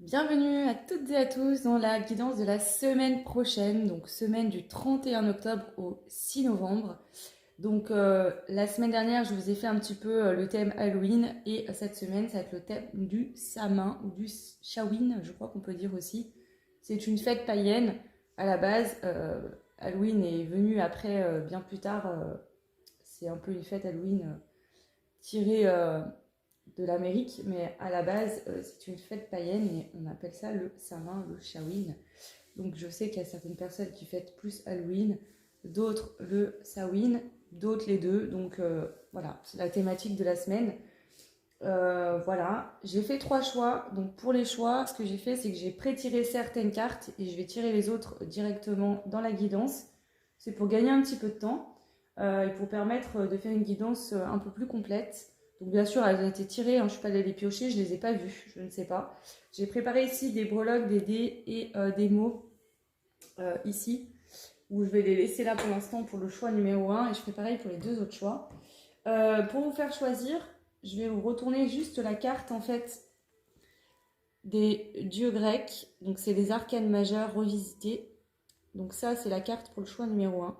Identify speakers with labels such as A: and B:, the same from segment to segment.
A: Bienvenue à toutes et à tous dans la guidance de la semaine prochaine, donc semaine du 31 octobre au 6 novembre. Donc la semaine dernière, je vous ai fait un petit peu le thème Halloween et cette semaine, ça va être le thème du Samin ou du Samhain, je crois qu'on peut dire aussi. C'est une fête païenne à la base. Halloween est venu après, bien plus tard. C'est un peu une fête Halloween tirée de l'Amérique, mais à la base, c'est une fête païenne et on appelle ça le Samhain, le Samhain. Donc je sais qu'il y a certaines personnes qui fêtent plus Halloween, d'autres le Samhain, d'autres les deux. Donc voilà, c'est la thématique de la semaine. Voilà, j'ai fait 3 choix. Donc pour les choix, ce que j'ai fait, c'est que j'ai pré-tiré certaines cartes et je vais tirer les autres directement dans la guidance. C'est pour gagner un petit peu de temps et pour permettre de faire une guidance un peu plus complète. Donc bien sûr, elles ont été tirées, hein, je ne suis pas allée les piocher, je ne les ai pas vues, je ne sais pas. J'ai préparé ici des breloques, des dés et des mots ici, où je vais les laisser là pour l'instant pour le choix numéro 1 et je fais pareil pour les deux autres choix. Pour vous faire choisir, je vais vous retourner juste la carte en fait des dieux grecs. Donc c'est les arcanes majeures revisités. Donc ça c'est la carte pour le choix numéro 1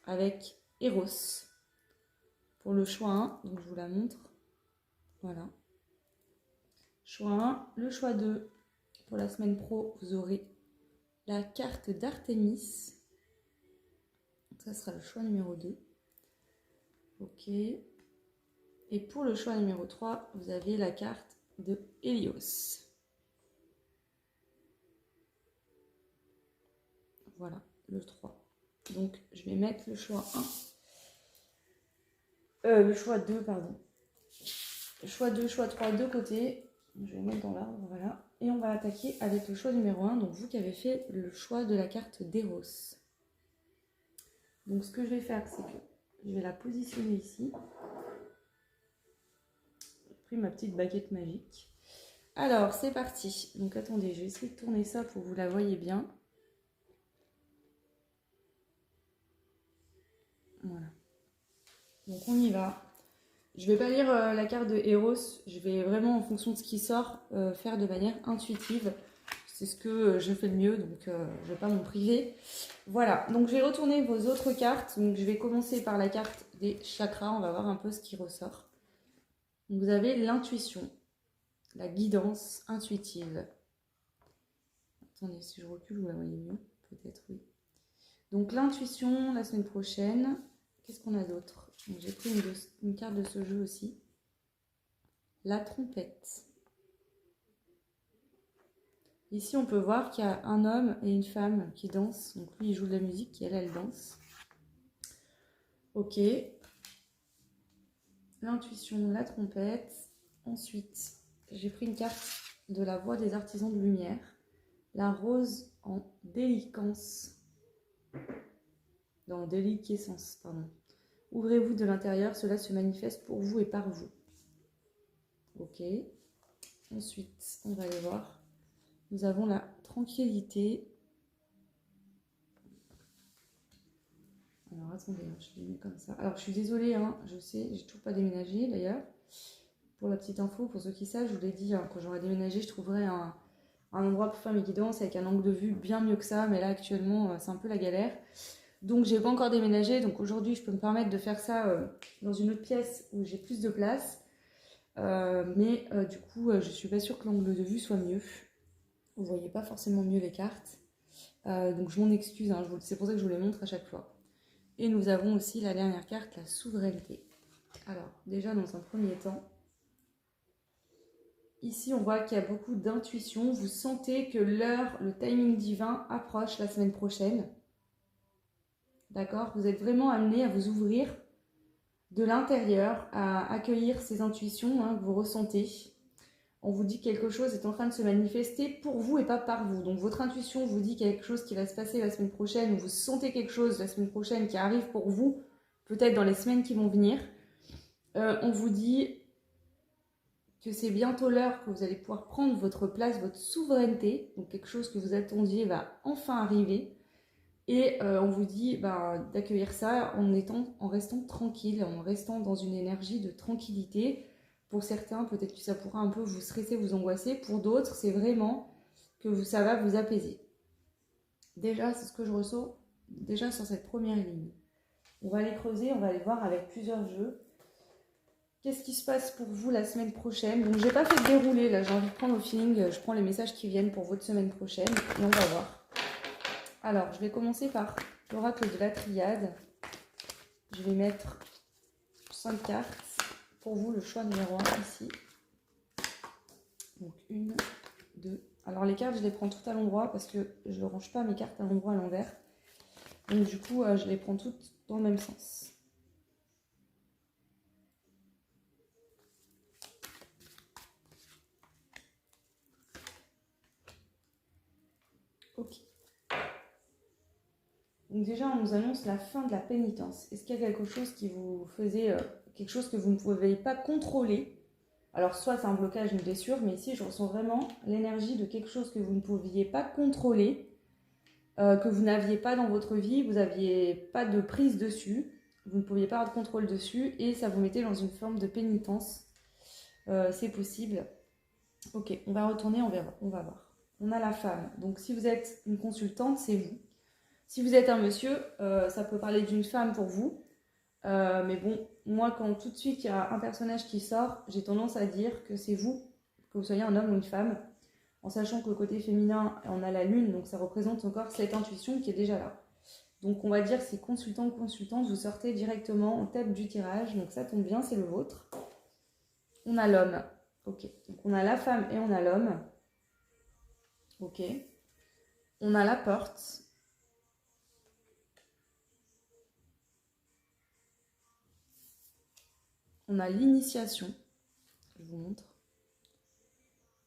A: avec Eros. Pour le choix 1, donc je vous la montre. Voilà. Choix 1, le choix 2. Pour la semaine pro, vous aurez la carte d'Artémis. Ça sera le choix numéro 2. Ok. Et pour le choix numéro 3, vous avez la carte de Hélios. Voilà, le 3. Donc, je vais mettre le choix 1. Le choix 2, pardon. Le choix 2, choix 3 de côté. Je vais mettre dans l'ordre, voilà. Et on va attaquer avec le choix numéro 1. Donc, vous qui avez fait le choix de la carte d'Eros. Donc, ce que je vais faire, c'est que je vais la positionner ici. J'ai pris ma petite baguette magique. Alors, c'est parti. Donc, attendez, je vais essayer de tourner ça pour que vous la voyez bien. Voilà. Donc, on y va. Je vais pas lire la carte de Eros, je vais vraiment en fonction de ce qui sort faire de manière intuitive. C'est ce que je fais le mieux, donc je ne vais pas m'en priver. Voilà, donc je vais retourner vos autres cartes. Donc je vais commencer par la carte des chakras, on va voir un peu ce qui ressort. Donc, vous avez l'intuition, la guidance intuitive. Attendez, si je recule, vous la voyez mieux, peut-être, oui. Donc l'intuition, la semaine prochaine. Qu'est-ce qu'on a d'autre? J'ai pris une carte de ce jeu aussi. La trompette. Ici, on peut voir qu'il y a un homme et une femme qui dansent. Donc lui, il joue de la musique et elle danse. Ok. L'intuition, la trompette. Ensuite, j'ai pris une carte de la voix des artisans de lumière. La rose en déliquescence. Dans déliquescence, pardon. Ouvrez-vous de l'intérieur, cela se manifeste pour vous et par vous. Ok. Ensuite, on va aller voir. Nous avons la tranquillité. Alors attendez, je les mets comme ça. Alors je suis désolée, hein, je sais, j'ai toujours pas déménagé d'ailleurs. Pour la petite info, pour ceux qui savent, je vous l'ai dit, hein, quand j'aurai déménagé, je trouverai un endroit pour faire mes guidances avec un angle de vue bien mieux que ça. Mais là actuellement, c'est un peu la galère. Donc j'ai pas encore déménagé, donc aujourd'hui je peux me permettre de faire ça dans une autre pièce où j'ai plus de place. Mais du coup, je suis pas sûre que l'angle de vue soit mieux. Vous voyez pas forcément mieux les cartes. Donc je m'en excuse, hein, c'est pour ça que je vous les montre à chaque fois. Et nous avons aussi la dernière carte, la souveraineté. Alors, déjà dans un premier temps, ici on voit qu'il y a beaucoup d'intuition. Vous sentez que l'heure, le timing divin approche la semaine prochaine. D'accord? Vous êtes vraiment amené à vous ouvrir de l'intérieur, à accueillir ces intuitions que vous ressentez. On vous dit que quelque chose est en train de se manifester pour vous et pas par vous. Donc votre intuition vous dit qu'il y a quelque chose qui va se passer la semaine prochaine, ou vous sentez quelque chose la semaine prochaine qui arrive pour vous, peut-être dans les semaines qui vont venir. On vous dit que c'est bientôt l'heure que vous allez pouvoir prendre votre place, votre souveraineté. Donc quelque chose que vous attendiez va enfin arriver. Et on vous dit d'accueillir ça en restant tranquille, en restant dans une énergie de tranquillité Pour certains, peut-être que ça pourra un peu vous stresser, vous angoisser. Pour d'autres, c'est vraiment que ça va vous apaiser. Déjà, c'est ce que je ressens déjà sur cette première ligne. On va aller creuser, on va aller voir avec plusieurs jeux. Qu'est-ce qui se passe pour vous la semaine prochaine? Donc, j'ai pas fait de déroulé, là, j'ai envie de prendre au feeling. Je prends les messages qui viennent pour votre semaine prochaine et on va voir. Alors, je vais commencer par l'oracle de la triade. Je vais mettre 5 cartes. Pour vous, le choix numéro 1 ici. Donc, 1, 2. Alors, les cartes, je les prends toutes à l'endroit parce que je ne range pas mes cartes à l'endroit à l'envers. Donc, du coup, je les prends toutes dans le même sens. Ok. Donc déjà, on nous annonce la fin de la pénitence. Est-ce qu'il y a quelque chose qui vous faisait, quelque chose que vous ne pouviez pas contrôler? Alors, soit c'est un blocage, une blessure, mais ici, je ressens vraiment l'énergie de quelque chose que vous ne pouviez pas contrôler, que vous n'aviez pas dans votre vie, vous n'aviez pas de prise dessus, vous ne pouviez pas avoir de contrôle dessus, et ça vous mettait dans une forme de pénitence. C'est possible. Ok, on va retourner, on va voir. On a la femme. Donc, si vous êtes une consultante, c'est vous. Si vous êtes un monsieur, ça peut parler d'une femme pour vous. Mais bon, moi, quand tout de suite il y a un personnage qui sort, j'ai tendance à dire que c'est vous, que vous soyez un homme ou une femme, en sachant que le côté féminin, on a la lune, donc ça représente encore cette intuition qui est déjà là. Donc on va dire que c'est consultant ou consultante, vous sortez directement en tête du tirage, donc ça tombe bien, c'est le vôtre. On a l'homme, ok. Donc on a la femme et on a l'homme, ok. On a la porte. On a l'initiation, je vous montre.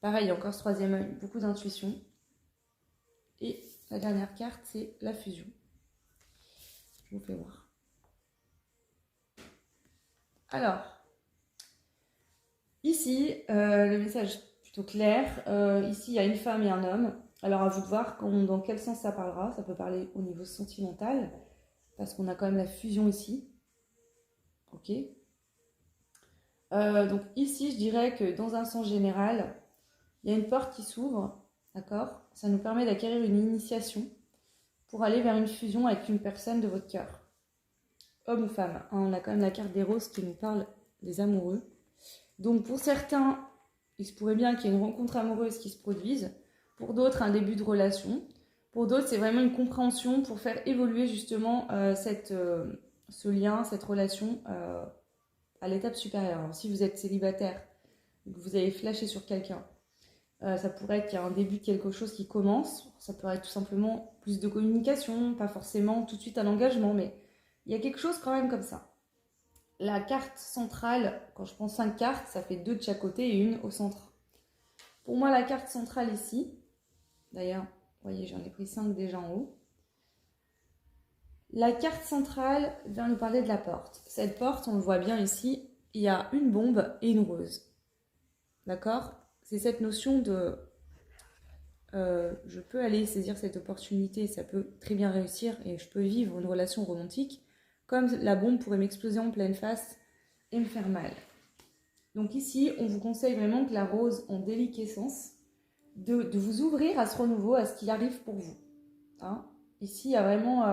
A: Pareil, encore ce troisième œil, beaucoup d'intuition. Et la dernière carte, c'est la fusion. Je vous fais voir. Alors, ici, le message est plutôt clair. Ici, il y a une femme et un homme. Alors, à vous de voir dans quel sens ça parlera. Ça peut parler au niveau sentimental, parce qu'on a quand même la fusion ici. Ok. Donc ici, je dirais que dans un sens général, il y a une porte qui s'ouvre, d'accord? Ça nous permet d'acquérir une initiation pour aller vers une fusion avec une personne de votre cœur. Homme ou femme, hein, on a quand même la carte des roses qui nous parle des amoureux. Donc pour certains, il se pourrait bien qu'il y ait une rencontre amoureuse qui se produise. Pour d'autres, un début de relation. Pour d'autres, c'est vraiment une compréhension pour faire évoluer justement ce lien, cette relation à l'étape supérieure. Alors, si vous êtes célibataire, que vous avez flashé sur quelqu'un, ça pourrait être qu'il y a un début de quelque chose qui commence. Ça pourrait être tout simplement plus de communication, pas forcément tout de suite un engagement, mais il y a quelque chose quand même comme ça. La carte centrale, quand je prends 5 cartes, ça fait 2 de chaque côté et une au centre. Pour moi, la carte centrale ici, d'ailleurs, vous voyez, j'en ai pris 5 déjà en haut. La carte centrale vient nous parler de la porte. Cette porte, on le voit bien ici, il y a une bombe et une rose. D'accord? C'est cette notion de je peux aller saisir cette opportunité, ça peut très bien réussir et je peux vivre une relation romantique, comme la bombe pourrait m'exploser en pleine face et me faire mal. Donc ici, on vous conseille vraiment que la rose en déliquescence, de vous ouvrir à ce renouveau, à ce qui arrive pour vous. Hein? Ici, il y a vraiment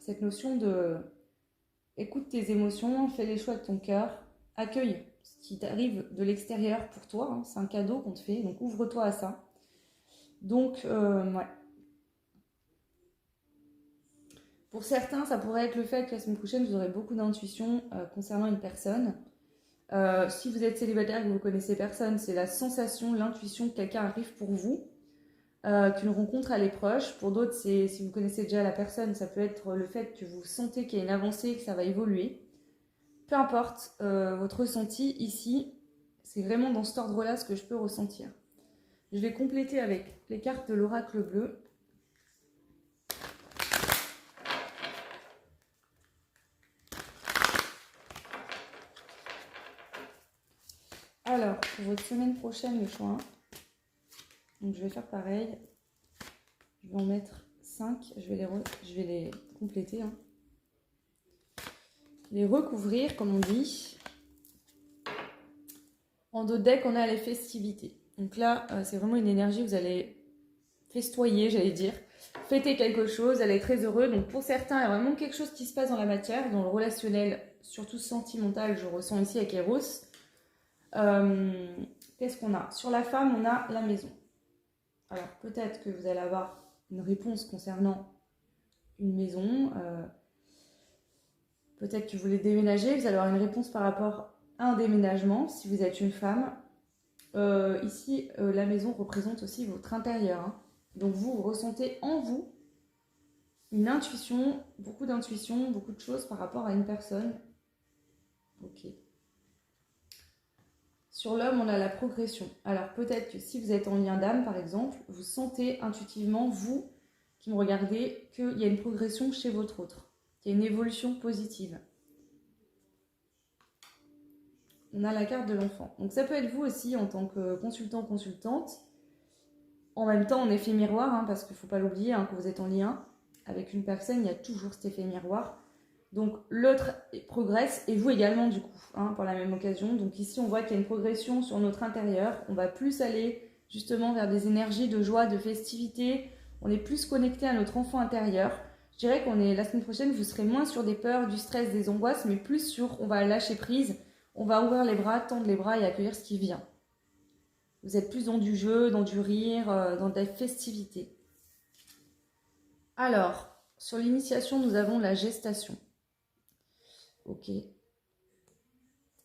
A: cette notion de écoute tes émotions, fais les choix de ton cœur, accueille ce qui t'arrive de l'extérieur pour toi, hein, c'est un cadeau qu'on te fait, donc ouvre-toi à ça. Donc, ouais. Pour certains, ça pourrait être le fait que la semaine prochaine, vous aurez beaucoup d'intuition concernant une personne. Si vous êtes célibataire et que vous ne connaissez personne, c'est la sensation, l'intuition que quelqu'un arrive pour vous, qu'une rencontre elle est proche. Pour d'autres, c'est si vous connaissez déjà la personne, ça peut être le fait que vous sentez qu'il y a une avancée et que ça va évoluer. Peu importe votre ressenti, ici, c'est vraiment dans cet ordre-là ce que je peux ressentir. Je vais compléter avec les cartes de l'oracle bleu. Alors, pour votre semaine prochaine, le choix 1. Donc, je vais faire pareil. Je vais en mettre 5. Je vais les compléter. Hein. Les recouvrir, comme on dit. En dos de deck, on a les festivités. Donc là, c'est vraiment une énergie, vous allez festoyer, j'allais dire. Fêter quelque chose, vous allez être très heureux. Donc pour certains, il y a vraiment quelque chose qui se passe dans la matière, dans le relationnel, surtout sentimental, je ressens ici avec Eros. Qu'est-ce qu'on a? Sur la femme, on a la maison. Alors peut-être que vous allez avoir une réponse concernant une maison. Peut-être que vous voulez déménager, vous allez avoir une réponse par rapport à un déménagement si vous êtes une femme. Ici, la maison représente aussi votre intérieur. Hein. Donc vous ressentez en vous une intuition, beaucoup de choses par rapport à une personne. Ok. Sur l'homme, on a la progression. Alors peut-être que si vous êtes en lien d'âme, par exemple, vous sentez intuitivement, vous qui me regardez, qu'il y a une progression chez votre autre, qu'il y a une évolution positive. On a la carte de l'enfant. Donc ça peut être vous aussi en tant que consultant, consultante. En même temps, en effet miroir, hein, parce qu'il ne faut pas l'oublier, hein, quand vous êtes en lien avec une personne, il y a toujours cet effet miroir. Donc l'autre progresse et vous également du coup, hein, par la même occasion. Donc ici, on voit qu'il y a une progression sur notre intérieur. On va plus aller justement vers des énergies de joie, de festivité. On est plus connecté à notre enfant intérieur. Je dirais qu'on est la semaine prochaine, vous serez moins sur des peurs, du stress, des angoisses, mais plus sur on va lâcher prise, on va ouvrir les bras, tendre les bras et accueillir ce qui vient. Vous êtes plus dans du jeu, dans du rire, dans de la festivité. Alors, sur l'initiation, nous avons la gestation. Ok.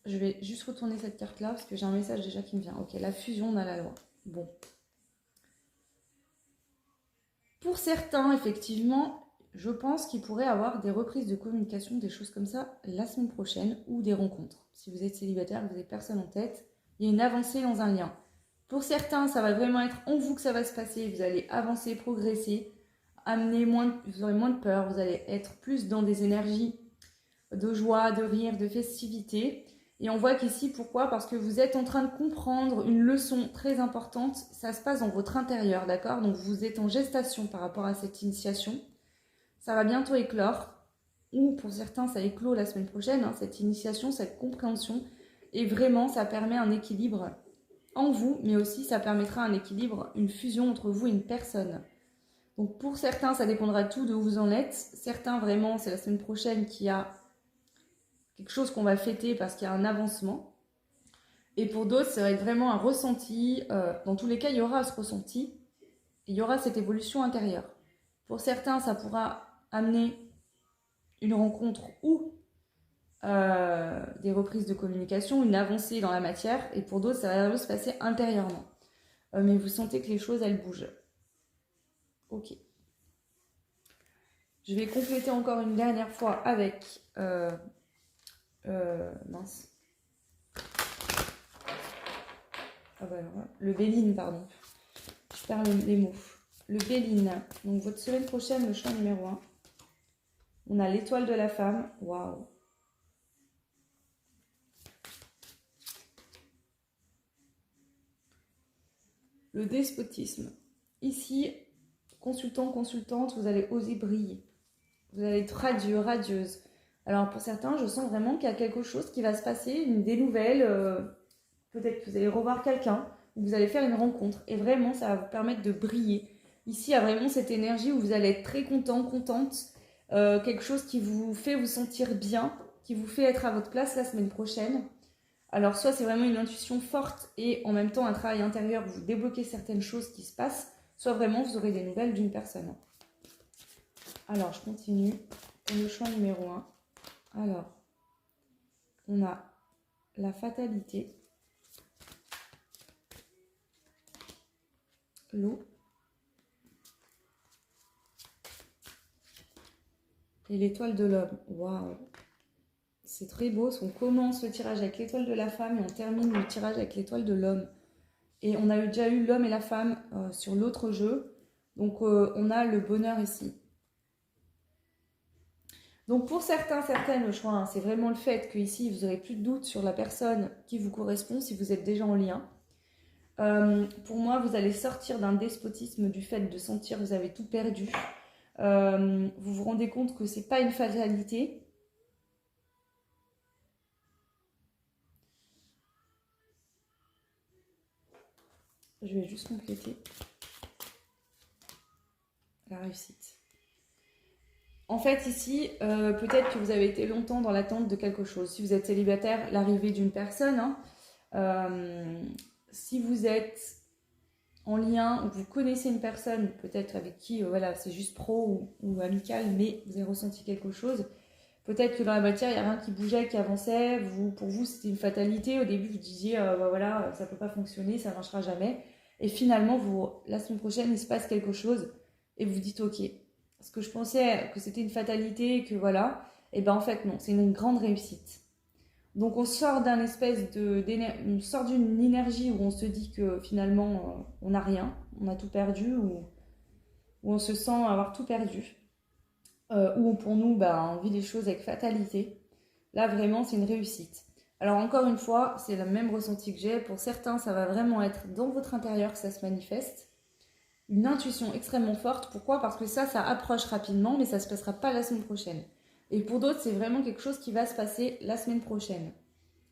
A: Je vais juste retourner cette carte-là parce que j'ai un message déjà qui me vient. Ok, la fusion, on a la loi. Bon. Pour certains, effectivement, je pense qu'il pourrait avoir des reprises de communication, des choses comme ça, la semaine prochaine ou des rencontres. Si vous êtes célibataire, vous n'avez personne en tête, il y a une avancée dans un lien. Pour certains, ça va vraiment être en vous que ça va se passer. Vous allez avancer, progresser, vous aurez moins de peur, vous allez être plus dans des énergies de joie, de rire, de festivité. Et on voit qu'ici, pourquoi? Parce que vous êtes en train de comprendre une leçon très importante. Ça se passe dans votre intérieur, d'accord? Donc vous êtes en gestation par rapport à cette initiation. Ça va bientôt éclore. Ou pour certains, ça éclot la semaine prochaine, hein, cette initiation, cette compréhension. Et vraiment, ça permet un équilibre en vous, mais aussi ça permettra un équilibre, une fusion entre vous et une personne. Donc pour certains, ça dépendra tout de où vous en êtes. Certains, vraiment, c'est la semaine prochaine qu'il y a quelque chose qu'on va fêter parce qu'il y a un avancement. Et pour d'autres, ça va être vraiment un ressenti. Dans tous les cas, il y aura ce ressenti. Et il y aura cette évolution intérieure. Pour certains, ça pourra amener une rencontre ou des reprises de communication, une avancée dans la matière. Et pour d'autres, ça va vraiment se passer intérieurement. Mais vous sentez que les choses, elles bougent. Ok. Je vais compléter encore une dernière fois avec... mince. Ah bah alors, le Béline, pardon. Je perds les mots. Le Béline. Donc votre semaine prochaine, le choix numéro 1. On a l'étoile de la femme. Waouh. Le despotisme. Ici, consultant, consultante, vous allez oser briller. Vous allez être radieux, radieuse. Alors pour certains, je sens vraiment qu'il y a quelque chose qui va se passer, des nouvelles. Peut-être que vous allez revoir quelqu'un, ou vous allez faire une rencontre. Et vraiment, ça va vous permettre de briller. Ici, il y a vraiment cette énergie où vous allez être très content, contente. Quelque chose qui vous fait vous sentir bien, qui vous fait être à votre place la semaine prochaine. Alors soit c'est vraiment une intuition forte et en même temps un travail intérieur, vous débloquez certaines choses qui se passent, soit vraiment vous aurez des nouvelles d'une personne. Alors je continue pour le choix numéro 1. Alors, on a la fatalité, l'eau et l'étoile de l'homme. Waouh! C'est très beau. On commence le tirage avec l'étoile de la femme et on termine le tirage avec l'étoile de l'homme. Et on a déjà eu l'homme et la femme sur l'autre jeu. Donc on a le bonheur ici. Donc pour certains, certaines, le choix, hein, c'est vraiment le fait qu'ici, vous n'aurez plus de doute sur la personne qui vous correspond si vous êtes déjà en lien. Pour moi, vous allez sortir d'un despotisme du fait de sentir que vous avez tout perdu. Vous vous rendez compte que c'est pas une fatalité. Je vais juste compléter la réussite. En fait, ici, peut-être que vous avez été longtemps dans l'attente de quelque chose. Si vous êtes célibataire, l'arrivée d'une personne. Si vous êtes en lien ou que vous connaissez une personne, peut-être avec qui voilà, c'est juste pro ou amical, mais vous avez ressenti quelque chose. Peut-être que dans la matière, il n'y a rien qui bougeait, qui avançait. Pour vous, c'était une fatalité. Au début, vous disiez, voilà, ça ne peut pas fonctionner, ça ne marchera jamais. Et finalement, la semaine prochaine, il se passe quelque chose et vous vous dites, ok, parce que je pensais que c'était une fatalité, que voilà, et ben en fait, non, c'est une grande réussite. Donc, on sort on sort d'une énergie où on se dit que finalement, on n'a rien, on a tout perdu, ou on se sent avoir tout perdu. Ou pour nous, on vit les choses avec fatalité. Là, vraiment, c'est une réussite. Alors, encore une fois, c'est le même ressenti que j'ai. Pour certains, ça va vraiment être dans votre intérieur que ça se manifeste. Une intuition extrêmement forte. Pourquoi? Parce que ça approche rapidement, mais ça ne se passera pas la semaine prochaine. Et pour d'autres, c'est vraiment quelque chose qui va se passer la semaine prochaine.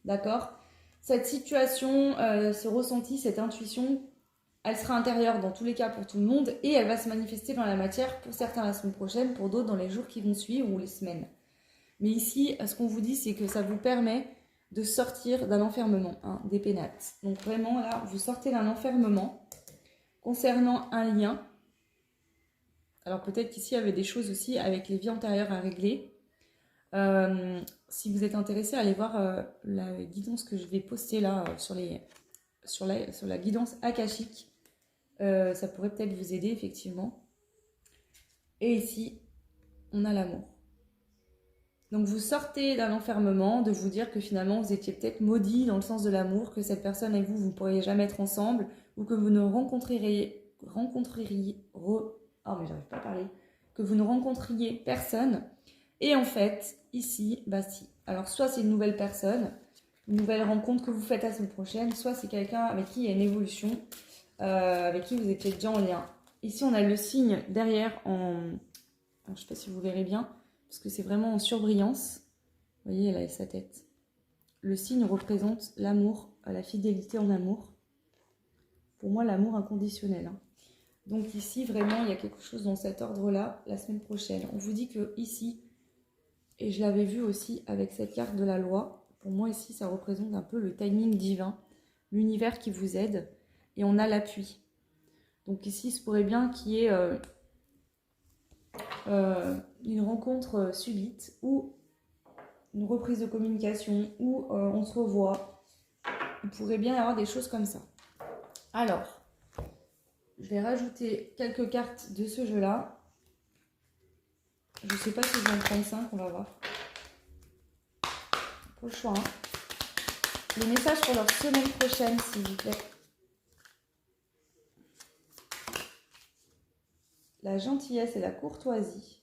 A: D'accord? Cette situation, ce ressenti, cette intuition, elle sera intérieure dans tous les cas pour tout le monde et elle va se manifester dans la matière pour certains la semaine prochaine, pour d'autres dans les jours qui vont suivre ou les semaines. Mais ici, ce qu'on vous dit, c'est que ça vous permet de sortir d'un enfermement, des pénates. Donc vraiment, là, vous sortez d'un enfermement concernant un lien. Alors peut-être qu'ici, il y avait des choses aussi avec les vies antérieures à régler. Si vous êtes intéressé, allez voir la guidance que je vais poster là sur la guidance akashique. Ça pourrait peut-être vous aider, effectivement. Et ici, on a l'amour. Donc, vous sortez d'un enfermement de vous dire que finalement, vous étiez peut-être maudit dans le sens de l'amour, que cette personne et vous ne pourriez jamais être ensemble, ou que vous ne que vous ne rencontriez personne. Et en fait, ici, si. Alors, soit c'est une nouvelle personne, une nouvelle rencontre que vous faites la semaine prochaine, soit c'est quelqu'un avec qui il y a une évolution, avec qui vous étiez déjà en lien. Ici, on a le signe derrière je ne sais pas si vous verrez bien, parce que c'est vraiment en surbrillance. Vous voyez, elle a sa tête. Le signe représente l'amour, la fidélité en amour. Pour moi, l'amour inconditionnel. Donc ici, vraiment, il y a quelque chose dans cet ordre-là la semaine prochaine. On vous dit que ici, et je l'avais vu aussi avec cette carte de la loi, pour moi ici, ça représente un peu le timing divin, l'univers qui vous aide, et on a l'appui. Donc ici, il se pourrait bien qu'il y ait une rencontre subite ou une reprise de communication ou on se revoit. Il pourrait bien y avoir des choses comme ça. Alors, je vais rajouter quelques cartes de ce jeu-là. Je ne sais pas si je vais en prendre 5, on va voir. Pour le choix. Les messages pour leur semaine prochaine, s'il vous plaît. La gentillesse et la courtoisie.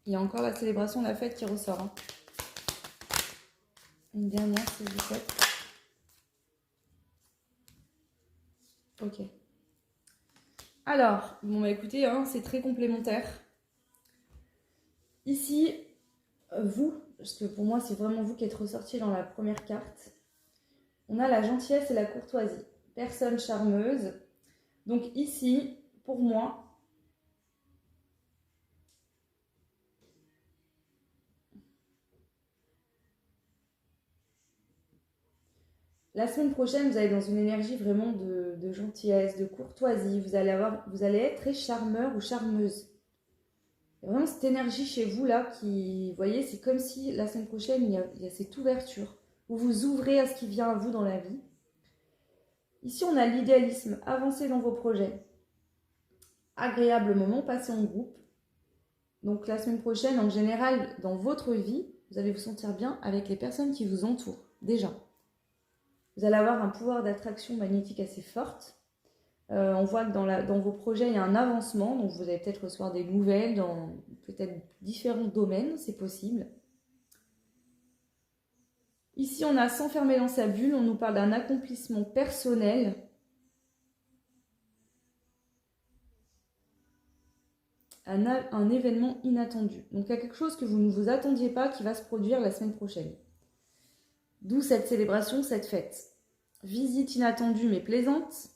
A: Il y a encore la célébration de la fête qui ressort. Une dernière, s'il vous plaît. Ok. Alors, écoutez, c'est très complémentaire. Ici, vous, parce que pour moi, c'est vraiment vous qui êtes ressorti dans la première carte. On a la gentillesse et la courtoisie. Personne charmeuse. Donc ici, pour moi, la semaine prochaine, vous allez dans une énergie vraiment de gentillesse, de courtoisie. Vous allez être très charmeur ou charmeuse. Il y a vraiment cette énergie chez vous là qui, vous voyez, c'est comme si la semaine prochaine, il y a cette ouverture où vous ouvrez à ce qui vient à vous dans la vie. Ici, on a l'idéalisme, avancer dans vos projets. Agréable moment passé en groupe. Donc la semaine prochaine, en général, dans votre vie, vous allez vous sentir bien avec les personnes qui vous entourent, déjà. Vous allez avoir un pouvoir d'attraction magnétique assez forte. On voit que dans vos projets, il y a un avancement. Donc, vous allez peut-être recevoir des nouvelles dans peut-être différents domaines. C'est possible. Ici, on a s'enfermer dans sa bulle. On nous parle d'un accomplissement personnel. un événement inattendu. Donc il y a quelque chose que vous ne vous attendiez pas qui va se produire la semaine prochaine. D'où cette célébration, cette fête. Visite inattendue mais plaisante.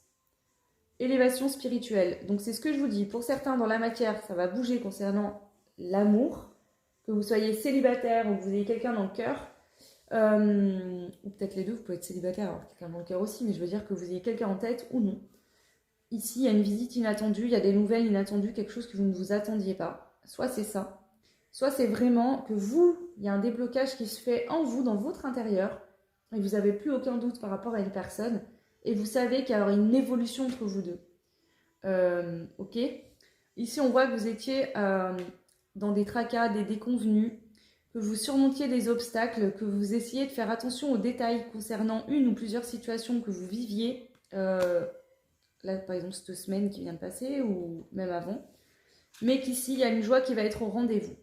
A: Élévation spirituelle. Donc c'est ce que je vous dis. Pour certains dans la matière, ça va bouger concernant l'amour. Que vous soyez célibataire ou que vous ayez quelqu'un dans le cœur. Ou peut-être les deux, vous pouvez être célibataire, avoir quelqu'un dans le cœur aussi, mais je veux dire que vous ayez quelqu'un en tête ou non. Ici, il y a une visite inattendue, il y a des nouvelles inattendues, quelque chose que vous ne vous attendiez pas. Soit c'est ça, soit c'est vraiment que vous, il y a un déblocage qui se fait en vous, dans votre intérieur, et vous n'avez plus aucun doute par rapport à une personne, et vous savez qu'il y aura une évolution entre vous deux. Ok. Ici, on voit que vous étiez dans des tracas, des déconvenus, que vous surmontiez des obstacles, que vous essayez de faire attention aux détails concernant une ou plusieurs situations que vous viviez, là par exemple cette semaine qui vient de passer ou même avant, mais qu'ici il y a une joie qui va être au rendez-vous.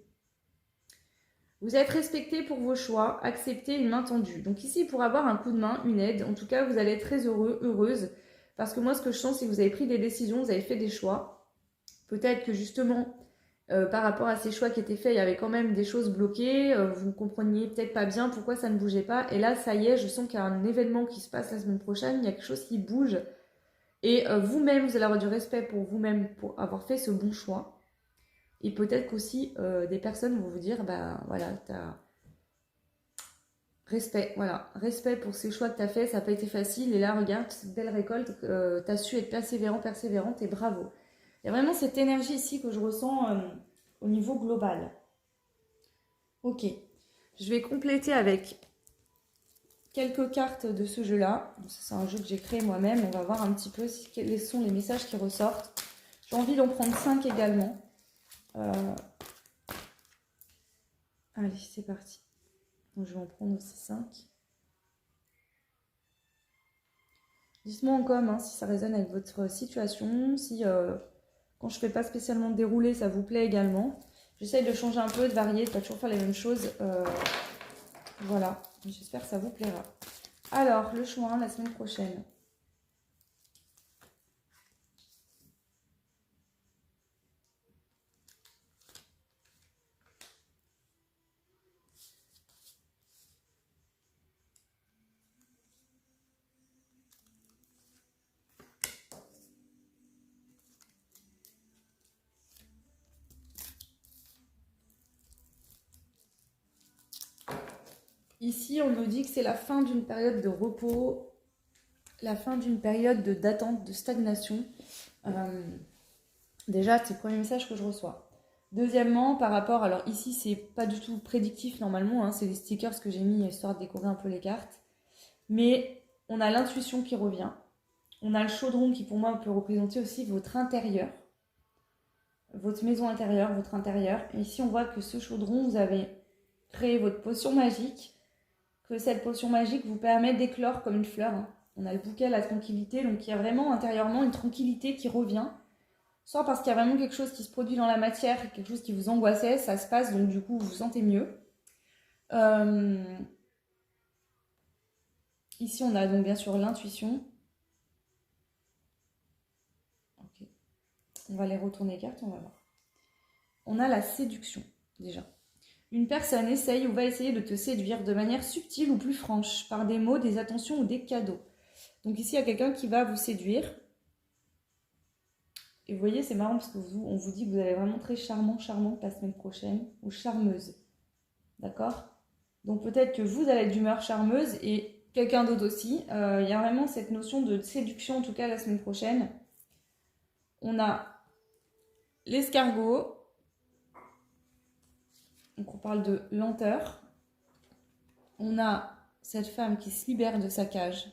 A: Vous êtes respecté pour vos choix, accepté une main tendue. Donc ici pour avoir un coup de main, une aide, en tout cas vous allez être très heureux, heureuse, parce que moi ce que je sens c'est que vous avez pris des décisions, vous avez fait des choix. Peut-être que justement par rapport à ces choix qui étaient faits, il y avait quand même des choses bloquées, vous ne compreniez peut-être pas bien pourquoi ça ne bougeait pas, et là ça y est, je sens qu'il y a un événement qui se passe la semaine prochaine, il y a quelque chose qui bouge, et vous-même, vous allez avoir du respect pour vous-même pour avoir fait ce bon choix, et peut-être qu'aussi des personnes vont vous dire, bah voilà, t'as respect, voilà, respect pour ces choix que t'as fait, ça n'a pas été facile, et là regarde, cette belle récolte, t'as su être persévérante, et bravo. Il y a vraiment cette énergie ici que je ressens au niveau global. Ok, je vais compléter avec quelques cartes de ce jeu-là. C'est un jeu que j'ai créé moi-même. On va voir un petit peu quels sont les messages qui ressortent. J'ai envie d'en prendre 5 également. Allez, c'est parti. Donc, je vais en prendre aussi 5. Dites-moi en com si ça résonne avec votre situation, si quand je ne fais pas spécialement dérouler, ça vous plaît également. J'essaye de changer un peu, de varier, de pas toujours faire les mêmes choses. Voilà, j'espère que ça vous plaira. Alors, le choix la semaine prochaine. Ici, on nous dit que c'est la fin d'une période de repos, la fin d'une période d'attente, de stagnation. Déjà, c'est le premier message que je reçois. Deuxièmement, par rapport, alors ici, c'est pas du tout prédictif normalement, c'est des stickers que j'ai mis histoire de décorer un peu les cartes. Mais on a l'intuition qui revient. On a le chaudron qui, pour moi, peut représenter aussi votre intérieur. Votre maison intérieure, votre intérieur. Et ici, on voit que ce chaudron, vous avez créé votre potion magique, que cette potion magique vous permet d'éclore comme une fleur. On a le bouquet, la tranquillité, donc il y a vraiment intérieurement une tranquillité qui revient. Soit parce qu'il y a vraiment quelque chose qui se produit dans la matière, quelque chose qui vous angoissait, ça se passe, donc du coup vous vous sentez mieux. Ici on a donc bien sûr l'intuition. Okay. On va les retourner les cartes, on va voir. On a la séduction déjà. Une personne essaye ou va essayer de te séduire de manière subtile ou plus franche, par des mots, des attentions ou des cadeaux. Donc ici, il y a quelqu'un qui va vous séduire. Et vous voyez, c'est marrant parce qu'on vous dit que vous allez vraiment très charmant, charmante la semaine prochaine, ou charmeuse. D'accord? Donc peut-être que vous allez être d'humeur charmeuse et quelqu'un d'autre aussi. Il y a vraiment cette notion de séduction, en tout cas la semaine prochaine. On a l'escargot. Donc on parle de lenteur. On a cette femme qui se libère de sa cage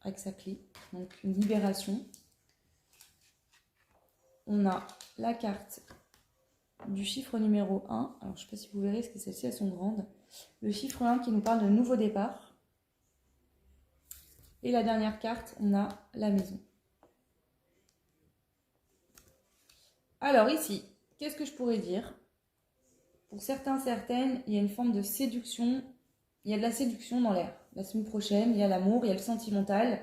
A: avec sa clé. Donc une libération. On a la carte du chiffre numéro 1. Alors je ne sais pas si vous verrez, parce que celles-ci elles sont grandes. Le chiffre 1 qui nous parle de nouveau départ. Et la dernière carte, on a la maison. Alors ici, qu'est-ce que je pourrais dire? Pour certains, certaines, il y a une forme de séduction. Il y a de la séduction dans l'air. La semaine prochaine, il y a l'amour, il y a le sentimental.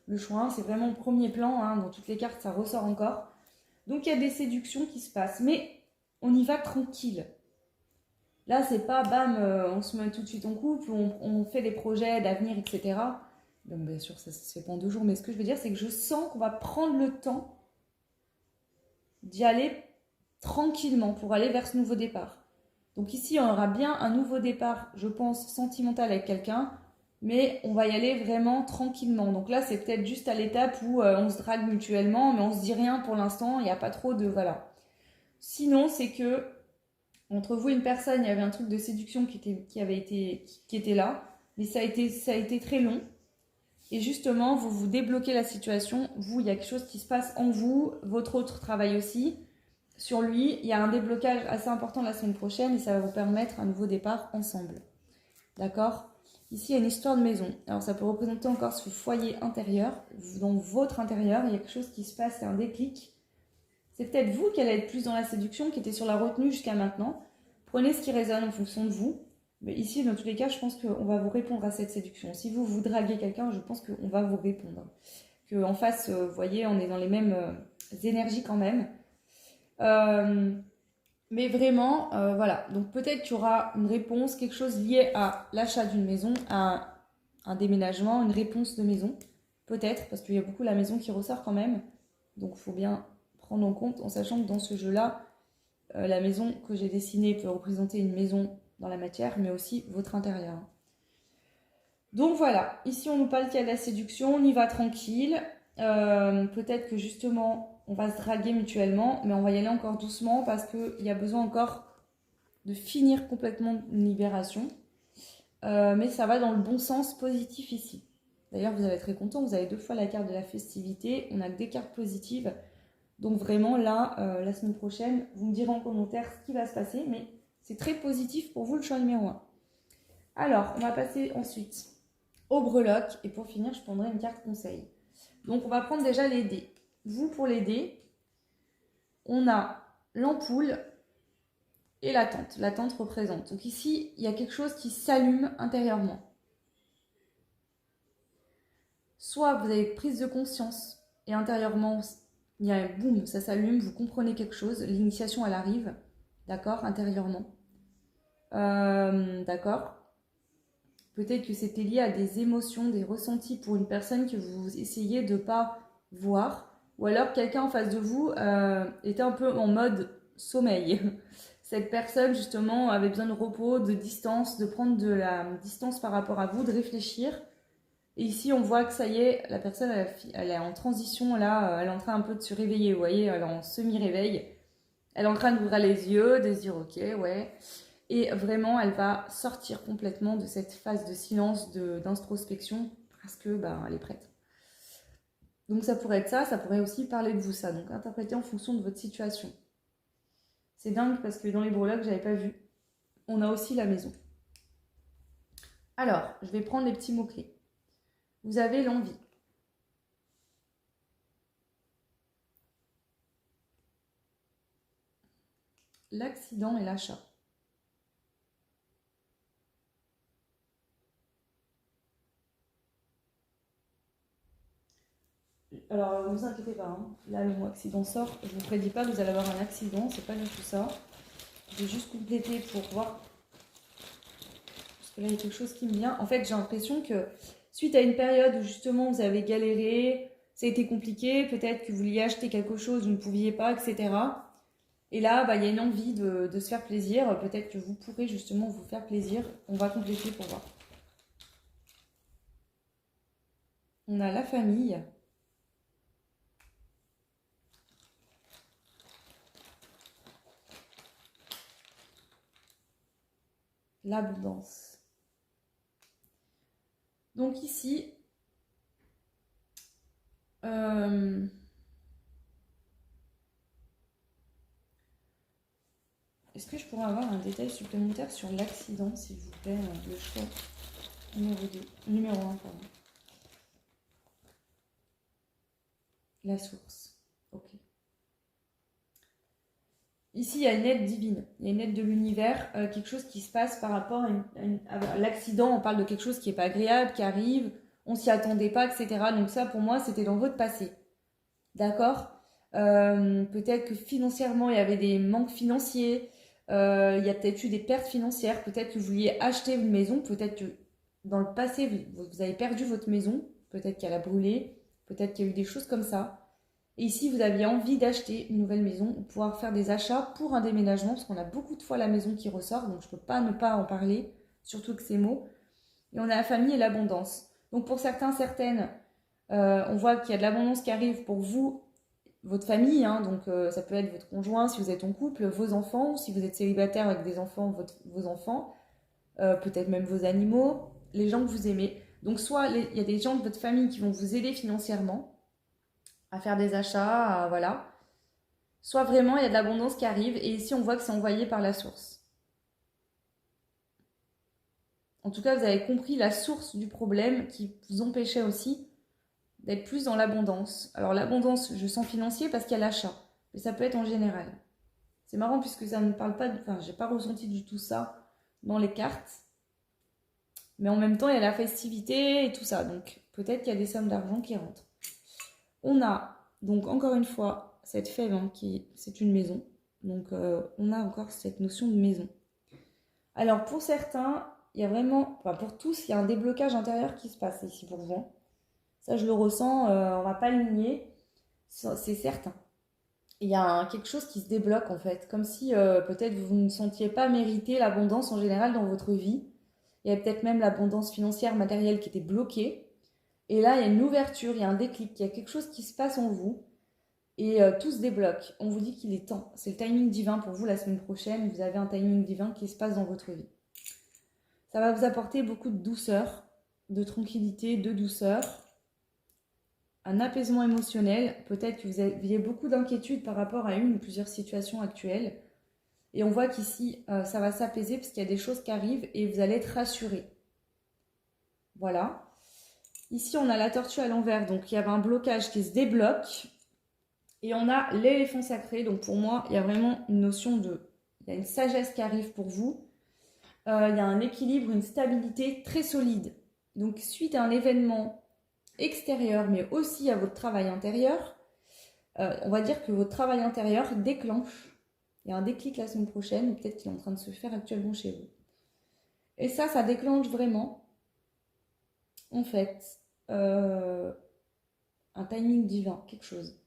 A: Le choix, c'est vraiment le premier plan. Dans toutes les cartes, ça ressort encore. Donc il y a des séductions qui se passent. Mais on y va tranquille. Là, c'est pas bam, on se met tout de suite en couple, on fait des projets d'avenir, etc. Donc, bien sûr, ça se fait pas en 2 jours, mais ce que je veux dire, c'est que je sens qu'on va prendre le temps d'y aller tranquillement pour aller vers ce nouveau départ. Donc ici, on aura bien un nouveau départ, je pense, sentimental avec quelqu'un, mais on va y aller vraiment tranquillement. Donc là, c'est peut-être juste à l'étape où on se drague mutuellement, mais on se dit rien pour l'instant, il n'y a pas trop de... Voilà. Sinon, c'est que entre vous et une personne, il y avait un truc de séduction qui était là, mais ça a été très long. Et justement, vous vous débloquez la situation. Vous, il y a quelque chose qui se passe en vous, votre autre travaille aussi. Sur lui, il y a un déblocage assez important la semaine prochaine et ça va vous permettre un nouveau départ ensemble. D'accord? Ici, il y a une histoire de maison. Alors, ça peut représenter encore ce foyer intérieur. Dans votre intérieur, il y a quelque chose qui se passe, c'est un déclic. C'est peut-être vous qui allez être plus dans la séduction, qui était sur la retenue jusqu'à maintenant. Prenez ce qui résonne en fonction de vous. Mais ici, dans tous les cas, je pense qu'on va vous répondre à cette séduction. Si vous draguez quelqu'un, je pense qu'on va vous répondre. Qu'en face, vous voyez, on est dans les mêmes énergies quand même. Mais vraiment, voilà. Donc peut-être qu'il y aura une réponse, quelque chose lié à l'achat d'une maison, à un déménagement, une réponse de maison. Peut-être, parce qu'il y a beaucoup la maison qui ressort quand même. Donc il faut bien prendre en compte, en sachant que dans ce jeu-là, la maison que j'ai dessinée peut représenter une maison dans la matière, mais aussi votre intérieur. Donc voilà, ici on nous parle qu'il y a de la séduction, on y va tranquille. Peut-être que justement on va se draguer mutuellement, mais on va y aller encore doucement parce qu'il y a besoin encore de finir complètement une libération. Mais ça va dans le bon sens positif ici. D'ailleurs, vous allez être très content, vous avez 2 fois la carte de la festivité, on a que des cartes positives. Donc vraiment là, la semaine prochaine, vous me direz en commentaire ce qui va se passer, mais c'est très positif pour vous le choix numéro 1. Alors, on va passer ensuite au breloque et pour finir, je prendrai une carte conseil. Donc on va prendre déjà les dés. Vous, pour les dés, on a l'ampoule et la tente. La tente représente. Donc ici, il y a quelque chose qui s'allume intérieurement. Soit vous avez prise de conscience et intérieurement, il y a un boum, ça s'allume, vous comprenez quelque chose, l'initiation elle arrive, d'accord, intérieurement. D'accord. Peut-être que c'était lié à des émotions, des ressentis pour une personne que vous essayez de ne pas voir. Ou alors quelqu'un en face de vous était un peu en mode sommeil. Cette personne justement avait besoin de repos, de distance, de prendre de la distance par rapport à vous, de réfléchir. Et ici on voit que ça y est, la personne elle est en transition là, elle est en train un peu de se réveiller, vous voyez, elle est en semi-réveil. Elle est en train d'ouvrir les yeux, de se dire ok, ouais. Et vraiment, elle va sortir complètement de cette phase de silence, d'introspection, parce que elle est prête. Donc ça pourrait être ça pourrait aussi parler de vous ça. Donc interpréter en fonction de votre situation. C'est dingue parce que dans les breloques, j'avais pas vu. On a aussi la maison. Alors, je vais prendre les petits mots-clés. Vous avez l'envie. L'accident et l'achat. Alors, ne vous inquiétez pas, hein. Là, le mot accident sort. Je ne vous prédis pas que vous allez avoir un accident, c'est pas du tout ça. Je vais juste compléter pour voir. Parce que là, il y a quelque chose qui me vient. En fait, j'ai l'impression que suite à une période où justement vous avez galéré, ça a été compliqué, peut-être que vous vouliez acheter quelque chose, vous ne pouviez pas, etc. Et là, il y a une envie de se faire plaisir. Peut-être que vous pourrez justement vous faire plaisir. On va compléter pour voir. On a la famille. L'abondance. Donc ici, est-ce que je pourrais avoir un détail supplémentaire sur l'accident, s'il vous plaît, le choix numéro 1, pardon. La source. Ok. Ici, il y a une aide divine, il y a une aide de l'univers, quelque chose qui se passe par rapport à l'accident. On parle de quelque chose qui n'est pas agréable, qui arrive, on s'y attendait pas, etc. Donc ça, pour moi, c'était dans votre passé. D'accord ? Peut-être que financièrement, il y avait des manques financiers. Il y a peut-être eu des pertes financières. Peut-être que vous vouliez acheter une maison. Peut-être que dans le passé, vous avez perdu votre maison. Peut-être qu'elle a brûlé. Peut-être qu'il y a eu des choses comme ça. Et ici, vous aviez envie d'acheter une nouvelle maison ou pouvoir faire des achats pour un déménagement, parce qu'on a beaucoup de fois la maison qui ressort, donc je ne peux pas ne pas en parler, surtout que ces mots. Et on a la famille et l'abondance. Donc pour certains, certaines, on voit qu'il y a de l'abondance qui arrive pour vous, votre famille, hein, donc ça peut être votre conjoint si vous êtes en couple, vos enfants, ou si vous êtes célibataire avec des enfants, vos enfants, peut-être même vos animaux, les gens que vous aimez. Donc soit il y a des gens de votre famille qui vont vous aider financièrement à faire des achats, voilà. Soit vraiment il y a de l'abondance qui arrive et ici on voit que c'est envoyé par la source. En tout cas, vous avez compris la source du problème qui vous empêchait aussi d'être plus dans l'abondance. Alors l'abondance, je sens financier parce qu'il y a l'achat, mais ça peut être en général. C'est marrant puisque ça ne parle pas, enfin j'ai pas ressenti du tout ça dans les cartes, mais en même temps il y a la festivité et tout ça, donc peut-être qu'il y a des sommes d'argent qui rentrent. On a donc encore une fois cette fève hein, c'est une maison, donc on a encore cette notion de maison. Alors pour certains, il y a vraiment, enfin pour tous, il y a un déblocage intérieur qui se passe ici pour vous. Ça, je le ressens, on va pas le nier, c'est certain. Il y a quelque chose qui se débloque en fait, comme si peut-être vous ne sentiez pas mériter l'abondance en général dans votre vie. Il y a peut-être même l'abondance financière, matérielle qui était bloquée. Et là, il y a une ouverture, il y a un déclic, il y a quelque chose qui se passe en vous. Et tout se débloque. On vous dit qu'il est temps. C'est le timing divin pour vous la semaine prochaine. Vous avez un timing divin qui se passe dans votre vie. Ça va vous apporter beaucoup de douceur, de tranquillité, de douceur. Un apaisement émotionnel. Peut-être que vous aviez beaucoup d'inquiétude par rapport à une ou plusieurs situations actuelles. Et on voit qu'ici, ça va s'apaiser parce qu'il y a des choses qui arrivent et vous allez être rassuré. Voilà. Ici, on a la tortue à l'envers. Donc, il y avait un blocage qui se débloque. Et on a l'éléphant sacré. Donc, pour moi, il y a vraiment une notion de... Il y a une sagesse qui arrive pour vous. Il y a un équilibre, une stabilité très solide. Donc, suite à un événement extérieur, mais aussi à votre travail intérieur, on va dire que votre travail intérieur déclenche. Il y a un déclic la semaine prochaine, peut-être qu'il est en train de se faire actuellement chez vous. Et ça déclenche vraiment, en fait, un timing divin, quelque chose.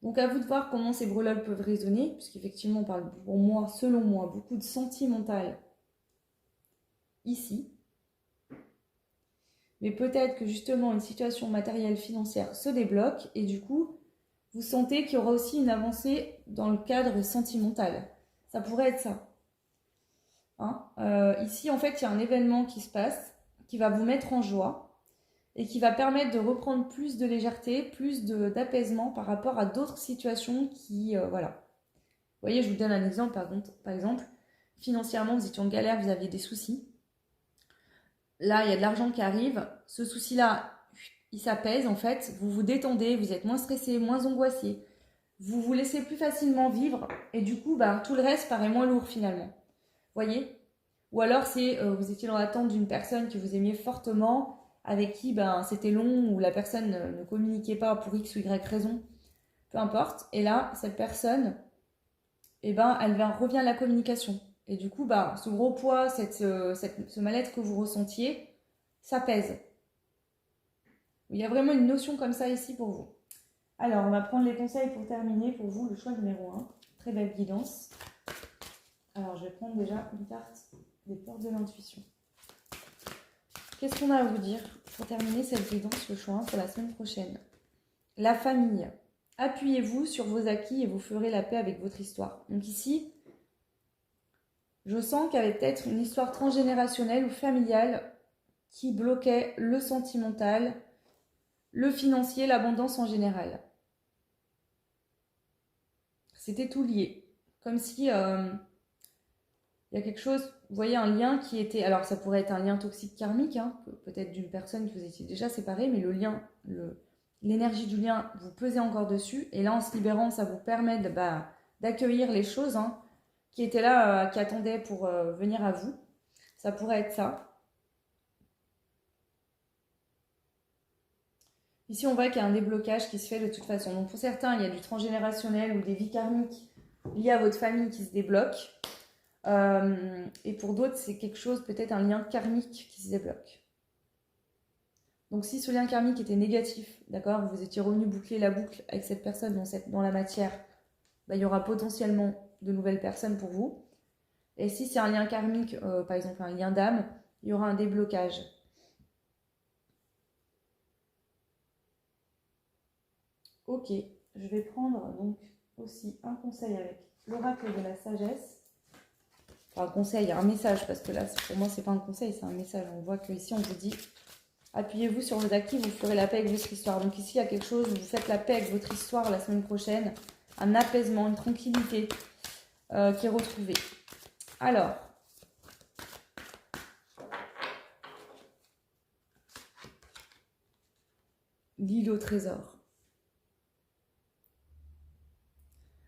A: Donc à vous de voir comment ces breloques peuvent résonner, puisqu'effectivement on parle pour moi, selon moi, beaucoup de sentimental ici. Mais peut-être que justement une situation matérielle financière se débloque et du coup, vous sentez qu'il y aura aussi une avancée dans le cadre sentimental. Ça pourrait être ça. Hein ici, en fait, il y a un événement qui se passe, qui va vous mettre en joie et qui va permettre de reprendre plus de légèreté, plus d'apaisement par rapport à d'autres situations qui... voilà. Vous voyez, je vous donne un exemple, par exemple, financièrement, vous étiez en galère, vous aviez des soucis. Là, il y a de l'argent qui arrive. Ce souci-là, il s'apaise en fait. Vous vous détendez, vous êtes moins stressé, moins angoissé. Vous vous laissez plus facilement vivre et du coup, tout le reste paraît moins lourd finalement. Voyez? Ou alors c'est vous étiez dans l'attente d'une personne que vous aimiez fortement, avec qui c'était long ou la personne ne communiquait pas pour X ou Y raison, peu importe. Et là, cette personne, elle revient à la communication. Et du coup, ce gros poids, ce mal-être que vous ressentiez, ça pèse. Il y a vraiment une notion comme ça ici pour vous. Alors, on va prendre les conseils pour terminer. Pour vous, le choix numéro 1. Très belle guidance. Alors, je vais prendre déjà une carte des portes de l'intuition. Qu'est-ce qu'on a à vous dire pour terminer cette guidance, le choix 1 pour la semaine prochaine? La famille. Appuyez-vous sur vos acquis et vous ferez la paix avec votre histoire. Donc ici, je sens qu'il y avait peut-être une histoire transgénérationnelle ou familiale qui bloquait le sentimental, le financier, l'abondance en général. C'était tout lié. Comme si il y a quelque chose, vous voyez, un lien qui était... Alors ça pourrait être un lien toxique karmique, hein, peut-être d'une personne que vous étiez déjà séparés, mais le lien, l'énergie du lien, vous pesez encore dessus. Et là, en se libérant, ça vous permet d'accueillir les choses hein, qui étaient là, qui attendaient pour venir à vous. Ça pourrait être ça. Ici, on voit qu'il y a un déblocage qui se fait de toute façon. Donc pour certains, il y a du transgénérationnel ou des vies karmiques liées à votre famille qui se débloquent. Et pour d'autres, c'est quelque chose, peut-être un lien karmique qui se débloque. Donc si ce lien karmique était négatif, d'accord, vous étiez revenu boucler la boucle avec cette personne dans la matière, bah, il y aura potentiellement de nouvelles personnes pour vous. Et si c'est un lien karmique, par exemple un lien d'âme, il y aura un déblocage. Ok, je vais prendre donc aussi un conseil avec l'oracle de la sagesse. Enfin, un conseil, un message, parce que là, pour moi, c'est pas un conseil, c'est un message. On voit qu'ici, on vous dit, appuyez-vous sur vos acquis, vous ferez la paix avec votre histoire. Donc ici, il y a quelque chose, vous faites la paix avec votre histoire la semaine prochaine, un apaisement, une tranquillité qui est retrouvée. Alors, l'île au trésor.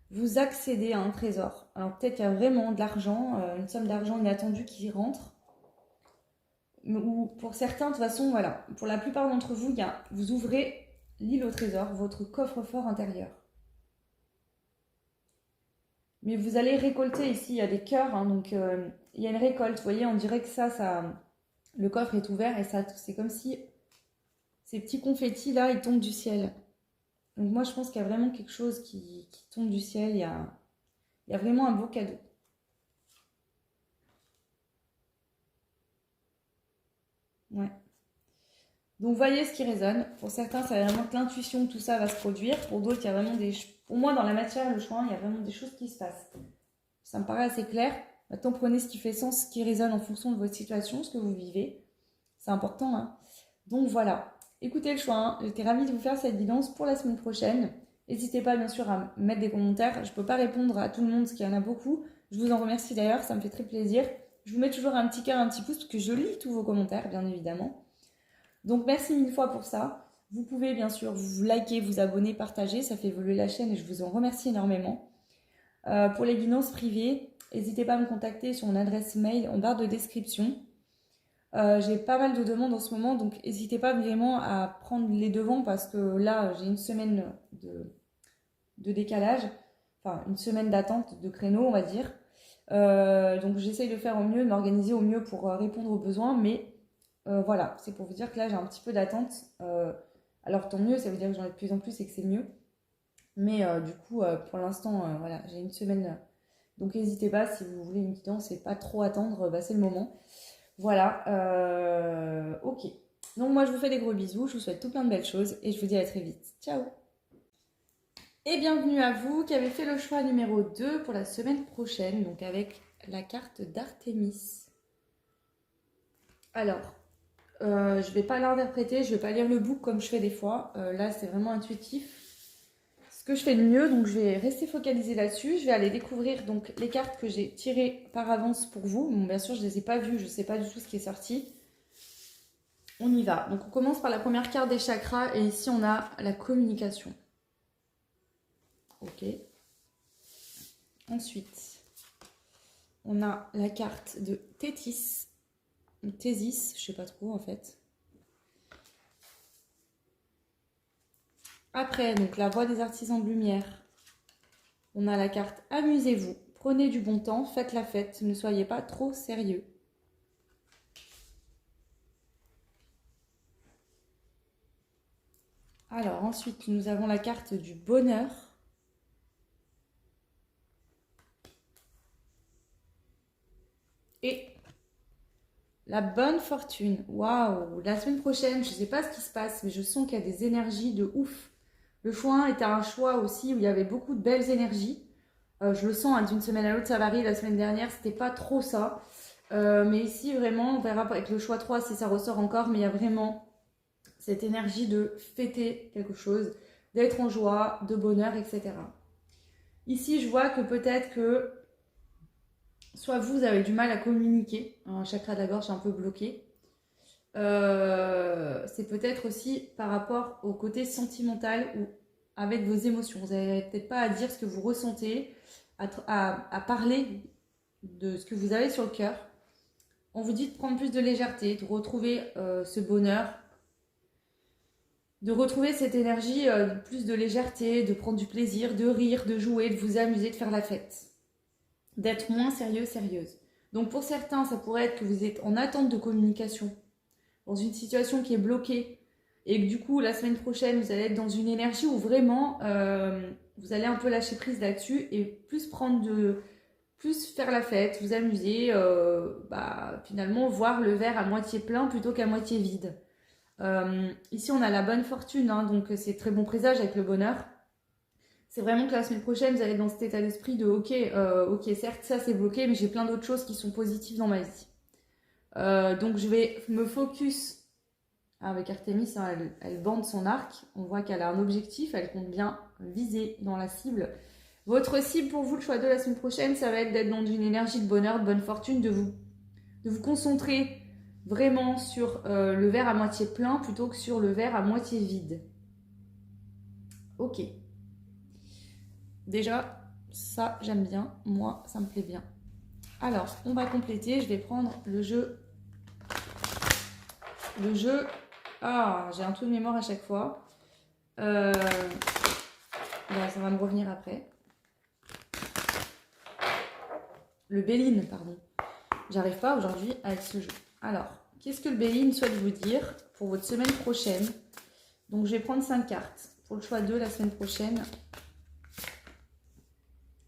A: Vous accédez à un trésor. Alors peut-être qu'il y a vraiment de l'argent, une somme d'argent inattendue qui rentre. Ou pour certains, de toute façon, voilà, pour la plupart d'entre vous, vous ouvrez l'île au trésor, votre coffre-fort intérieur. Mais vous allez récolter ici, il y a des cœurs, hein, donc il y a une récolte. Vous voyez, on dirait que le coffre est ouvert et ça, c'est comme si ces petits confettis là, ils tombent du ciel. Donc moi, je pense qu'il y a vraiment quelque chose qui tombe du ciel. Il y a vraiment un beau cadeau. Ouais. Donc voyez ce qui résonne. Pour certains, ça va vraiment que l'intuition, tout ça va se produire. Pour d'autres, il y a vraiment pour moi, dans la matière, le choix, il y a vraiment des choses qui se passent. Ça me paraît assez clair. Maintenant, prenez ce qui fait sens, ce qui résonne en fonction de votre situation, ce que vous vivez. C'est important, hein. Donc voilà. Écoutez le choix, hein. J'étais ravie de vous faire cette guidance pour la semaine prochaine. N'hésitez pas, bien sûr, à mettre des commentaires. Je ne peux pas répondre à tout le monde, parce qu'il y en a beaucoup. Je vous en remercie d'ailleurs, ça me fait très plaisir. Je vous mets toujours un petit cœur, un petit pouce, parce que je lis tous vos commentaires, bien évidemment. Donc merci mille fois pour ça. Vous pouvez bien sûr vous liker, vous abonner, partager, ça fait évoluer la chaîne et je vous en remercie énormément. Pour les guidances privées, n'hésitez pas à me contacter sur mon adresse mail en barre de description. J'ai pas mal de demandes en ce moment, donc n'hésitez pas vraiment à prendre les devants parce que là j'ai une semaine de décalage, enfin une semaine d'attente de créneau on va dire. Donc j'essaye de faire au mieux, de m'organiser au mieux pour répondre aux besoins, mais voilà, c'est pour vous dire que là j'ai un petit peu d'attente. Alors tant mieux, ça veut dire que j'en ai de plus en plus et que c'est mieux. Mais du coup, pour l'instant, voilà, j'ai une semaine. Donc n'hésitez pas, si vous voulez une guidance et pas trop attendre, bah, c'est le moment. Voilà, ok. Donc moi je vous fais des gros bisous, je vous souhaite tout plein de belles choses et je vous dis à très vite. Ciao. Et bienvenue à vous qui avez fait le choix numéro 2 pour la semaine prochaine, donc avec la carte d'Artémis. Alors, je ne vais pas l'interpréter, je ne vais pas lire le book comme je fais des fois. Là, c'est vraiment intuitif. Ce que je fais de mieux, donc je vais rester focalisée là-dessus. Je vais aller découvrir donc les cartes que j'ai tirées par avance pour vous. Bon, bien sûr, je ne les ai pas vues, je ne sais pas du tout ce qui est sorti. On y va. Donc, on commence par la première carte des chakras et ici, on a la communication. Ok. Ensuite, on a la carte de Tétis. Thésis, je sais pas trop en fait. Après, donc la voix des artisans de lumière. On a la carte amusez-vous, prenez du bon temps, faites la fête, ne soyez pas trop sérieux. Alors ensuite, nous avons la carte du bonheur. Et la bonne fortune. Waouh! La semaine prochaine, je ne sais pas ce qui se passe, mais je sens qu'il y a des énergies de ouf. Le choix 1 était un choix aussi où il y avait beaucoup de belles énergies. Je le sens, hein, d'une semaine à l'autre, ça varie. La semaine dernière, c'était pas trop ça. Mais ici, vraiment, on verra avec le choix 3 si ça ressort encore. Mais il y a vraiment cette énergie de fêter quelque chose, d'être en joie, de bonheur, etc. Ici, je vois que peut-être que soit vous avez du mal à communiquer, un chakra de la gorge un peu bloqué. C'est peut-être aussi par rapport au côté sentimental ou avec vos émotions. Vous n'avez peut-être pas à dire ce que vous ressentez, à parler de ce que vous avez sur le cœur. On vous dit de prendre plus de légèreté, de retrouver ce bonheur. de retrouver cette énergie plus de légèreté, de prendre du plaisir, de rire, de jouer, de vous amuser, de faire la fête. D'être moins sérieux, sérieuse. Donc pour certains, ça pourrait être que vous êtes en attente de communication, dans une situation qui est bloquée, et que du coup, la semaine prochaine, vous allez être dans une énergie où vraiment, vous allez un peu lâcher prise là-dessus et plus faire la fête, vous amuser, finalement voir le verre à moitié plein plutôt qu'à moitié vide. Ici, on a la bonne fortune, hein, donc c'est très bon présage avec le bonheur. C'est vraiment que la semaine prochaine, vous allez être dans cet état d'esprit de ok, certes, ça c'est bloqué, mais j'ai plein d'autres choses qui sont positives dans ma vie. Donc je vais me focus. Avec Artemis, hein, elle bande son arc. On voit qu'elle a un objectif, elle compte bien viser dans la cible. Votre cible pour vous, le choix de la semaine prochaine, ça va être d'être dans une énergie de bonheur, de bonne fortune, de vous concentrer vraiment sur le verre à moitié plein plutôt que sur le verre à moitié vide. Ok. Déjà, ça, j'aime bien. Moi, ça me plaît bien. Alors, on va compléter. Je vais prendre le jeu. Ah, j'ai un trou de mémoire à chaque fois. Ça va me revenir après. Le Béline, pardon. J'arrive pas aujourd'hui avec ce jeu. Alors, qu'est-ce que le Béline souhaite vous dire pour votre semaine prochaine? Donc, je vais prendre 5 cartes pour le choix 2 la semaine prochaine.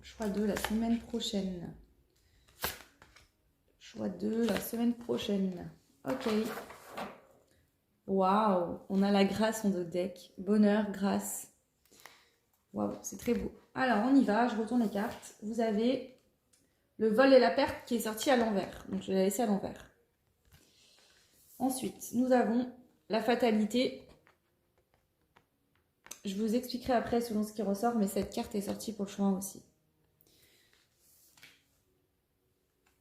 A: Choix 2 la semaine prochaine. Choix 2 la semaine prochaine. Ok. Waouh, on a la grâce en notre deck. Bonheur, grâce. Waouh, c'est très beau. Alors, on y va. Je retourne les cartes. Vous avez le vol et la perte qui est sorti à l'envers. Donc, je vais la laisser à l'envers. Ensuite, nous avons la fatalité. Je vous expliquerai après selon ce qui ressort, mais cette carte est sortie pour le choix aussi.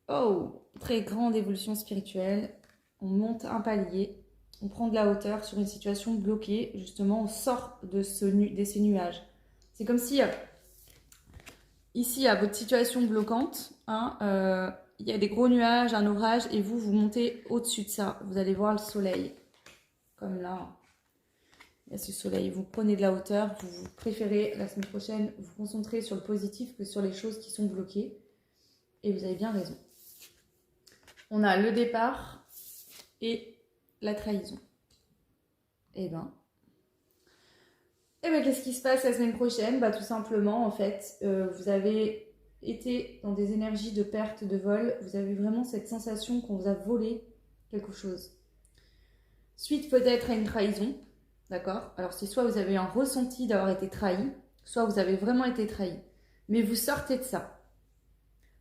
A: Oh, très grande évolution spirituelle. On monte un palier. On prend de la hauteur sur une situation bloquée. Justement, on sort de ces nuages. C'est comme si, ici, à votre situation bloquante, il y a des gros nuages, un orage, et vous montez au-dessus de ça. Vous allez voir le soleil. Comme là, il y a ce soleil. Vous prenez de la hauteur. Vous préférez, la semaine prochaine, vous concentrer sur le positif que sur les choses qui sont bloquées. Et vous avez bien raison. On a le départ et la trahison. Et qu'est-ce qui se passe la semaine prochaine? Tout simplement, en fait, vous avez été dans des énergies de perte, de vol. Vous avez vraiment cette sensation qu'on vous a volé quelque chose. Suite peut-être à une trahison, d'accord? Alors, c'est soit vous avez un ressenti d'avoir été trahi, soit vous avez vraiment été trahi. Mais vous sortez de ça.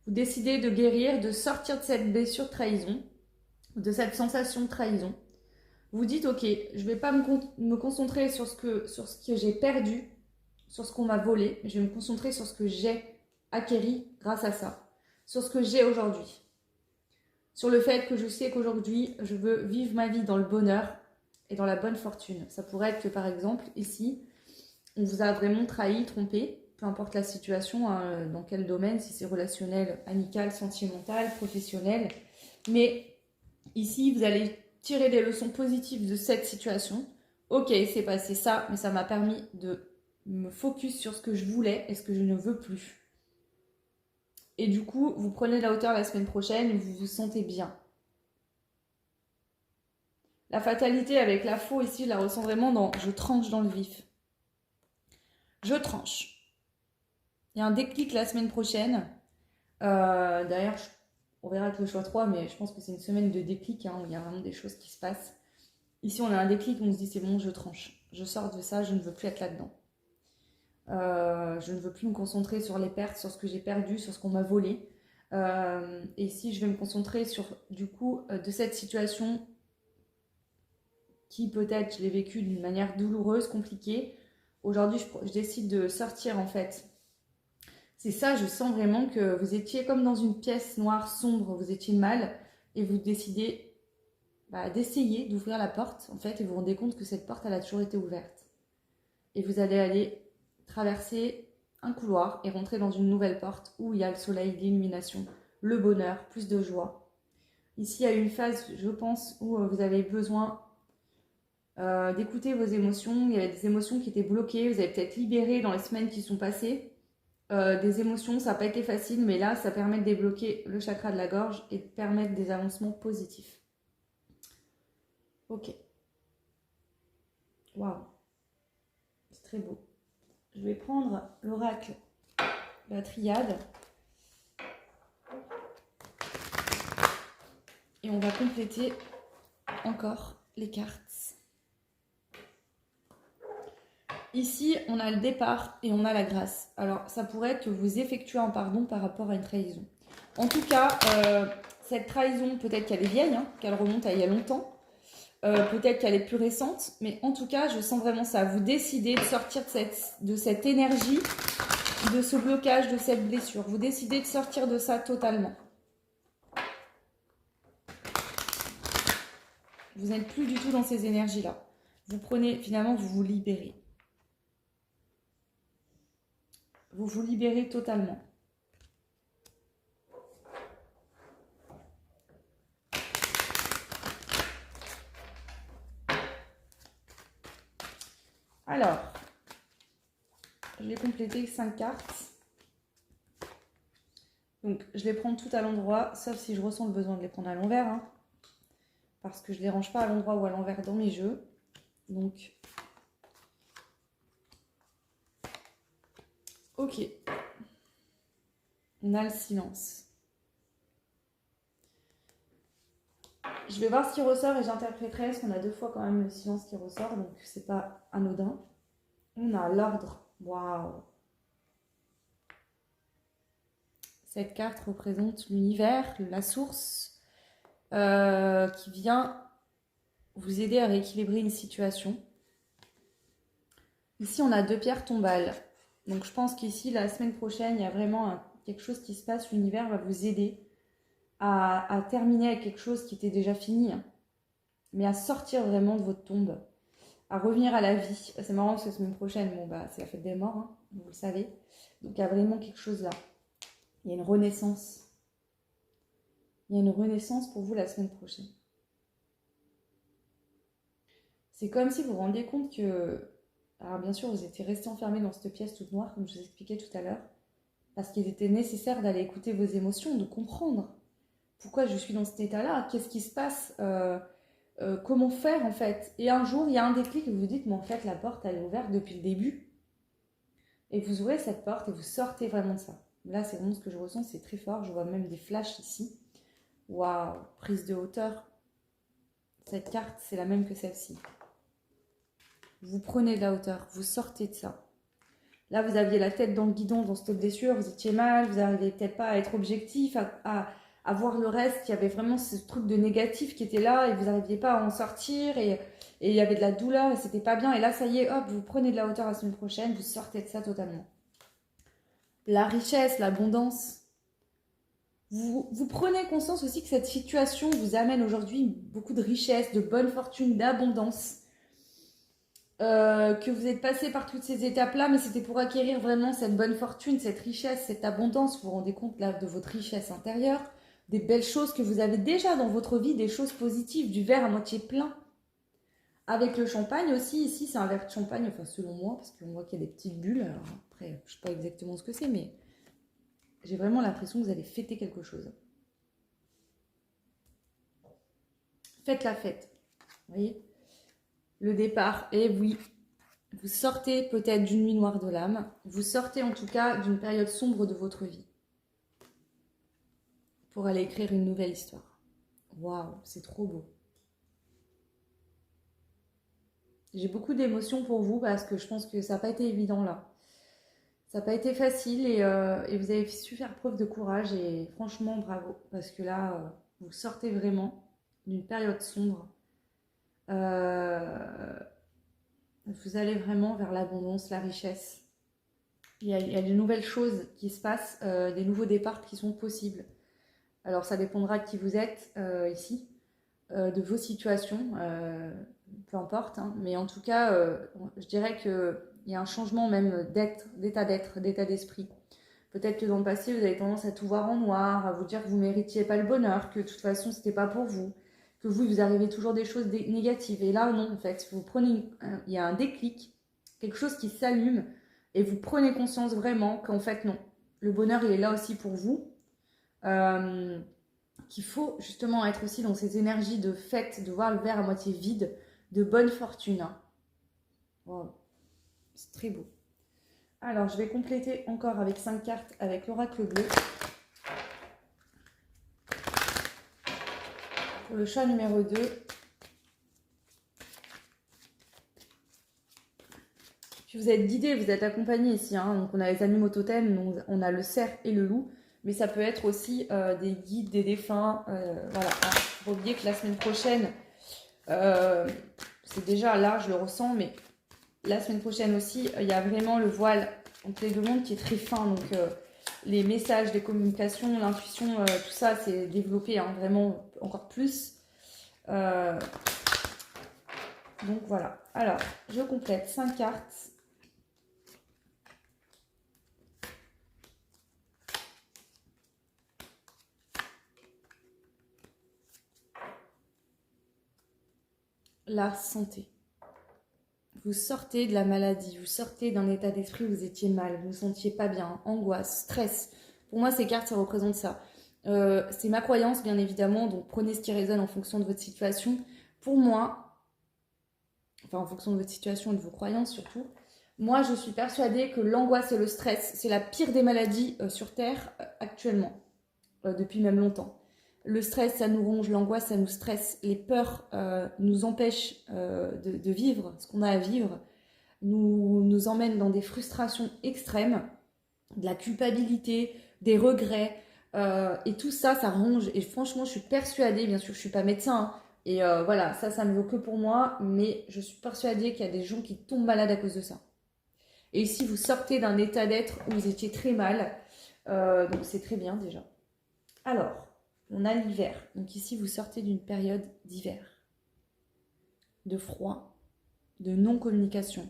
A: Vous décidez de guérir, de sortir de cette blessure de trahison, de cette sensation de trahison. Vous dites, ok, je ne vais pas me concentrer sur ce que j'ai perdu, sur ce qu'on m'a volé. Je vais me concentrer sur ce que j'ai acquéri grâce à ça, sur ce que j'ai aujourd'hui. Sur le fait que je sais qu'aujourd'hui, je veux vivre ma vie dans le bonheur et dans la bonne fortune. Ça pourrait être que, par exemple, ici, on vous a vraiment trahi, trompé, peu importe la situation, hein, dans quel domaine, si c'est relationnel, amical, sentimental, professionnel. Mais ici, vous allez tirer des leçons positives de cette situation. Ok, c'est passé ça, mais ça m'a permis de me focus sur ce que je voulais et ce que je ne veux plus. Et du coup, vous prenez de la hauteur la semaine prochaine et vous vous sentez bien. La fatalité avec la faux ici, je la ressens vraiment dans je tranche dans le vif. Je tranche. Il y a un déclic la semaine prochaine. D'ailleurs, on verra avec le choix 3, mais je pense que c'est une semaine de déclic, où il y a vraiment des choses qui se passent. Ici, on a un déclic, on se dit c'est bon, je tranche. Je sors de ça, je ne veux plus être là-dedans. Je ne veux plus me concentrer sur les pertes, sur ce que j'ai perdu, sur ce qu'on m'a volé. Et ici, je vais me concentrer sur, du coup, de cette situation qui peut-être, je l'ai vécue d'une manière douloureuse, compliquée. Aujourd'hui, je décide de sortir, en fait. C'est ça, je sens vraiment que vous étiez comme dans une pièce noire, sombre, vous étiez mal, et vous décidez d'essayer d'ouvrir la porte, en fait, et vous vous rendez compte que cette porte, elle a toujours été ouverte. Et vous allez aller traverser un couloir et rentrer dans une nouvelle porte où il y a le soleil, l'illumination, le bonheur, plus de joie. Ici, il y a une phase, je pense, où vous avez besoin d'écouter vos émotions. Il y avait des émotions qui étaient bloquées, vous avez peut-être libéré dans les semaines qui sont passées. Des émotions, ça n'a pas été facile, mais là, ça permet de débloquer le chakra de la gorge et de permettre des avancements positifs. Ok. Waouh. C'est très beau. Je vais prendre l'oracle, la triade. Et on va compléter encore les cartes. Ici, on a le départ et on a la grâce. Alors, ça pourrait être que vous effectuez un pardon par rapport à une trahison. En tout cas, cette trahison, peut-être qu'elle est vieille, qu'elle remonte à il y a longtemps. Peut-être qu'elle est plus récente. Mais en tout cas, je sens vraiment ça. Vous décidez de sortir de cette énergie, de ce blocage, de cette blessure. Vous décidez de sortir de ça totalement. Vous n'êtes plus du tout dans ces énergies-là. Vous prenez, finalement, vous vous libérez. Vous vous libérez totalement. Alors, je vais compléter 5 cartes. Donc, je les prends tout à l'endroit, sauf si je ressens le besoin de les prendre à l'envers. Parce que je ne les range pas à l'endroit ou à l'envers dans mes jeux. Donc, ok. On a le silence. Je vais voir ce qui ressort et j'interpréterai, parce qu'on a 2 fois quand même le silence qui ressort, donc c'est pas anodin. On a l'ordre. Waouh! Cette carte représente l'univers, la source, qui vient vous aider à rééquilibrer une situation. Ici, on a 2 pierres tombales. Donc, je pense qu'ici, la semaine prochaine, il y a vraiment quelque chose qui se passe. L'univers va vous aider à terminer avec quelque chose qui était déjà fini, mais à sortir vraiment de votre tombe, à revenir à la vie. C'est marrant parce que la semaine prochaine, c'est la fête des morts, vous le savez. Donc, il y a vraiment quelque chose là. Il y a une renaissance. Il y a une renaissance pour vous la semaine prochaine. C'est comme si vous vous rendiez compte que... Alors bien sûr, vous étiez resté enfermé dans cette pièce toute noire, comme je vous expliquais tout à l'heure, parce qu'il était nécessaire d'aller écouter vos émotions, de comprendre pourquoi je suis dans cet état-là, qu'est-ce qui se passe, comment faire en fait. Et un jour, il y a un déclic et vous vous dites, mais en fait, la porte, elle est ouverte depuis le début. Et vous ouvrez cette porte et vous sortez vraiment de ça. Là, c'est vraiment ce que je ressens, c'est très fort. Je vois même des flashs ici. Waouh, prise de hauteur. Cette carte, c'est la même que celle-ci. Vous prenez de la hauteur, vous sortez de ça. Là, vous aviez la tête dans le guidon, dans cette blessure, vous étiez mal, vous n'arriviez peut-être pas à être objectif, à voir le reste. Il y avait vraiment ce truc de négatif qui était là et vous n'arriviez pas à en sortir et il y avait de la douleur et c'était pas bien. Et là, ça y est, hop, vous prenez de la hauteur la semaine prochaine, vous sortez de ça totalement. La richesse, l'abondance. Vous prenez conscience aussi que cette situation vous amène aujourd'hui beaucoup de richesse, de bonne fortune, d'abondance. Que vous êtes passé par toutes ces étapes-là, mais c'était pour acquérir vraiment cette bonne fortune, cette richesse, cette abondance. Vous vous rendez compte là de votre richesse intérieure, des belles choses que vous avez déjà dans votre vie, des choses positives, du verre à moitié plein. Avec le champagne aussi, ici c'est un verre de champagne, enfin selon moi, parce qu'on voit qu'il y a des petites bulles. Alors après, je ne sais pas exactement ce que c'est, mais j'ai vraiment l'impression que vous allez fêter quelque chose. Faites la fête, vous voyez ? Le départ, et oui, vous sortez peut-être d'une nuit noire de l'âme, vous sortez en tout cas d'une période sombre de votre vie pour aller écrire une nouvelle histoire. Waouh, c'est trop beau. J'ai beaucoup d'émotions pour vous parce que je pense que ça n'a pas été évident là. Ça n'a pas été facile et vous avez su faire preuve de courage et franchement bravo parce que là, vous sortez vraiment d'une période sombre. Vous allez vraiment vers l'abondance, la richesse. Il y a de nouvelles choses qui se passent, des nouveaux départs qui sont possibles. Alors ça dépendra de qui vous êtes ici, de vos situations, peu importe. Mais en tout cas, je dirais qu'il y a un changement même d'état d'être, d'état d'esprit. Peut-être que dans le passé, vous avez tendance à tout voir en noir, à vous dire que vous ne méritiez pas le bonheur, que de toute façon, ce n'était pas pour vous, que vous arrivez toujours des choses négatives. Et là, non, en fait, vous prenez, il y a un déclic, quelque chose qui s'allume, et vous prenez conscience vraiment qu'en fait, non, le bonheur, il est là aussi pour vous. Qu'il faut justement être aussi dans ces énergies de fête, de voir le verre à moitié vide, de bonne fortune. Hein. Wow. C'est très beau. Alors, je vais compléter encore avec 5 cartes avec l'oracle bleu. Pour le chat numéro 2. Puis vous êtes guidé, vous êtes accompagné ici. Hein. Donc, on a les animaux totems, on a le cerf et le loup. Mais ça peut être aussi des guides, des défunts. Voilà. Ah, faut oublier que la semaine prochaine, c'est déjà là, je le ressens, mais la semaine prochaine aussi, il y a vraiment le voile entre les deux mondes qui est très fin. Donc, les messages, les communications, l'intuition, tout ça, c'est développé hein, vraiment encore plus. Donc, voilà. Alors, je complète 5 cartes. La santé. Vous sortez de la maladie, vous sortez d'un état d'esprit où vous étiez mal, vous ne vous sentiez pas bien, angoisse, stress. Pour moi, ces cartes, ça représente ça. C'est ma croyance, bien évidemment, donc prenez ce qui résonne en fonction de votre situation. Pour moi, enfin en fonction de votre situation et de vos croyances surtout, moi, je suis persuadée que l'angoisse et le stress, c'est la pire des maladies sur Terre actuellement, depuis même longtemps. Le stress, ça nous ronge, l'angoisse, ça nous stresse, les peurs nous empêchent de vivre ce qu'on a à vivre, nous emmènent dans des frustrations extrêmes, de la culpabilité, des regrets, et tout ça, ça ronge. Et franchement, je suis persuadée, bien sûr, je ne suis pas médecin, hein, et voilà, ça ne vaut que pour moi, mais je suis persuadée qu'il y a des gens qui tombent malades à cause de ça. Et ici, vous sortez d'un état d'être où vous étiez très mal, donc c'est très bien déjà. Alors, on a l'hiver. Donc ici, vous sortez d'une période d'hiver, de froid, de non-communication,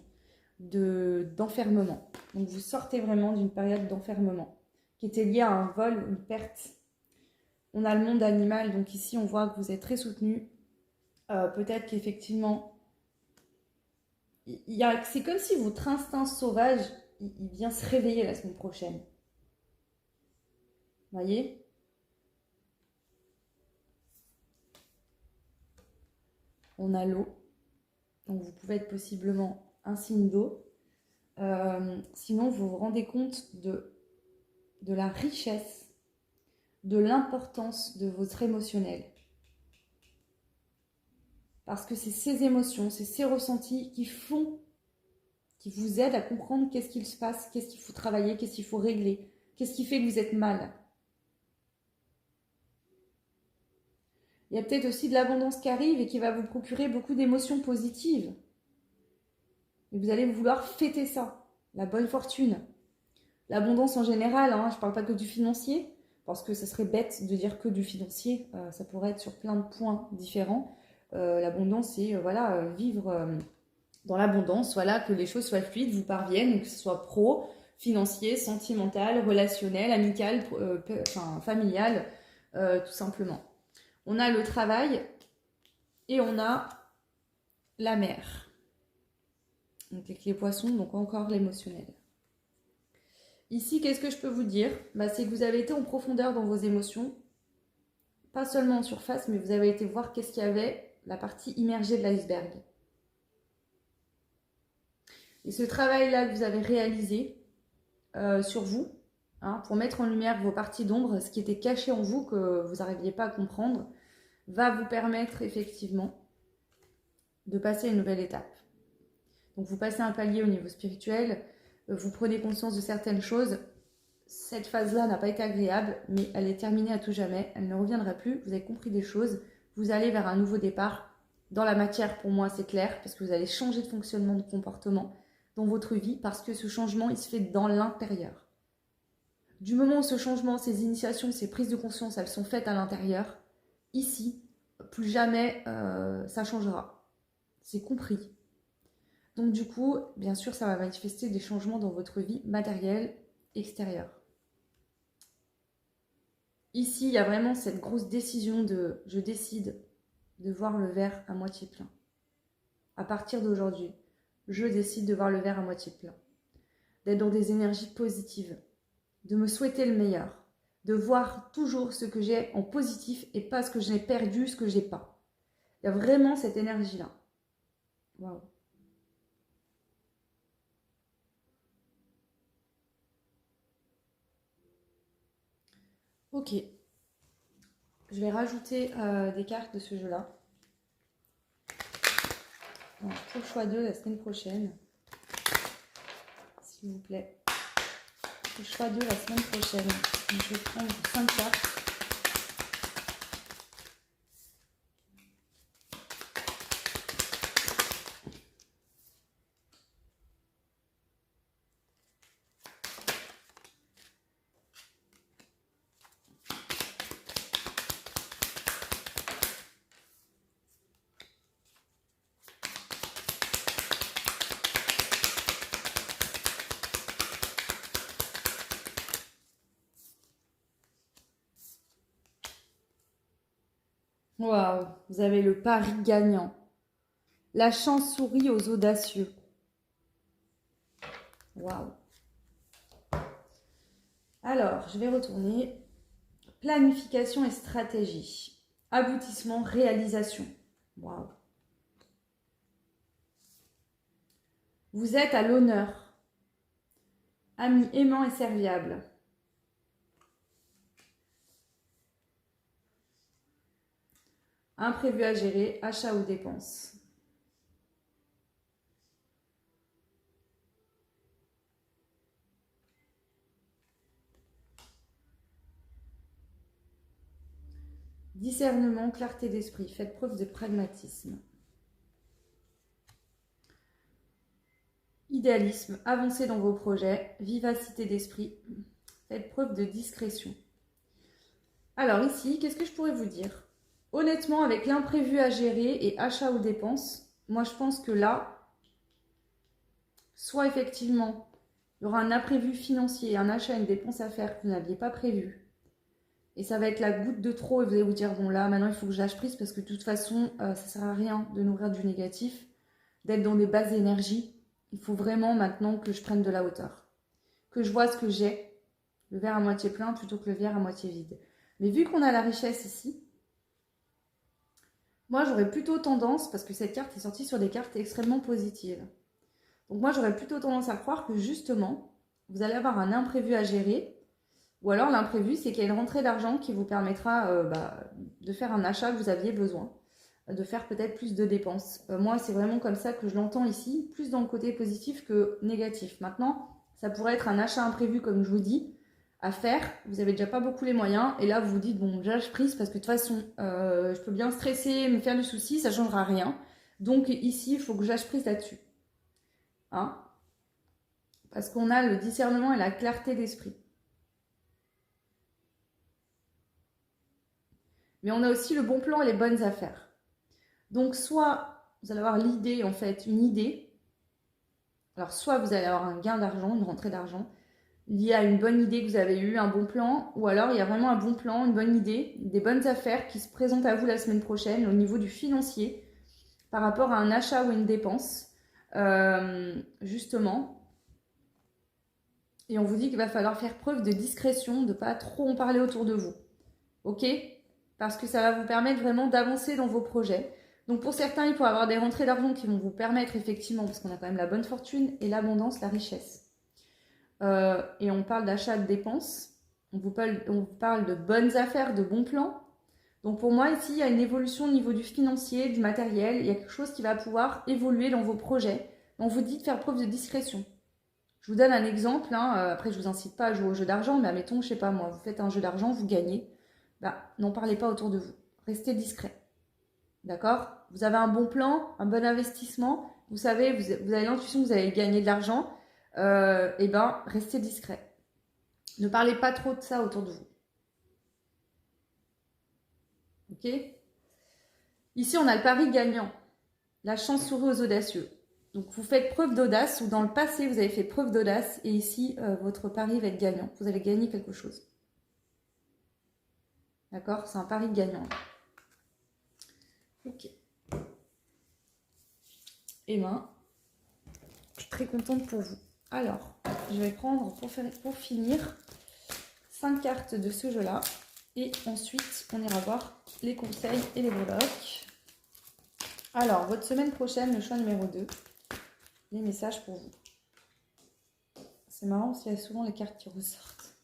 A: d'enfermement. Donc vous sortez vraiment d'une période d'enfermement qui était liée à un vol, une perte. On a le monde animal, donc ici, on voit que vous êtes très soutenu. Peut-être qu'effectivement, c'est comme si votre instinct sauvage, il vient se réveiller la semaine prochaine. Vous voyez ? On a l'eau, donc vous pouvez être possiblement un signe d'eau. Sinon, vous vous rendez compte de la richesse, de l'importance de votre émotionnel. Parce que c'est ces émotions, c'est ces ressentis qui vous aident à comprendre qu'est-ce qu'il se passe, qu'est-ce qu'il faut travailler, qu'est-ce qu'il faut régler, qu'est-ce qui fait que vous êtes mal. Il y a peut-être aussi de l'abondance qui arrive et qui va vous procurer beaucoup d'émotions positives. Et vous allez vouloir fêter ça, la bonne fortune. L'abondance en général, hein, je ne parle pas que du financier, parce que ça serait bête de dire que du financier, ça pourrait être sur plein de points différents. L'abondance, c'est vivre dans l'abondance, voilà, que les choses soient fluides, vous parviennent, que ce soit pro, financier, sentimental, relationnel, amical, familial, tout simplement. On a le travail et on a la mer. Donc les poissons, donc encore l'émotionnel. Ici, qu'est-ce que je peux vous dire ? C'est que vous avez été en profondeur dans vos émotions, pas seulement en surface, mais vous avez été voir qu'est-ce qu'il y avait, la partie immergée de l'iceberg. Et ce travail-là que vous avez réalisé sur vous, hein, pour mettre en lumière vos parties d'ombre, ce qui était caché en vous, que vous n'arriviez pas à comprendre, va vous permettre effectivement de passer à une nouvelle étape. Donc vous passez un palier au niveau spirituel, vous prenez conscience de certaines choses. Cette phase-là n'a pas été agréable, mais elle est terminée à tout jamais, elle ne reviendra plus, vous avez compris des choses, vous allez vers un nouveau départ. Dans la matière, pour moi, c'est clair, parce que vous allez changer de fonctionnement, de comportement dans votre vie, parce que ce changement, il se fait dans l'intérieur. Du moment où ce changement, ces initiations, ces prises de conscience, elles sont faites à l'intérieur, ici, plus jamais ça changera. C'est compris. Donc du coup, bien sûr, ça va manifester des changements dans votre vie matérielle, extérieure. Ici, il y a vraiment cette grosse décision de « je décide de voir le verre à moitié plein. À partir d'aujourd'hui, je décide de voir le verre à moitié plein. D'être dans des énergies positives, de me souhaiter le meilleur, de voir toujours ce que j'ai en positif et pas ce que j'ai perdu, ce que j'ai pas. Il y a vraiment cette énergie-là. Waouh. Ok. Je vais rajouter des cartes de ce jeu-là. Pour choix 2 la semaine prochaine. S'il vous plaît. Pour choix 2 la semaine prochaine. Donc, je vais prendre 5 cartes. Waouh, vous avez le pari gagnant. La chance sourit aux audacieux. Waouh. Alors, je vais retourner. Planification et stratégie. Aboutissement, réalisation. Waouh. Vous êtes à l'honneur. Ami aimant et serviable. Imprévu à gérer, achat ou dépenses. Discernement, clarté d'esprit. Faites preuve de pragmatisme. Idéalisme, avancez dans vos projets. Vivacité d'esprit. Faites preuve de discrétion. Alors ici, qu'est-ce que je pourrais vous dire? Honnêtement, avec l'imprévu à gérer et achat ou dépenses, moi je pense que là, soit effectivement, il y aura un imprévu financier, un achat, une dépense à faire que vous n'aviez pas prévu. Et ça va être la goutte de trop et vous allez vous dire, bon là, maintenant il faut que je lâche prise parce que de toute façon, ça ne sert à rien de nourrir du négatif, d'être dans des basses énergies. Il faut vraiment maintenant que je prenne de la hauteur. Que je vois ce que j'ai, le verre à moitié plein plutôt que le verre à moitié vide. Mais vu qu'on a la richesse ici, moi j'aurais plutôt tendance, parce que cette carte est sortie sur des cartes extrêmement positives. Donc moi j'aurais plutôt tendance à croire que justement, vous allez avoir un imprévu à gérer. Ou alors l'imprévu, c'est qu'il y a une rentrée d'argent qui vous permettra de faire un achat que vous aviez besoin, de faire peut-être plus de dépenses. Moi, c'est vraiment comme ça que je l'entends ici, plus dans le côté positif que négatif. Maintenant, ça pourrait être un achat imprévu, comme je vous dis, à faire. Vous n'avez déjà pas beaucoup les moyens. Et là, vous vous dites, bon, j'lâche prise parce que de toute façon, je peux bien stresser, me faire du souci, ça ne changera rien. Donc ici, il faut que j'lâche prise là-dessus. Hein? Parce qu'on a le discernement et la clarté d'esprit. Mais on a aussi le bon plan et les bonnes affaires. Donc, soit vous allez avoir l'idée, en fait, une idée. Alors, soit vous allez avoir un gain d'argent, une rentrée d'argent, liée à une bonne idée que vous avez eue, un bon plan. Ou alors, il y a vraiment un bon plan, une bonne idée, des bonnes affaires qui se présentent à vous la semaine prochaine au niveau du financier par rapport à un achat ou une dépense, justement. Et on vous dit qu'il va falloir faire preuve de discrétion, de ne pas trop en parler autour de vous. Ok ? Parce que ça va vous permettre vraiment d'avancer dans vos projets. Donc pour certains, il faut avoir des rentrées d'argent qui vont vous permettre effectivement, parce qu'on a quand même la bonne fortune et l'abondance, la richesse. Et on parle d'achat, de dépenses. On vous parle de bonnes affaires, de bons plans. Donc pour moi, ici, il y a une évolution au niveau du financier, du matériel. Il y a quelque chose qui va pouvoir évoluer dans vos projets. On vous dit de faire preuve de discrétion. Je vous donne un exemple. Après, je ne vous incite pas à jouer au jeu d'argent, mais admettons, je ne sais pas moi, vous faites un jeu d'argent, vous gagnez. N'en parlez pas autour de vous. Restez discret. D'accord? Vous avez un bon plan, un bon investissement. Vous savez, vous avez l'intuition que vous allez gagner de l'argent. Restez discret. Ne parlez pas trop de ça autour de vous. Ok? Ici, on a le pari gagnant. La chance sourit aux audacieux. Donc, vous faites preuve d'audace ou dans le passé, vous avez fait preuve d'audace et ici, votre pari va être gagnant. Vous allez gagner quelque chose. D'accord? C'est un pari gagnant. Ok. Et ben, je suis très contente pour vous. Alors, je vais prendre pour finir 5 cartes de ce jeu-là. Et ensuite, on ira voir les conseils et les breloques. Alors, votre semaine prochaine, le choix numéro 2. Les messages pour vous. C'est marrant parce qu'il y a souvent les cartes qui ressortent.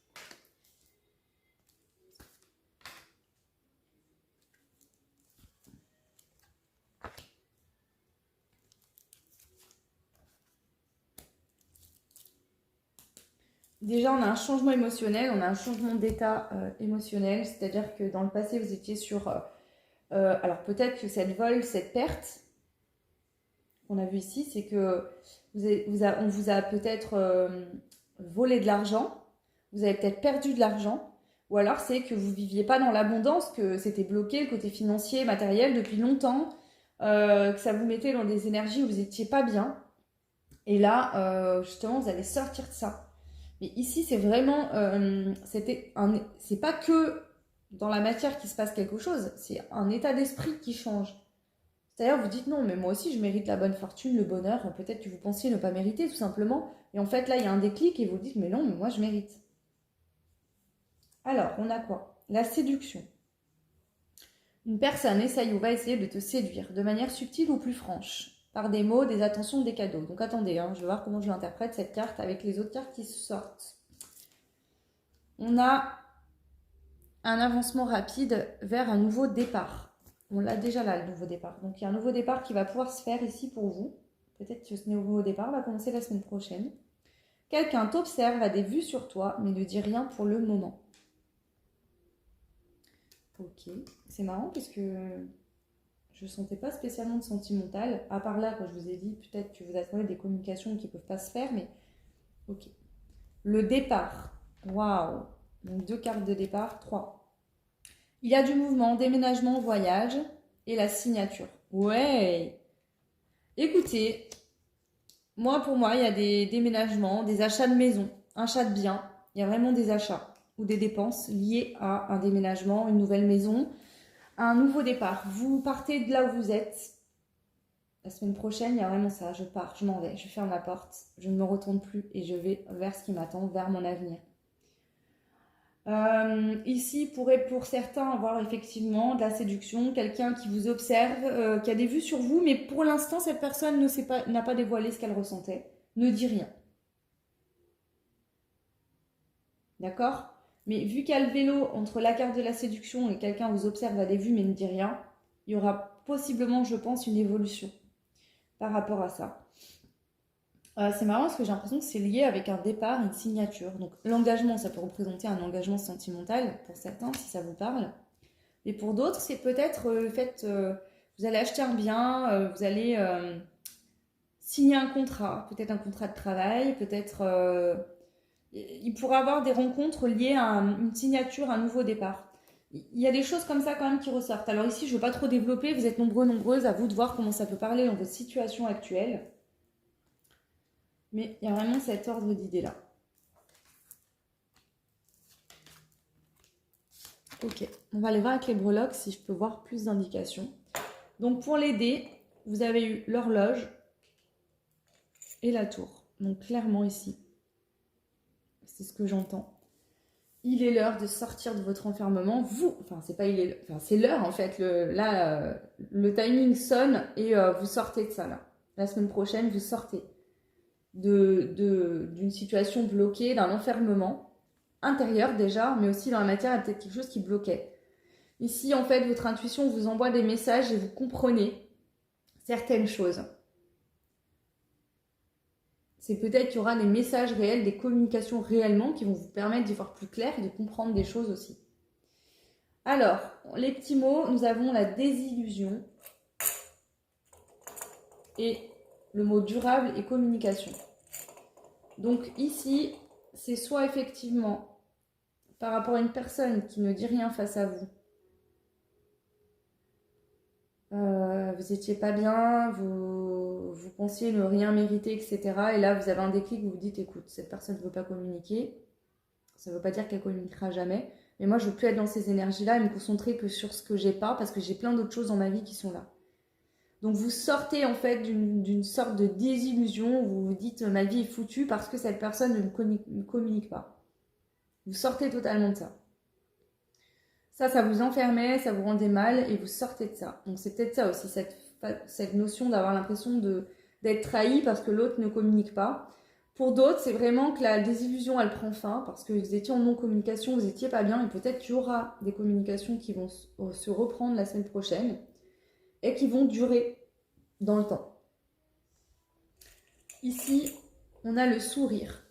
A: Déjà, on a un changement émotionnel, on a un changement d'état émotionnel, c'est-à-dire que dans le passé, vous étiez sur... alors peut-être que cette vol, cette perte qu'on a vue ici, c'est que on vous a peut-être volé de l'argent, vous avez peut-être perdu de l'argent, ou alors c'est que vous ne viviez pas dans l'abondance, que c'était bloqué le côté financier, matériel depuis longtemps, que ça vous mettait dans des énergies où vous n'étiez pas bien. Et là, justement, vous allez sortir de ça. Mais ici, c'est vraiment, c'est pas que dans la matière qu'il se passe quelque chose, c'est un état d'esprit qui change. C'est-à-dire, vous dites non, mais moi aussi, je mérite la bonne fortune, le bonheur. Peut-être que vous pensiez ne pas mériter, tout simplement. Et en fait, là, il y a un déclic et vous dites, mais non, mais moi, je mérite. Alors, on a quoi? La séduction. Une personne essaye ou va essayer de te séduire de manière subtile ou plus franche, par des mots, des attentions, des cadeaux. Donc attendez, je vais voir comment je l'interprète cette carte avec les autres cartes qui sortent. On a un avancement rapide vers un nouveau départ. On l'a déjà là, le nouveau départ. Donc il y a un nouveau départ qui va pouvoir se faire ici pour vous. Peut-être que ce nouveau départ va commencer la semaine prochaine. Quelqu'un t'observe, a des vues sur toi, mais ne dit rien pour le moment. Ok, c'est marrant parce que je ne sentais pas spécialement de sentimental, à part là, quand je vous ai dit, peut-être que vous attendez des communications qui ne peuvent pas se faire, mais ok. Le départ, waouh, donc 2 cartes de départ, 3. Il y a du mouvement, déménagement, voyage et la signature. Ouais. Écoutez, pour moi, il y a des déménagements, des achats de maison, achat de biens. Il y a vraiment des achats ou des dépenses liées à un déménagement, une nouvelle maison, un nouveau départ. Vous partez de là où vous êtes. La semaine prochaine, il y a vraiment ça. Je pars, je m'en vais, je ferme la porte, je ne me retourne plus et je vais vers ce qui m'attend, vers mon avenir. Ici, pourrait pour certains avoir effectivement de la séduction, quelqu'un qui vous observe, qui a des vues sur vous, mais pour l'instant, cette personne n'a pas dévoilé ce qu'elle ressentait, ne dit rien. D'accord? Mais vu qu'il y a le vélo entre la carte de la séduction et quelqu'un vous observe, a des vues, mais ne dit rien, il y aura possiblement, je pense, une évolution par rapport à ça. C'est marrant parce que j'ai l'impression que c'est lié avec un départ, une signature. Donc l'engagement, ça peut représenter un engagement sentimental pour certains, si ça vous parle. Mais pour d'autres, c'est peut-être le fait, vous allez acheter un bien, vous allez signer un contrat, peut-être un contrat de travail, peut-être... il pourrait y avoir des rencontres liées à une signature, un nouveau départ. Il y a des choses comme ça quand même qui ressortent. Alors ici, je ne veux pas trop développer, vous êtes nombreux, nombreuses, à vous de voir comment ça peut parler dans votre situation actuelle. Mais il y a vraiment cet ordre d'idées-là. Ok, on va aller voir avec les breloques si je peux voir plus d'indications. Donc pour les dés, vous avez eu l'horloge et la tour. Donc clairement ici, c'est ce que j'entends. Il est l'heure de sortir de votre enfermement. C'est l'heure en fait. Le timing sonne et vous sortez de ça là. La semaine prochaine, vous sortez d'une situation bloquée, d'un enfermement intérieur déjà, mais aussi dans la matière, il y a peut-être quelque chose qui bloquait. Ici, en fait, votre intuition vous envoie des messages et vous comprenez certaines choses. C'est peut-être qu'il y aura des messages réels, des communications réellement qui vont vous permettre d'y voir plus clair et de comprendre des choses aussi. Alors, les petits mots, nous avons la désillusion et le mot durable et communication. Donc ici, c'est soit effectivement par rapport à une personne qui ne dit rien face à vous, vous n'étiez pas bien, vous pensiez ne rien mériter, etc. Et là, vous avez un déclic, vous vous dites, écoute, cette personne ne veut pas communiquer. Ça ne veut pas dire qu'elle communiquera jamais. Mais moi, je ne veux plus être dans ces énergies-là et me concentrer que sur ce que j'ai pas, parce que j'ai plein d'autres choses dans ma vie qui sont là. Donc vous sortez en fait d'une sorte de désillusion où vous vous dites ma vie est foutue parce que cette personne ne communique pas. Vous sortez totalement de ça. Ça vous enfermait, ça vous rendait mal et vous sortez de ça. Donc c'est peut-être ça aussi, cette notion d'avoir l'impression d'être trahi parce que l'autre ne communique pas. Pour d'autres, c'est vraiment que la désillusion, elle prend fin parce que vous étiez en non-communication, vous étiez pas bien et peut-être qu'il y aura des communications qui vont se reprendre la semaine prochaine et qui vont durer dans le temps. Ici, on a le sourire.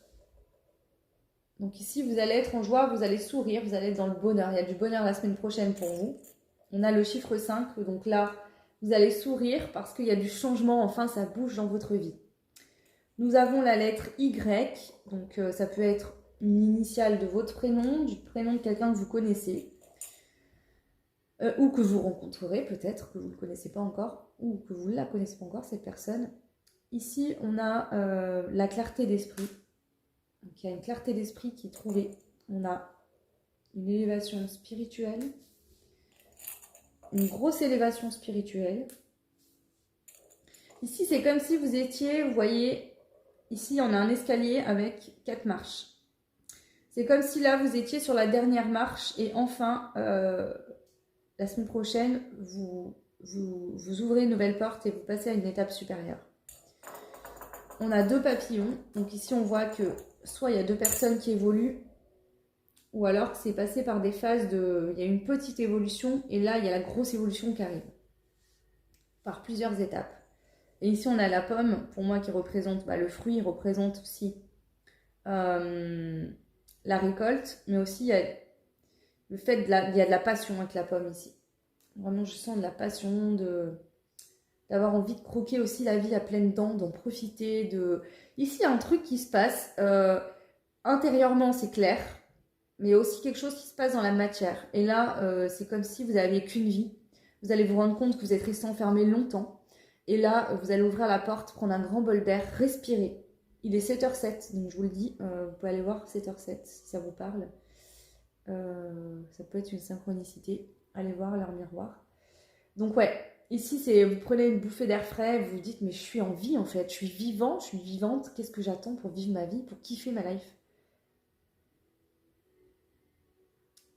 A: Donc ici, vous allez être en joie, vous allez sourire, vous allez être dans le bonheur. Il y a du bonheur la semaine prochaine pour vous. On a le chiffre 5, donc là, vous allez sourire parce qu'il y a du changement, enfin, ça bouge dans votre vie. Nous avons la lettre Y, donc ça peut être une initiale de votre prénom, du prénom de quelqu'un que vous connaissez, ou que vous rencontrerez peut-être, que vous ne connaissez pas encore, ou que vous ne la connaissez pas encore, cette personne. Ici, on a la clarté d'esprit. Donc il y a une clarté d'esprit qui est trouvée. On a une élévation spirituelle, une grosse élévation spirituelle. Ici, c'est comme si vous étiez, vous voyez, ici, on a un escalier avec 4 marches. C'est comme si là, vous étiez sur la dernière marche et enfin, la semaine prochaine, vous ouvrez une nouvelle porte et vous passez à une étape supérieure. On a 2 papillons. Donc ici, on voit que soit il y a 2 personnes qui évoluent, ou alors que c'est passé par des phases de... Il y a une petite évolution et là, il y a la grosse évolution qui arrive. Par plusieurs étapes. Et ici, on a la pomme, pour moi, qui représente le fruit, représente aussi la récolte, mais aussi il y a le fait il y a de la passion avec la pomme ici. Vraiment, je sens de la passion, d'avoir envie de croquer aussi la vie à pleines dents, d'en profiter. Ici, il y a un truc qui se passe. Intérieurement, c'est clair, mais il y a aussi quelque chose qui se passe dans la matière. Et là, c'est comme si vous n'aviez qu'une vie. Vous allez vous rendre compte que vous êtes resté enfermé longtemps. Et là, vous allez ouvrir la porte, prendre un grand bol d'air, respirer. Il est 7h07, donc je vous le dis, vous pouvez aller voir 7h07 si ça vous parle. Ça peut être une synchronicité. Allez voir leur miroir. Donc ouais, ici, vous prenez une bouffée d'air frais, vous vous dites, mais je suis en vie en fait, je suis vivant, je suis vivante, qu'est-ce que j'attends pour vivre ma vie, pour kiffer ma life?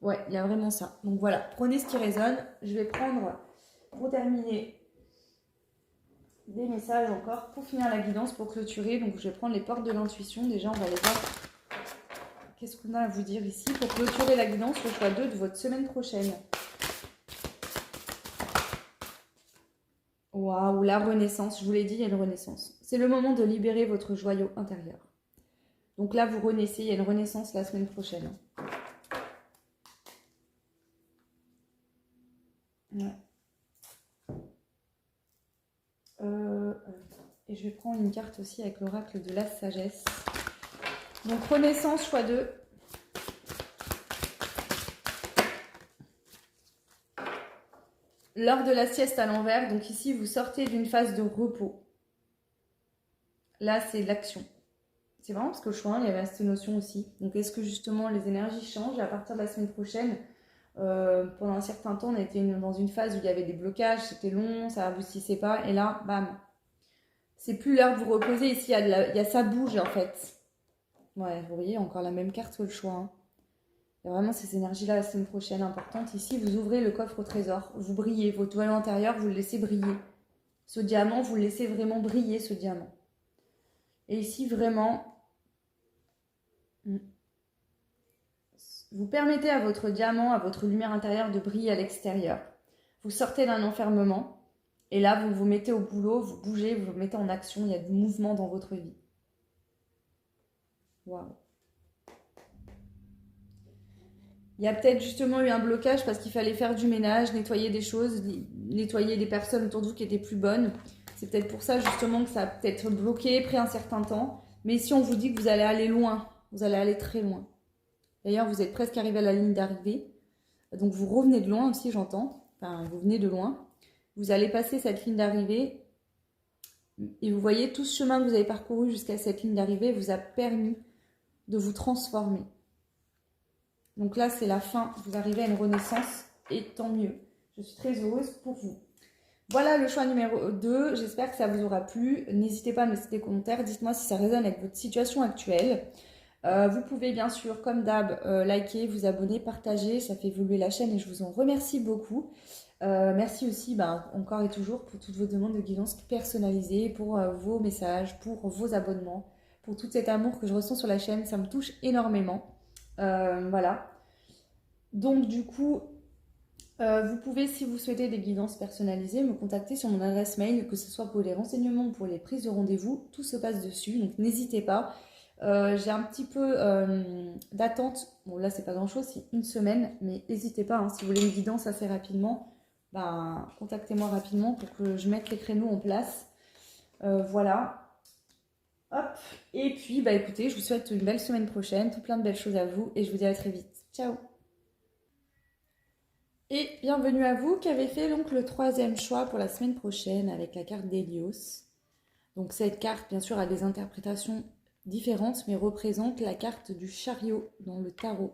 A: Ouais, il y a vraiment ça. Donc voilà, prenez ce qui résonne. Je vais prendre, pour terminer, des messages encore pour finir la guidance, pour clôturer. Donc je vais prendre les portes de l'intuition. Déjà, on va aller voir qu'est-ce qu'on a à vous dire ici pour clôturer la guidance, le choix 2 de votre semaine prochaine. Waouh, la renaissance, je vous l'ai dit, il y a une renaissance. C'est le moment de libérer votre joyau intérieur. Donc là, vous renaissez, il y a une renaissance la semaine prochaine. Ouais. Et je vais prendre une carte aussi avec l'oracle de la sagesse. Donc renaissance, choix 2. L'heure de la sieste à l'envers. Donc ici, vous sortez d'une phase de repos. Là, c'est l'action. C'est vraiment parce que le choix 1, il y avait cette notion aussi. Donc est-ce que justement les énergies changent à partir de la semaine prochaine? Pendant un certain temps, on était dans une phase où il y avait des blocages, c'était long, ça aboutissait pas. Et là, bam. C'est plus l'heure de vous reposer. Ici, il y a ça bouge en fait. Ouais, vous voyez, encore la même carte que le choix 1. Il y a vraiment ces énergies-là la semaine prochaine importantes. Ici, vous ouvrez le coffre au trésor. Vous brillez. Votre joyau intérieur, vous le laissez briller. Ce diamant, vous le laissez vraiment briller, ce diamant. Et ici, vraiment, vous permettez à votre diamant, à votre lumière intérieure de briller à l'extérieur. Vous sortez d'un enfermement. Et là, vous vous mettez au boulot, vous bougez, vous vous mettez en action. Il y a du mouvement dans votre vie. Waouh. Il y a peut-être justement eu un blocage parce qu'il fallait faire du ménage, nettoyer des choses, nettoyer des personnes autour de vous qui étaient plus bonnes. C'est peut-être pour ça justement que ça a peut-être bloqué, pris un certain temps. Mais si on vous dit que vous allez aller loin, vous allez aller très loin. D'ailleurs, vous êtes presque arrivé à la ligne d'arrivée. Donc vous revenez de loin aussi, j'entends. Enfin, vous venez de loin. Vous allez passer cette ligne d'arrivée. Et vous voyez, tout ce chemin que vous avez parcouru jusqu'à cette ligne d'arrivée vous a permis de vous transformer. Donc là, c'est la fin. Vous arrivez à une renaissance et tant mieux. Je suis très heureuse pour vous. Voilà le choix numéro 2. J'espère que ça vous aura plu. N'hésitez pas à me laisser des commentaires. Dites-moi si ça résonne avec votre situation actuelle. Vous pouvez bien sûr, comme d'hab, liker, vous abonner, partager. Ça fait évoluer la chaîne et je vous en remercie beaucoup. Merci aussi, encore et toujours, pour toutes vos demandes de guidance personnalisées, pour vos messages, pour vos abonnements, pour tout cet amour que je ressens sur la chaîne. Ça me touche énormément. Voilà. Donc du coup, vous pouvez, si vous souhaitez des guidances personnalisées, me contacter sur mon adresse mail, que ce soit pour les renseignements ou pour les prises de rendez-vous. Tout se passe dessus, donc n'hésitez pas. J'ai un petit peu d'attente. Bon, là, c'est pas grand-chose, c'est une semaine, mais n'hésitez pas, hein, si vous voulez une guidance assez rapidement, contactez-moi rapidement pour que je mette les créneaux en place. Voilà. Hop. Et puis, écoutez, je vous souhaite une belle semaine prochaine, tout plein de belles choses à vous, et je vous dis à très vite. Ciao! Et bienvenue à vous qui avez fait donc le troisième choix pour la semaine prochaine avec la carte d'Hélios. Donc cette carte, bien sûr, a des interprétations différentes, mais représente la carte du chariot dans le tarot.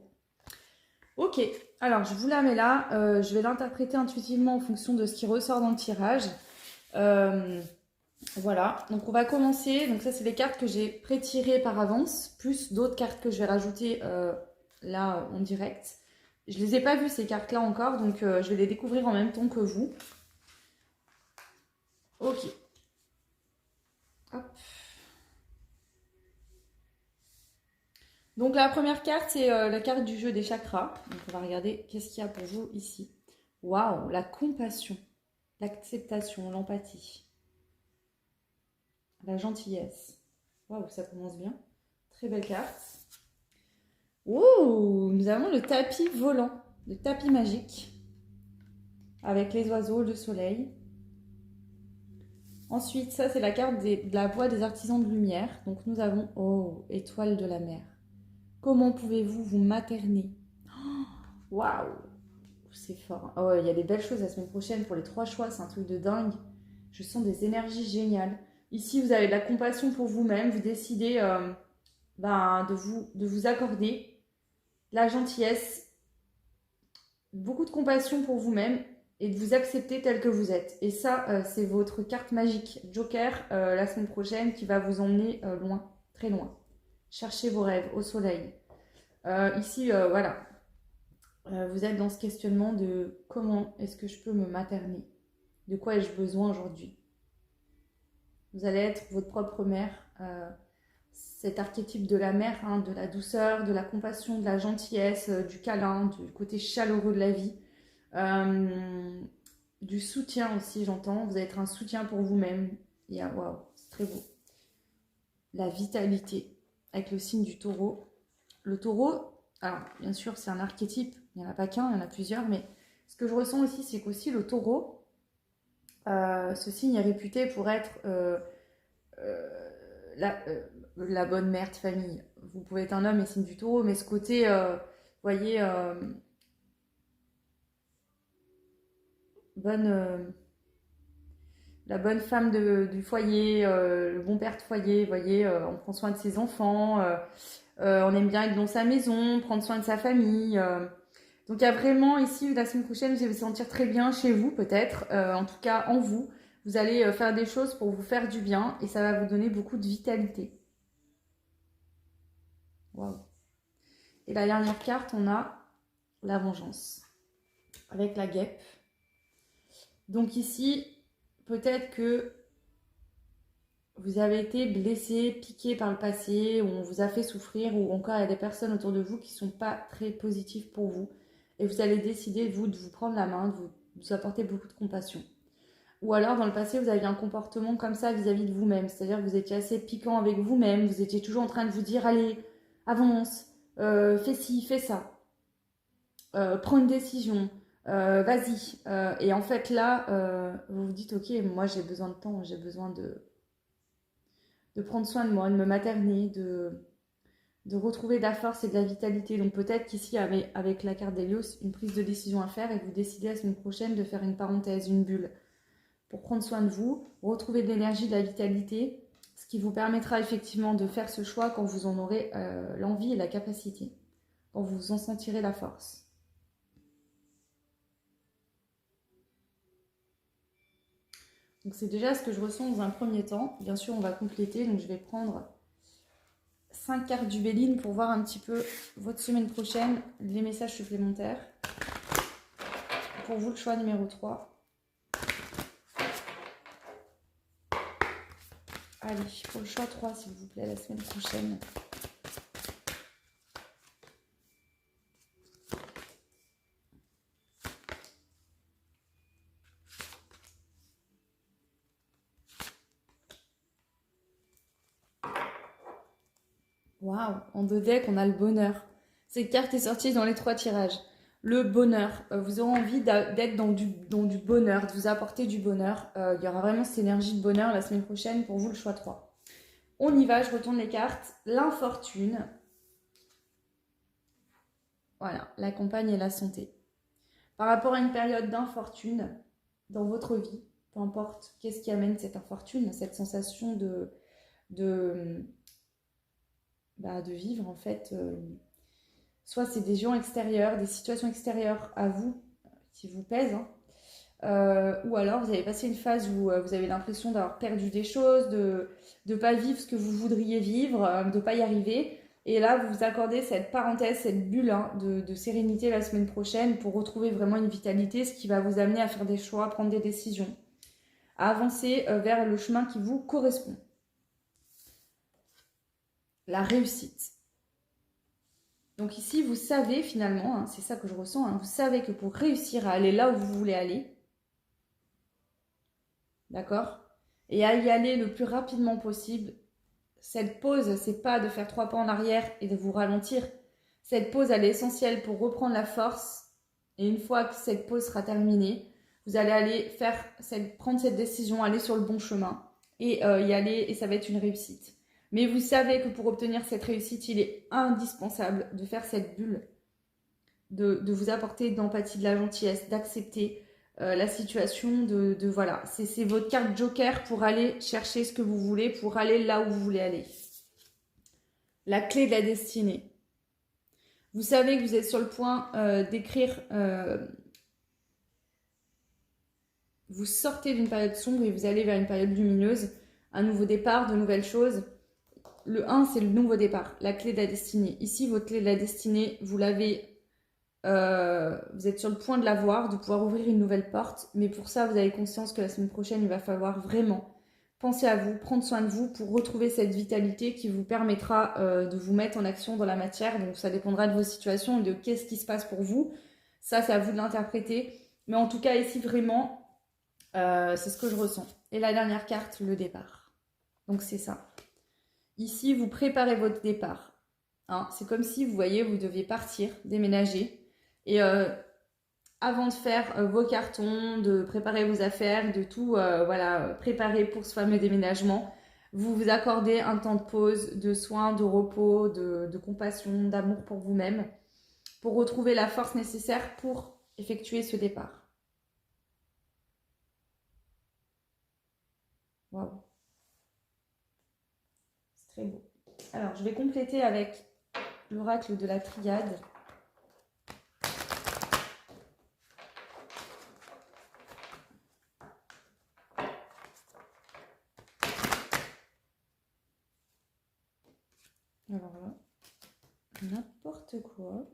A: Ok, alors je vous la mets là. Je vais l'interpréter intuitivement en fonction de ce qui ressort dans le tirage. Voilà, donc on va commencer. Donc ça, c'est les cartes que j'ai pré-tirées par avance, plus d'autres cartes que je vais rajouter là en direct. Je ne les ai pas vues ces cartes-là encore, donc je vais les découvrir en même temps que vous. Ok. Hop. Donc la première carte, c'est la carte du jeu des chakras. Donc on va regarder qu'est-ce qu'il y a pour vous ici. Waouh, la compassion, l'acceptation, l'empathie, la gentillesse. Waouh, ça commence bien. Très belle carte. Ouh, nous avons le tapis volant, le tapis magique, avec les oiseaux, le soleil. Ensuite, ça c'est la carte de la voix des artisans de lumière. Donc nous avons, oh, étoile de la mer. Comment pouvez-vous vous materner? Waouh, c'est fort. Oh, il y a des belles choses la semaine prochaine pour les 3 choix, c'est un truc de dingue. Je sens des énergies géniales. Ici, vous avez de la compassion pour vous-même. Vous décidez de vous accorder la gentillesse, beaucoup de compassion pour vous-même et de vous accepter tel que vous êtes. Et ça, c'est votre carte magique Joker la semaine prochaine qui va vous emmener loin, très loin. Cherchez vos rêves au soleil. Ici, voilà, vous êtes dans ce questionnement de comment est-ce que je peux me materner? De quoi ai-je besoin aujourd'hui? Vous allez être votre propre mère. Cet archétype de la mère, hein, de la douceur, de la compassion, de la gentillesse, du câlin, du côté chaleureux de la vie. Du soutien aussi, j'entends. Vous allez être un soutien pour vous-même. Waouh, c'est très beau. La vitalité avec le signe du taureau. Le taureau, alors bien sûr, c'est un archétype. Il n'y en a pas qu'un, il y en a plusieurs. Mais ce que je ressens aussi, c'est qu'aussi le taureau, ce signe est réputé pour être la bonne mère de famille. Vous pouvez être un homme et signe du taureau, mais ce côté, voyez, la bonne femme du foyer, le bon père de foyer, vous voyez, on prend soin de ses enfants, on aime bien être dans sa maison, prendre soin de sa famille. Donc il y a vraiment ici, la semaine prochaine, vous allez vous sentir très bien chez vous peut-être, en tout cas en vous. Vous allez faire des choses pour vous faire du bien et ça va vous donner beaucoup de vitalité. Waouh. Et la dernière carte, on a la vengeance avec la guêpe. Donc ici, peut-être que vous avez été blessé, piqué par le passé, ou on vous a fait souffrir, ou encore il y a des personnes autour de vous qui ne sont pas très positives pour vous. Et vous allez décider, vous, de vous prendre la main, de vous apporter beaucoup de compassion. Ou alors, dans le passé, vous aviez un comportement comme ça vis-à-vis de vous-même. C'est-à-dire que vous étiez assez piquant avec vous-même, vous étiez toujours en train de vous dire, allez, avance, fais ci, fais ça. Prends une décision, vas-y. Et en fait, là, vous vous dites, ok, moi j'ai besoin de temps, j'ai besoin de prendre soin de moi, de me materner, de retrouver de la force et de la vitalité. Donc peut-être qu'ici, avec la carte d'Hélios, une prise de décision à faire et que vous décidez la semaine prochaine de faire une parenthèse, une bulle, pour prendre soin de vous, retrouver de l'énergie, de la vitalité, ce qui vous permettra effectivement de faire ce choix quand vous en aurez l'envie et la capacité, quand vous en sentirez la force. Donc c'est déjà ce que je ressens dans un premier temps. Bien sûr, on va compléter. Donc je vais prendre 5 cartes du Béline pour voir un petit peu votre semaine prochaine, les messages supplémentaires. Pour vous, le choix numéro 3. Allez, pour le choix 3, s'il vous plaît, la semaine prochaine. Waouh, en 2 decks, on a le bonheur. Cette carte est sortie dans les 3 tirages. Le bonheur. Vous aurez envie d'être dans du bonheur, de vous apporter du bonheur. Il y aura vraiment cette énergie de bonheur la semaine prochaine pour vous, le choix 3. On y va, je retourne les cartes. L'infortune. Voilà, la compagne et la santé. Par rapport à une période d'infortune dans votre vie, peu importe qu'est-ce qui amène cette infortune, cette sensation de vivre en fait. Soit c'est des gens extérieurs, des situations extérieures à vous, qui vous pèsent, hein. Ou alors vous avez passé une phase où vous avez l'impression d'avoir perdu des choses, de ne pas vivre ce que vous voudriez vivre, de ne pas y arriver. Et là, vous vous accordez cette parenthèse, cette bulle, hein, de sérénité la semaine prochaine pour retrouver vraiment une vitalité, ce qui va vous amener à faire des choix, à prendre des décisions, à avancer vers le chemin qui vous correspond. La réussite. Donc ici, vous savez finalement, hein, c'est ça que je ressens, hein, vous savez que pour réussir à aller là où vous voulez aller, d'accord, et à y aller le plus rapidement possible, cette pause, c'est pas de faire 3 pas en arrière et de vous ralentir. Cette pause, elle est essentielle pour reprendre la force. Et une fois que cette pause sera terminée, vous allez aller prendre cette décision, aller sur le bon chemin et y aller, et ça va être une réussite. Mais vous savez que pour obtenir cette réussite, il est indispensable de faire cette bulle, de vous apporter de l'empathie, de la gentillesse, d'accepter la situation, voilà. C'est votre carte joker pour aller chercher ce que vous voulez, pour aller là où vous voulez aller. La clé de la destinée. Vous savez que vous êtes sur le point d'écrire... vous sortez d'une période sombre et vous allez vers une période lumineuse, un nouveau départ, de nouvelles choses. Le 1, c'est le nouveau départ, la clé de la destinée. Ici, votre clé de la destinée, vous l'avez... vous êtes sur le point de l'avoir, de pouvoir ouvrir une nouvelle porte. Mais pour ça, vous avez conscience que la semaine prochaine, il va falloir vraiment penser à vous, prendre soin de vous pour retrouver cette vitalité qui vous permettra de vous mettre en action dans la matière. Donc ça dépendra de vos situations et de qu'est-ce qui se passe pour vous. Ça, c'est à vous de l'interpréter. Mais en tout cas, ici, vraiment, c'est ce que je ressens. Et la dernière carte, le départ. Donc c'est ça. Ici, vous préparez votre départ. Hein, c'est comme si, vous voyez, vous deviez partir, déménager. Et avant de faire vos cartons, de préparer vos affaires, de tout préparer pour ce fameux déménagement, vous vous accordez un temps de pause, de soins, de repos, de compassion, d'amour pour vous-même, pour retrouver la force nécessaire pour effectuer ce départ. Waouh. C'est très beau. Alors, je vais compléter avec l'oracle de la triade. Alors là, n'importe quoi.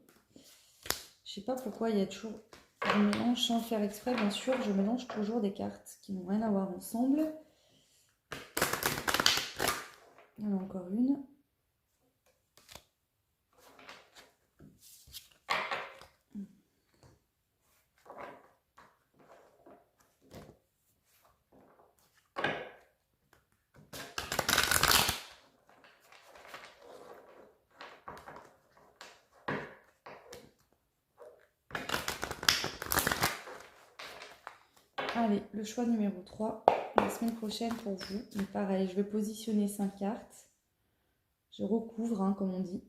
A: Je sais pas pourquoi il y a toujours un mélange sans faire exprès, bien sûr. Je mélange toujours des cartes qui n'ont rien à voir ensemble. Il y en a encore une. Allez, le choix numéro 3, la semaine prochaine pour vous. Mais pareil, je vais positionner 5 cartes. Je recouvre, hein, comme on dit.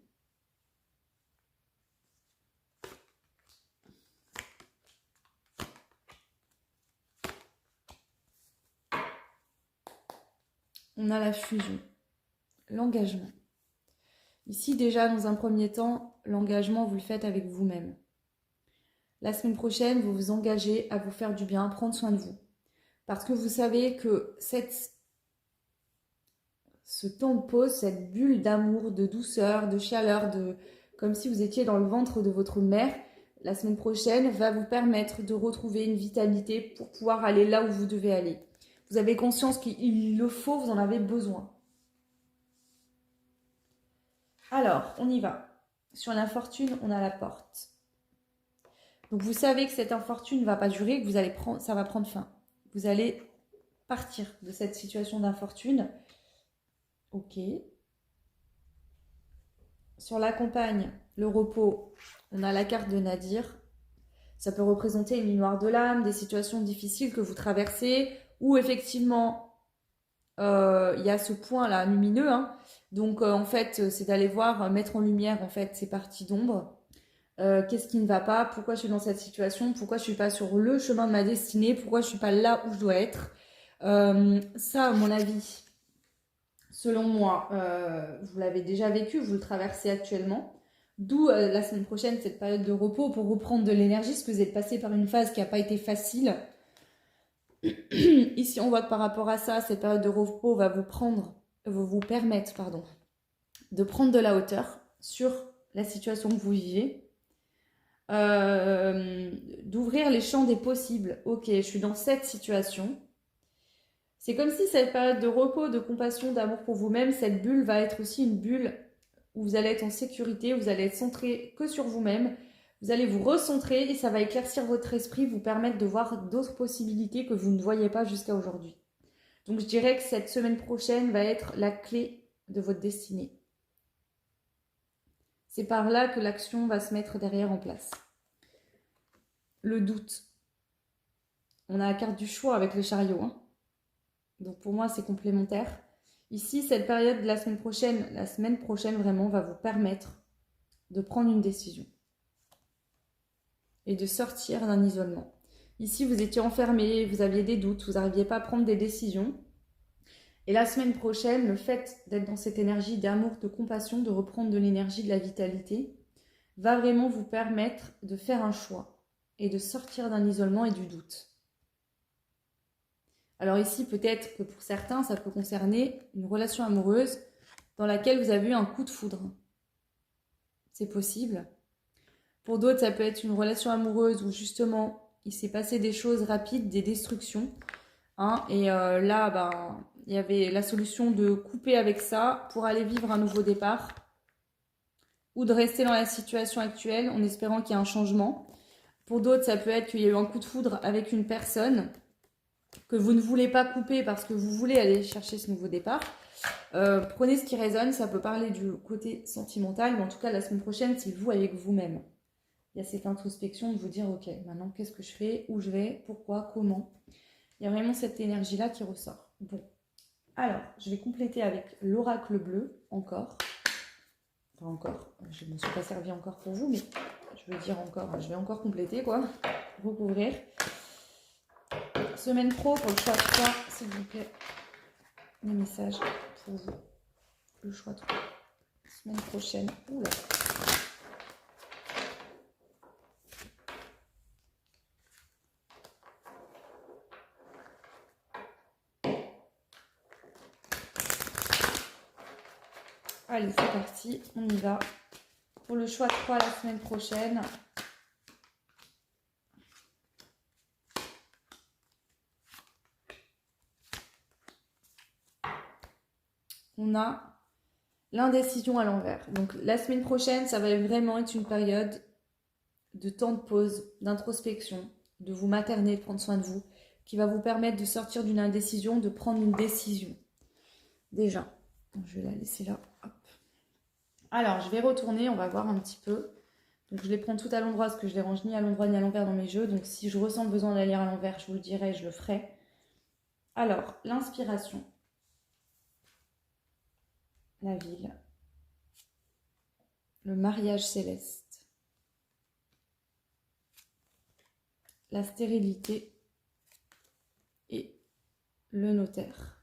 A: On a la fusion, l'engagement. Ici, déjà, dans un premier temps, l'engagement, vous le faites avec vous-même. La semaine prochaine, vous vous engagez à vous faire du bien, à prendre soin de vous. parce que vous savez que ce temps de pause, cette bulle d'amour, de douceur, de chaleur, comme si vous étiez dans le ventre de votre mère, la semaine prochaine, va vous permettre de retrouver une vitalité pour pouvoir aller là où vous devez aller. Vous avez conscience qu'il le faut, vous en avez besoin. Alors, on y va. Sur l'infortune, on a la porte. Donc, vous savez que cette infortune ne va pas durer, que ça va prendre fin. Vous allez partir de cette situation d'infortune. Ok. Sur la compagne, le repos, on a la carte de Nadir. Ça peut représenter une nuit noire de l'âme, des situations difficiles que vous traversez, où effectivement, il y a ce point-là lumineux. Hein. Donc, en fait, c'est d'aller voir, mettre en lumière en fait ces parties d'ombre. Qu'est-ce qui ne va pas? Pourquoi je suis dans cette situation? Pourquoi je ne suis pas sur le chemin de ma destinée? Pourquoi je ne suis pas là où je dois être? Ça, à mon avis, selon moi, vous l'avez déjà vécu, vous le traversez actuellement. D'où la semaine prochaine, cette période de repos pour reprendre de l'énergie, parce que vous êtes passé par une phase qui n'a pas été facile. Ici, on voit que par rapport à ça, cette période de repos va vous permettre, de prendre de la hauteur sur la situation que vous vivez. D'ouvrir les champs des possibles. Ok, je suis dans cette situation. C'est comme si cette période de repos, de compassion, d'amour pour vous-même, cette bulle va être aussi une bulle où vous allez être en sécurité, où vous allez être centré que sur vous-même. Vous allez vous recentrer et ça va éclaircir votre esprit, vous permettre de voir d'autres possibilités que vous ne voyiez pas jusqu'à aujourd'hui. Donc je dirais que cette semaine prochaine va être la clé de votre destinée. C'est par là que l'action va se mettre derrière en place. Le doute. On a la carte du choix avec le chariot. Hein. Donc pour moi, c'est complémentaire. Ici, cette période de la semaine prochaine vraiment va vous permettre de prendre une décision et de sortir d'un isolement. Ici, vous étiez enfermé, vous aviez des doutes, vous n'arriviez pas à prendre des décisions. Et la semaine prochaine, le fait d'être dans cette énergie d'amour, de compassion, de reprendre de l'énergie, de la vitalité, va vraiment vous permettre de faire un choix et de sortir d'un isolement et du doute. Alors ici, peut-être que pour certains, ça peut concerner une relation amoureuse dans laquelle vous avez eu un coup de foudre. C'est possible. Pour d'autres, ça peut être une relation amoureuse où justement, il s'est passé des choses rapides, des destructions. Hein, et là, il y avait la solution de couper avec ça pour aller vivre un nouveau départ. Ou de rester dans la situation actuelle en espérant qu'il y ait un changement. Pour d'autres, ça peut être qu'il y a eu un coup de foudre avec une personne que vous ne voulez pas couper parce que vous voulez aller chercher ce nouveau départ. Prenez ce qui résonne, ça peut parler du côté sentimental, mais en tout cas, la semaine prochaine, c'est vous avec vous-même. Il y a cette introspection de vous dire, ok, maintenant, qu'est-ce que je fais? Où je vais? Pourquoi? Comment? Il y a vraiment cette énergie-là qui ressort. Bon, alors, je vais compléter avec l'oracle bleu, encore. Enfin, encore, je ne me suis pas servi encore pour vous, mais je veux dire encore, je vais encore compléter, quoi, recouvrir. Semaine pro pour le choix 3, s'il vous plaît. Les messages pour vous. Le choix 3. Semaine prochaine. Oula. Allez, c'est parti. On y va. Pour le choix 3 la semaine prochaine. On a l'indécision à l'envers. Donc la semaine prochaine, ça va vraiment être une période de temps de pause, d'introspection, de vous materner, de prendre soin de vous, qui va vous permettre de sortir d'une indécision, de prendre une décision. Déjà, je vais la laisser là. Hop. Alors, je vais retourner, on va voir un petit peu. Donc je les prends tout à l'endroit parce que je les range ni à l'endroit ni à l'envers dans mes jeux. Donc si je ressens le besoin de la lire à l'envers, je vous le dirai, je le ferai. Alors, l'inspiration. La ville. Le mariage céleste. La stérilité. Et le notaire.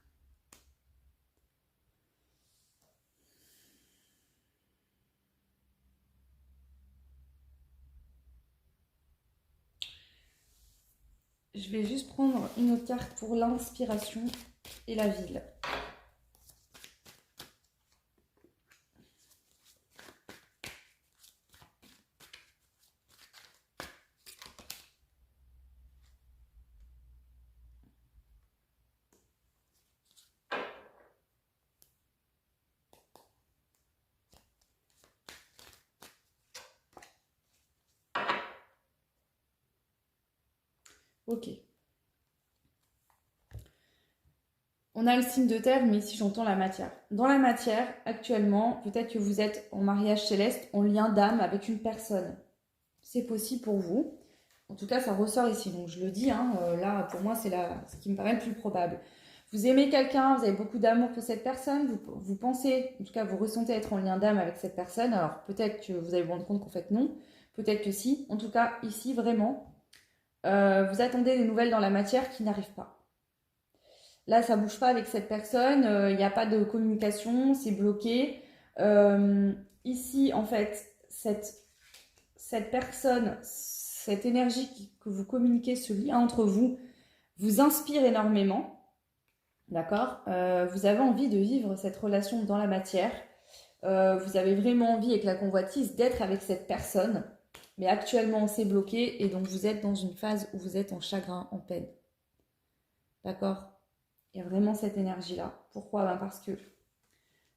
A: Je vais juste prendre une autre carte pour l'inspiration et la ville. Ok. On a le signe de terre, mais ici j'entends la matière. Dans la matière, actuellement, peut-être que vous êtes en mariage céleste, en lien d'âme avec une personne. C'est possible pour vous. En tout cas, ça ressort ici. Donc je le dis, hein, là, pour moi, c'est ce qui me paraît le plus probable. Vous aimez quelqu'un, vous avez beaucoup d'amour pour cette personne, vous pensez, en tout cas, vous ressentez être en lien d'âme avec cette personne. Alors peut-être que vous allez vous rendre compte qu'en fait non, peut-être que si. En tout cas, ici, vraiment, vous attendez des nouvelles dans la matière qui n'arrivent pas. Là, ça bouge pas avec cette personne, il n'y a pas de communication, c'est bloqué. Ici, en fait, cette personne, cette énergie que vous communiquez, ce lien entre vous, vous inspire énormément. D'accord. Vous avez envie de vivre cette relation dans la matière. Vous avez vraiment envie, avec la convoitise, d'être avec cette personne. Mais actuellement, c'est bloqué et donc vous êtes dans une phase où vous êtes en chagrin, en peine. D'accord. Il y a vraiment cette énergie-là. Pourquoi? Parce que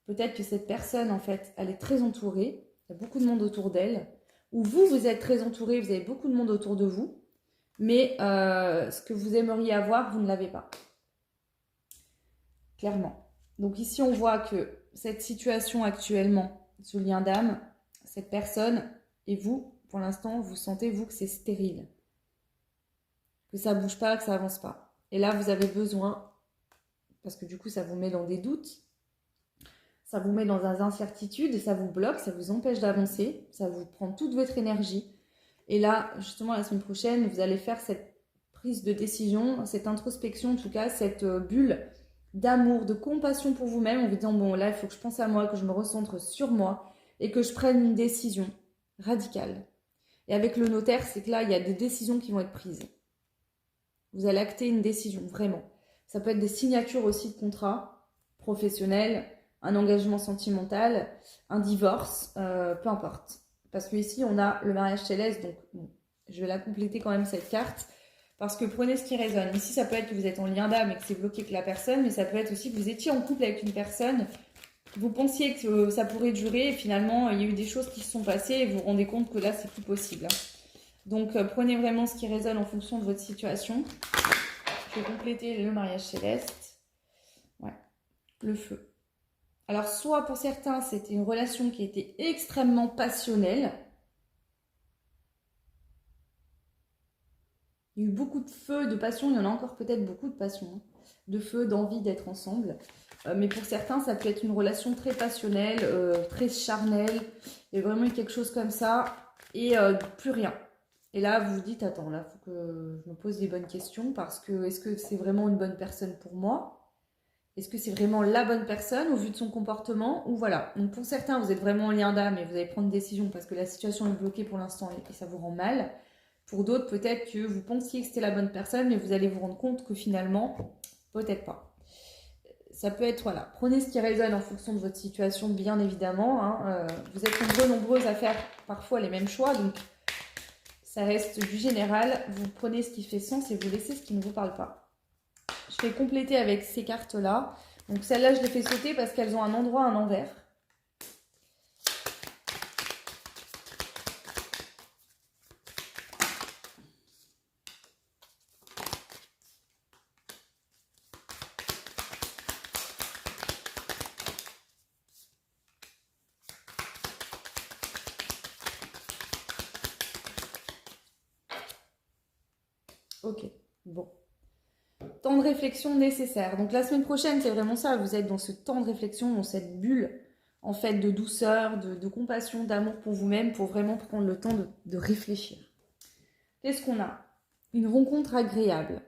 A: peut-être que cette personne, en fait, elle est très entourée. Il y a beaucoup de monde autour d'elle. Ou vous, vous êtes très entouré, vous avez beaucoup de monde autour de vous. Mais ce que vous aimeriez avoir, vous ne l'avez pas. Clairement. Donc ici, on voit que cette situation actuellement, ce lien d'âme, cette personne et vous, pour l'instant, vous sentez, vous, que c'est stérile. Que ça ne bouge pas, que ça avance pas. Et là, vous avez besoin... Parce que du coup, ça vous met dans des doutes, ça vous met dans des incertitudes, ça vous bloque, ça vous empêche d'avancer, ça vous prend toute votre énergie. Et là, justement, la semaine prochaine, vous allez faire cette prise de décision, cette introspection, en tout cas, cette bulle d'amour, de compassion pour vous-même, en vous disant, bon, là, il faut que je pense à moi, que je me recentre sur moi et que je prenne une décision radicale. Et avec le notaire, c'est que là, il y a des décisions qui vont être prises. Vous allez acter une décision, vraiment. Ça peut être des signatures aussi de contrats professionnels, un engagement sentimental, un divorce, peu importe. Parce que ici, on a le mariage céleste, donc bon, je vais la compléter quand même cette carte. Parce que prenez ce qui résonne. Ici, ça peut être que vous êtes en lien d'âme et que c'est bloqué avec la personne, mais ça peut être aussi que vous étiez en couple avec une personne, vous pensiez que ça pourrait durer, et finalement, il y a eu des choses qui se sont passées, et vous vous rendez compte que là, c'est plus possible. Donc, prenez vraiment ce qui résonne en fonction de votre situation. Je vais compléter le mariage céleste. Ouais, le feu. Alors, soit pour certains, c'était une relation qui était extrêmement passionnelle. Il y a eu beaucoup de feu, de passion. Il y en a encore peut-être beaucoup de passion. Hein. De feu, d'envie d'être ensemble. Mais pour certains, ça peut être une relation très passionnelle, très charnelle. Il y a vraiment eu quelque chose comme ça. Et plus rien. Et là, vous vous dites, attends, là, il faut que je me pose les bonnes questions parce que est-ce que c'est vraiment une bonne personne pour moi? Est-ce que c'est vraiment la bonne personne au vu de son comportement? Ou voilà. Donc pour certains, vous êtes vraiment en lien d'âme et vous allez prendre une décision parce que la situation est bloquée pour l'instant et ça vous rend mal. Pour d'autres, peut-être que vous pensiez que c'était la bonne personne, mais vous allez vous rendre compte que finalement, peut-être pas. Ça peut être, voilà, prenez ce qui résonne en fonction de votre situation, bien évidemment. Hein. Vous êtes nombreuses à faire parfois les mêmes choix, donc ça reste du général. Vous prenez ce qui fait sens et vous laissez ce qui ne vous parle pas. Je vais compléter avec ces cartes-là. Donc celles-là, je les fais sauter parce qu'elles ont un endroit, un envers. Ok, bon. Temps de réflexion nécessaire. Donc la semaine prochaine, c'est vraiment ça. Vous êtes dans ce temps de réflexion, dans cette bulle, en fait, de douceur, de compassion, d'amour pour vous-même, pour vraiment prendre le temps de réfléchir. Qu'est-ce qu'on a? Une rencontre agréable.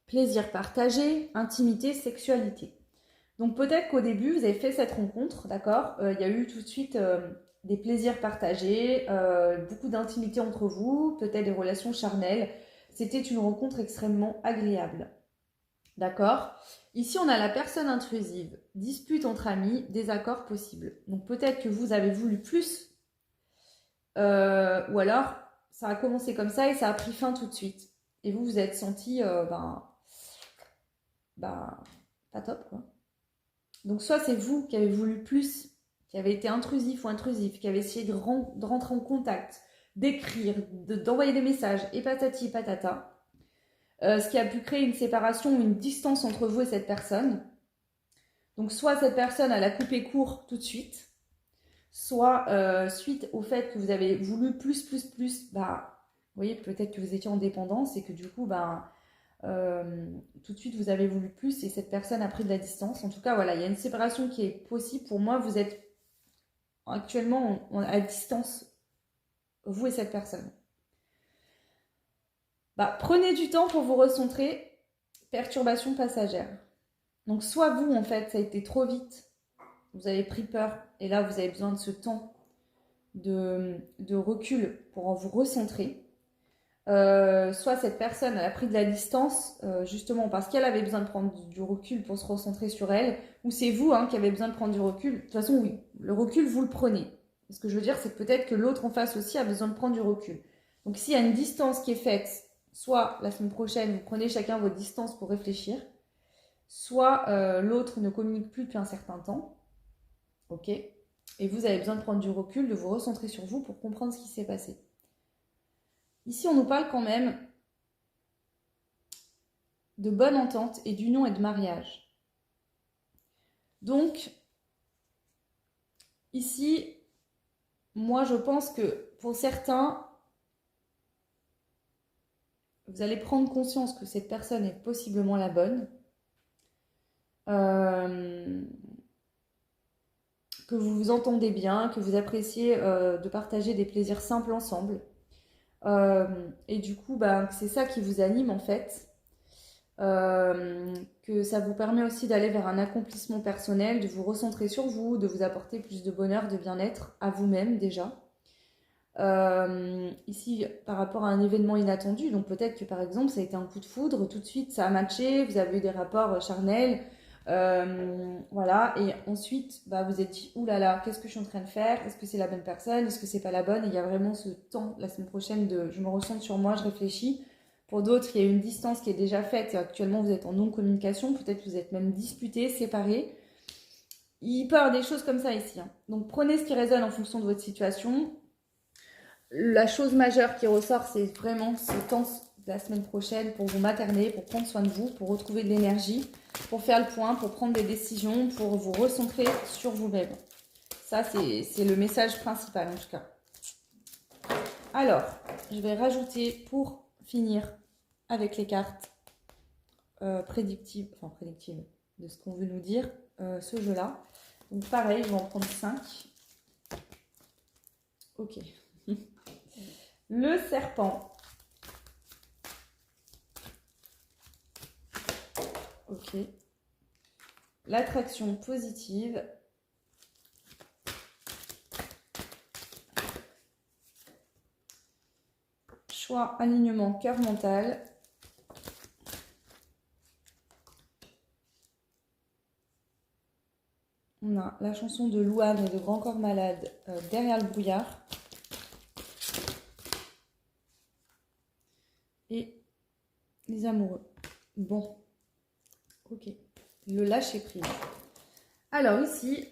A: Plaisir partagé, intimité, sexualité. Donc peut-être qu'au début, vous avez fait cette rencontre, d'accord? Il y a eu tout de suite des plaisirs partagés, beaucoup d'intimité entre vous, peut-être des relations charnelles. c'était une rencontre extrêmement agréable. D'accord? Ici, on a la personne intrusive. Dispute entre amis, désaccord possible. Donc peut-être que vous avez voulu plus, ou alors ça a commencé comme ça et ça a pris fin tout de suite. Et vous vous êtes senti, pas top, quoi. Donc soit c'est vous qui avez voulu plus, qui avez été intrusif ou intrusif, qui avez essayé de rentrer en contact, d'écrire, d'envoyer des messages, et patati patata. Ce qui a pu créer une séparation ou une distance entre vous et cette personne. Donc soit cette personne, elle a coupé court tout de suite, soit suite au fait que vous avez voulu plus, vous voyez, peut-être que vous étiez en dépendance et que du coup, tout de suite, vous avez voulu plus et cette personne a pris de la distance. En tout cas, voilà, il y a une séparation qui est possible. Pour moi, vous êtes actuellement à distance, vous et cette personne. Prenez du temps pour vous recentrer. Perturbation passagère. Donc, soit vous, en fait, ça a été trop vite. Vous avez pris peur et là, vous avez besoin de ce temps de recul pour vous recentrer. Soit cette personne elle a pris de la distance justement parce qu'elle avait besoin de prendre du recul pour se recentrer sur elle, ou c'est vous qui avez besoin de prendre du recul. De toute façon, oui, le recul, vous le prenez. Ce que je veux dire, c'est que peut-être que l'autre en face aussi a besoin de prendre du recul. Donc s'il y a une distance qui est faite, soit la semaine prochaine, vous prenez chacun votre distance pour réfléchir, soit l'autre ne communique plus depuis un certain temps, ok, et vous avez besoin de prendre du recul, de vous recentrer sur vous pour comprendre ce qui s'est passé. Ici, on nous parle quand même de bonne entente et d'union et de mariage. Donc, ici, moi, je pense que pour certains, vous allez prendre conscience que cette personne est possiblement la bonne, que vous vous entendez bien, que vous appréciez de partager des plaisirs simples ensemble. Et du coup, c'est ça qui vous anime en fait. Que ça vous permet aussi d'aller vers un accomplissement personnel, de vous recentrer sur vous, de vous apporter plus de bonheur, de bien-être à vous-même déjà. Ici, par rapport à un événement inattendu, donc peut-être que par exemple ça a été un coup de foudre, tout de suite ça a matché, vous avez eu des rapports charnels, voilà, et ensuite vous êtes dit oulala, qu'est-ce que je suis en train de faire, est-ce que c'est la bonne personne, est-ce que c'est pas la bonne, et il y a vraiment ce temps la semaine prochaine de je me recentre sur moi, je réfléchis. Pour d'autres, il y a une distance qui est déjà faite et actuellement vous êtes en non-communication, peut-être que vous êtes même disputés, séparés. Il peut y avoir des choses comme ça ici. Donc prenez ce qui résonne en fonction de votre situation. La chose majeure qui ressort, c'est vraiment ce temps de la semaine prochaine pour vous materner, pour prendre soin de vous, pour retrouver de l'énergie, pour faire le point, pour prendre des décisions, pour vous recentrer sur vous-même. Ça, c'est le message principal en tout cas. Alors, je vais rajouter pour finir avec les cartes prédictives de ce qu'on veut nous dire ce jeu-là. Donc pareil, je vais en prendre 5. Ok. Le serpent. Ok. L'attraction positive. Choix, alignement, cœur mental. On a la chanson de Louane et de Grand Corps Malade, Derrière le brouillard. Et les amoureux. Bon. Ok. Le lâcher prise. Alors ici,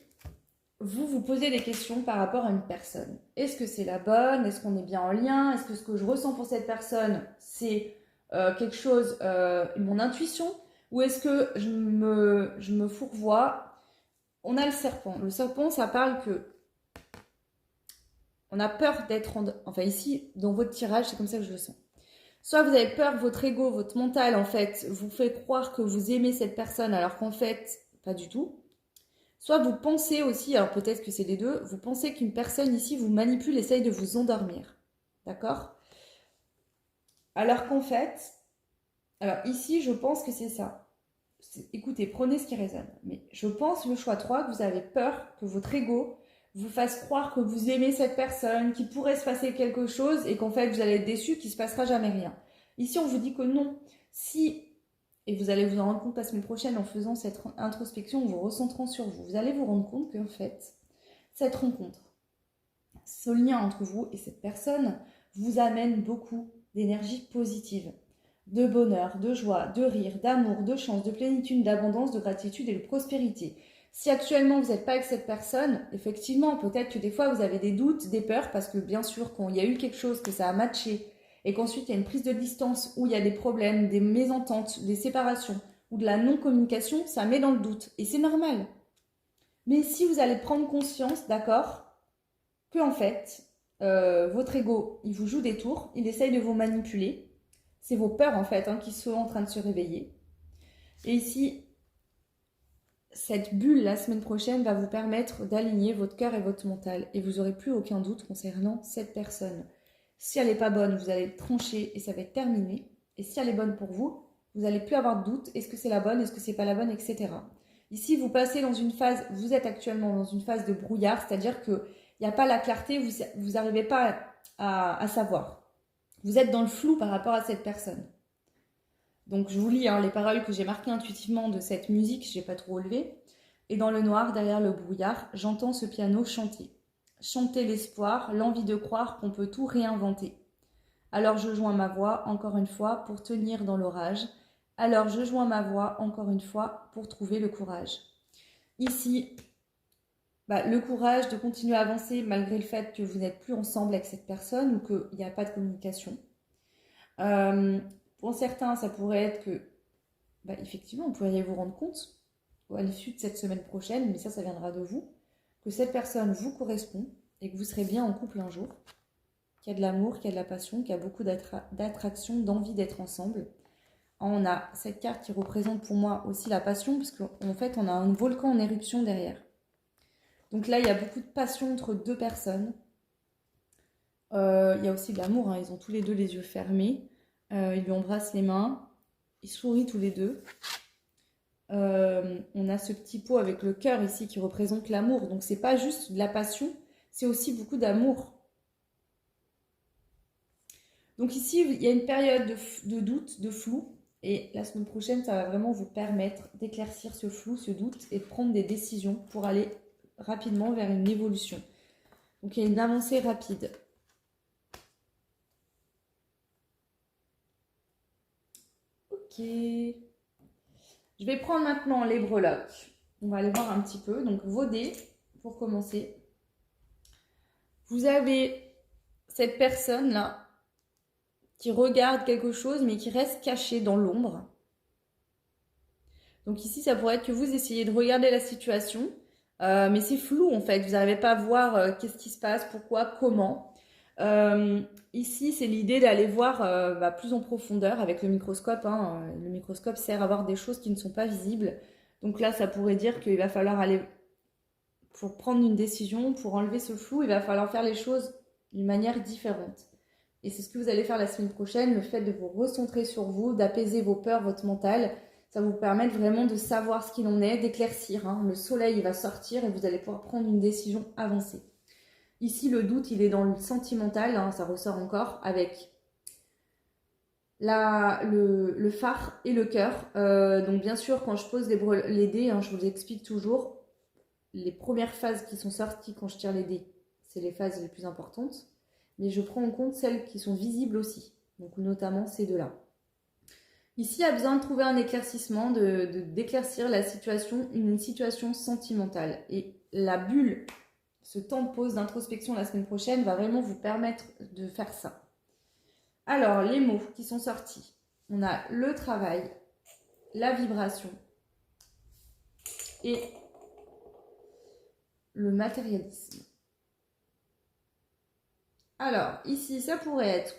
A: vous posez des questions par rapport à une personne. Est-ce que c'est la bonne? Est-ce qu'on est bien en lien? Est-ce que ce que je ressens pour cette personne, c'est quelque chose, mon intuition? Ou est-ce que je me fourvoie? On a le serpent. Le serpent, ça parle que on a peur d'être... Enfin ici, dans votre tirage, c'est comme ça que je le sens. Soit vous avez peur, votre ego, votre mental, en fait, vous fait croire que vous aimez cette personne alors qu'en fait, pas du tout. Soit vous pensez aussi, alors peut-être que c'est les deux, vous pensez qu'une personne ici vous manipule, essaye de vous endormir. D'accord? Alors qu'en fait, alors ici, je pense que c'est ça. Écoutez, prenez ce qui résonne. Mais je pense, le choix 3, que vous avez peur que votre ego vous fasse croire que vous aimez cette personne, qu'il pourrait se passer quelque chose et qu'en fait, vous allez être déçu, qu'il ne se passera jamais rien. Ici, on vous dit que non. Si, et vous allez vous en rendre compte la semaine prochaine en faisant cette introspection, en vous recentrant sur vous, vous allez vous rendre compte qu'en fait, cette rencontre, ce lien entre vous et cette personne vous amène beaucoup d'énergie positive, de bonheur, de joie, de rire, d'amour, de chance, de plénitude, d'abondance, de gratitude et de prospérité. Si actuellement vous n'êtes pas avec cette personne, effectivement, peut-être que des fois vous avez des doutes, des peurs, parce que bien sûr, quand il y a eu quelque chose, que ça a matché, et qu'ensuite il y a une prise de distance, où il y a des problèmes, des mésententes, des séparations, ou de la non-communication, ça met dans le doute. Et c'est normal. Mais si vous allez prendre conscience, d'accord, que en fait, votre ego, il vous joue des tours, il essaye de vous manipuler. C'est vos peurs en fait qui sont en train de se réveiller. Et ici, cette bulle la semaine prochaine va vous permettre d'aligner votre cœur et votre mental. Et vous n'aurez plus aucun doute concernant cette personne. Si elle n'est pas bonne, vous allez trancher et ça va être terminé. Et si elle est bonne pour vous, vous n'allez plus avoir de doute. Est-ce que c'est la bonne, est-ce que c'est pas la bonne, etc. Ici, vous passez dans une phase, vous êtes actuellement dans une phase de brouillard, c'est-à-dire qu'il n'y a pas la clarté, vous n'arrivez pas à savoir. Vous êtes dans le flou par rapport à cette personne. Donc je vous lis les paroles que j'ai marquées intuitivement de cette musique, je n'ai pas trop relevé. Et dans le noir, derrière le brouillard, j'entends ce piano chanter. Chanter l'espoir, l'envie de croire qu'on peut tout réinventer. Alors je joins ma voix encore une fois pour tenir dans l'orage. Alors je joins ma voix encore une fois pour trouver le courage. Ici, le courage de continuer à avancer malgré le fait que vous n'êtes plus ensemble avec cette personne ou qu'il n'y a pas de communication. Pour certains, ça pourrait être que, effectivement, vous pourriez vous rendre compte à l'issue de cette semaine prochaine, mais ça viendra de vous, que cette personne vous correspond et que vous serez bien en couple un jour, qu'il y a de l'amour, qu'il y a de la passion, qu'il y a beaucoup d'attraction, d'envie d'être ensemble. On a cette carte qui représente pour moi aussi la passion, parce qu'en fait, on a un volcan en éruption derrière. Donc là, il y a beaucoup de passion entre deux personnes. Il y a aussi de l'amour, ils ont tous les deux les yeux fermés. Ils lui embrassent les mains. Ils sourient tous les deux. On a ce petit pot avec le cœur ici qui représente l'amour. Donc c'est pas juste de la passion, c'est aussi beaucoup d'amour. Donc ici, il y a une période de doute, de flou. Et la semaine prochaine, ça va vraiment vous permettre d'éclaircir ce flou, ce doute et de prendre des décisions pour aller rapidement vers une évolution. Donc il y a une avancée rapide. Ok. Je vais prendre maintenant les breloques. On va aller voir un petit peu. Donc vos dés, pour commencer. Vous avez cette personne-là qui regarde quelque chose mais qui reste cachée dans l'ombre. Donc ici, ça pourrait être que vous essayez de regarder la situation, mais c'est flou en fait. Vous n'arrivez pas à voir qu'est-ce qui se passe, pourquoi, comment. Ici, c'est l'idée d'aller voir plus en profondeur avec le microscope. Le microscope sert à voir des choses qui ne sont pas visibles. Donc là, ça pourrait dire qu'il va falloir aller, pour prendre une décision, pour enlever ce flou, il va falloir faire les choses d'une manière différente. Et c'est ce que vous allez faire la semaine prochaine, le fait de vous recentrer sur vous, d'apaiser vos peurs, votre mental. Ça va vous permettre vraiment de savoir ce qu'il en est, d'éclaircir. Le soleil, il va sortir et vous allez pouvoir prendre une décision avancée. Ici, le doute, il est dans le sentimental, ça ressort encore, avec le phare et le cœur. Donc bien sûr, quand je pose les dés, je vous explique toujours, les premières phases qui sont sorties quand je tire les dés, c'est les phases les plus importantes. Mais je prends en compte celles qui sont visibles aussi, donc notamment ces deux-là. Ici, il y a besoin de trouver un éclaircissement, d'éclaircir la situation, une situation sentimentale. Et la bulle, ce temps de pause, d'introspection la semaine prochaine va vraiment vous permettre de faire ça. Alors, les mots qui sont sortis. On a le travail, la vibration et le matérialisme. Alors, ici, ça pourrait être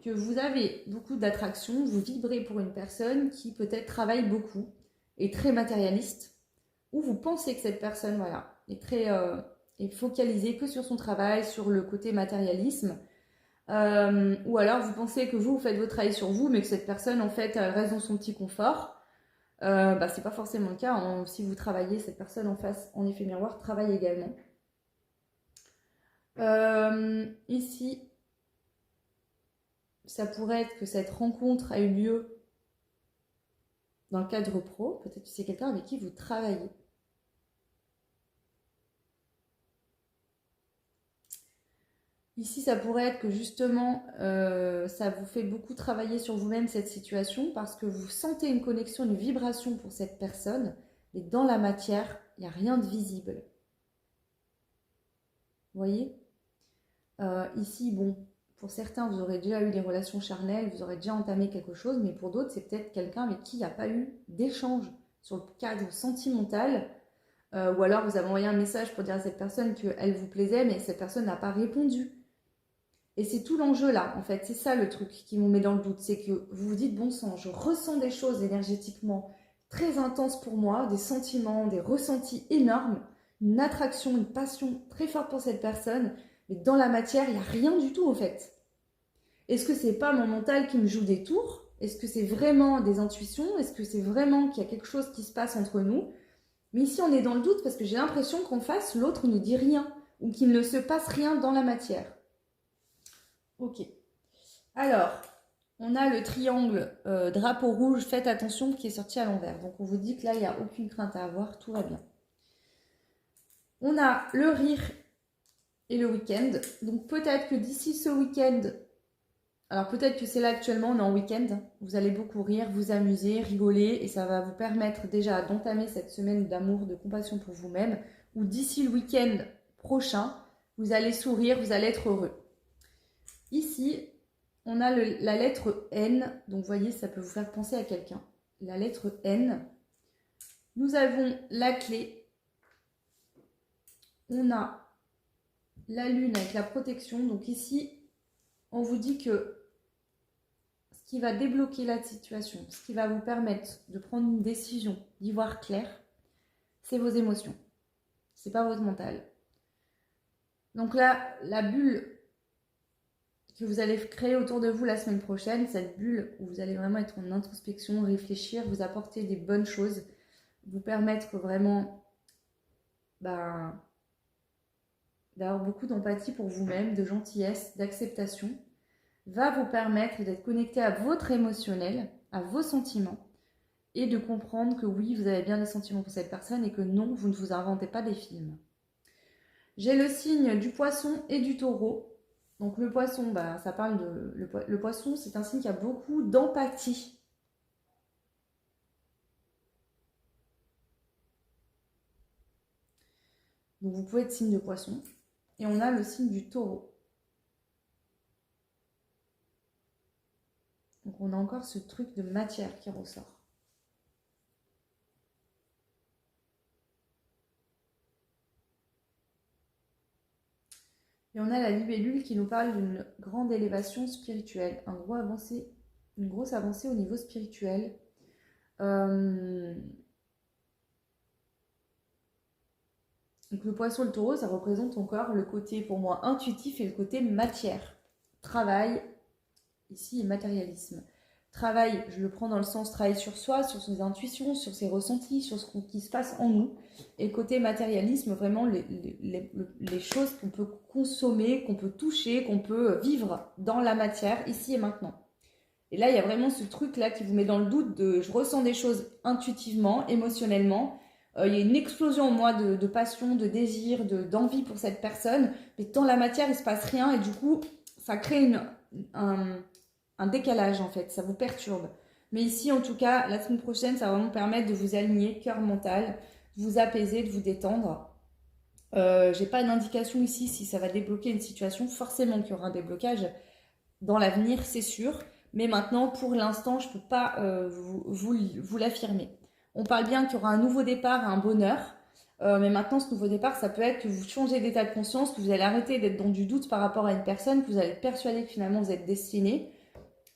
A: que vous avez beaucoup d'attraction, vous vibrez pour une personne qui peut-être travaille beaucoup, est très matérialiste, ou vous pensez que cette personne est focalisée que sur son travail, sur le côté matérialisme, ou alors vous pensez que vous faites votre travail sur vous, mais que cette personne en fait elle reste dans son petit confort. C'est pas forcément le cas. Si vous travaillez, cette personne en face, en effet miroir, travaille également. Ici, ça pourrait être que cette rencontre a eu lieu dans le cadre pro. Peut-être que c'est quelqu'un avec qui vous travaillez. Ici, ça pourrait être que justement, ça vous fait beaucoup travailler sur vous-même cette situation parce que vous sentez une connexion, une vibration pour cette personne, mais dans la matière, il n'y a rien de visible. Vous voyez? Ici, bon, pour certains, vous aurez déjà eu des relations charnelles, vous aurez déjà entamé quelque chose, mais pour d'autres, c'est peut-être quelqu'un avec qui il n'y a pas eu d'échange sur le cadre sentimental, ou alors vous avez envoyé un message pour dire à cette personne qu'elle vous plaisait, mais cette personne n'a pas répondu. Et c'est tout l'enjeu là, en fait, c'est ça le truc qui vous met dans le doute, c'est que vous vous dites, bon sang, je ressens des choses énergétiquement très intenses pour moi, des sentiments, des ressentis énormes, une attraction, une passion très forte pour cette personne, mais dans la matière, il n'y a rien du tout en fait. Est-ce que c'est pas mon mental qui me joue des tours? Est-ce que c'est vraiment des intuitions? Est-ce que c'est vraiment qu'il y a quelque chose qui se passe entre nous? Mais ici, on est dans le doute parce que j'ai l'impression qu'en face, l'autre ne dit rien ou qu'il ne se passe rien dans la matière. Ok. Alors, on a le triangle drapeau rouge, faites attention, qui est sorti à l'envers. Donc, on vous dit que là, il n'y a aucune crainte à avoir, tout va bien. On a le rire et le week-end. Donc, peut-être que d'ici ce week-end, alors peut-être que c'est là actuellement, on est en week-end, vous allez beaucoup rire, vous amuser, rigoler, et ça va vous permettre déjà d'entamer cette semaine d'amour, de compassion pour vous-même, ou d'ici le week-end prochain, vous allez sourire, vous allez être heureux. Ici, on a la lettre N, donc vous voyez, ça peut vous faire penser à quelqu'un. La lettre N. Nous avons la clé. On a la lune avec la protection. Donc ici, on vous dit que ce qui va débloquer la situation, ce qui va vous permettre de prendre une décision, d'y voir clair, c'est vos émotions. C'est pas votre mental. Donc là, la bulle que vous allez créer autour de vous la semaine prochaine, cette bulle où vous allez vraiment être en introspection, réfléchir, vous apporter des bonnes choses, vous permettre vraiment d'avoir beaucoup d'empathie pour vous-même, de gentillesse, d'acceptation, va vous permettre d'être connecté à votre émotionnel, à vos sentiments, et de comprendre que oui, vous avez bien des sentiments pour cette personne et que non, vous ne vous inventez pas des films. J'ai le signe du poisson et du taureau. Donc le poisson, ça parle de... Le poisson, c'est un signe qui a beaucoup d'empathie. Donc vous pouvez être signe de poisson. Et on a le signe du taureau. Donc on a encore ce truc de matière qui ressort. Et on a la libellule qui nous parle d'une grande élévation spirituelle, une grosse avancée au niveau spirituel. Donc le poisson, le taureau, ça représente encore le côté pour moi intuitif et le côté matière. Travail, ici, et matérialisme. Travail, je le prends dans le sens travail sur soi, sur ses intuitions, sur ses ressentis, sur ce qui se passe en nous. Et côté matérialisme, vraiment les choses qu'on peut consommer, qu'on peut toucher, qu'on peut vivre dans la matière, ici et maintenant. Et là, il y a vraiment ce truc-là qui vous met dans le doute de je ressens des choses intuitivement, émotionnellement. Il y a une explosion en moi de passion, de désir, d'envie pour cette personne. Mais dans la matière, il ne se passe rien. Et du coup, ça crée un décalage en fait. Ça vous perturbe. Mais ici, en tout cas, la semaine prochaine, ça va vraiment permettre de vous aligner, cœur mental, de vous apaiser, de vous détendre. J'ai pas d'indication ici si ça va débloquer une situation. Forcément qu'il y aura un déblocage dans l'avenir, c'est sûr. Mais maintenant, pour l'instant, je ne peux pas vous l'affirmer. On parle bien qu'il y aura un nouveau départ, un bonheur. Mais maintenant, ce nouveau départ, ça peut être que vous changez d'état de conscience, que vous allez arrêter d'être dans du doute par rapport à une personne, que vous allez être persuadé que finalement vous êtes destiné.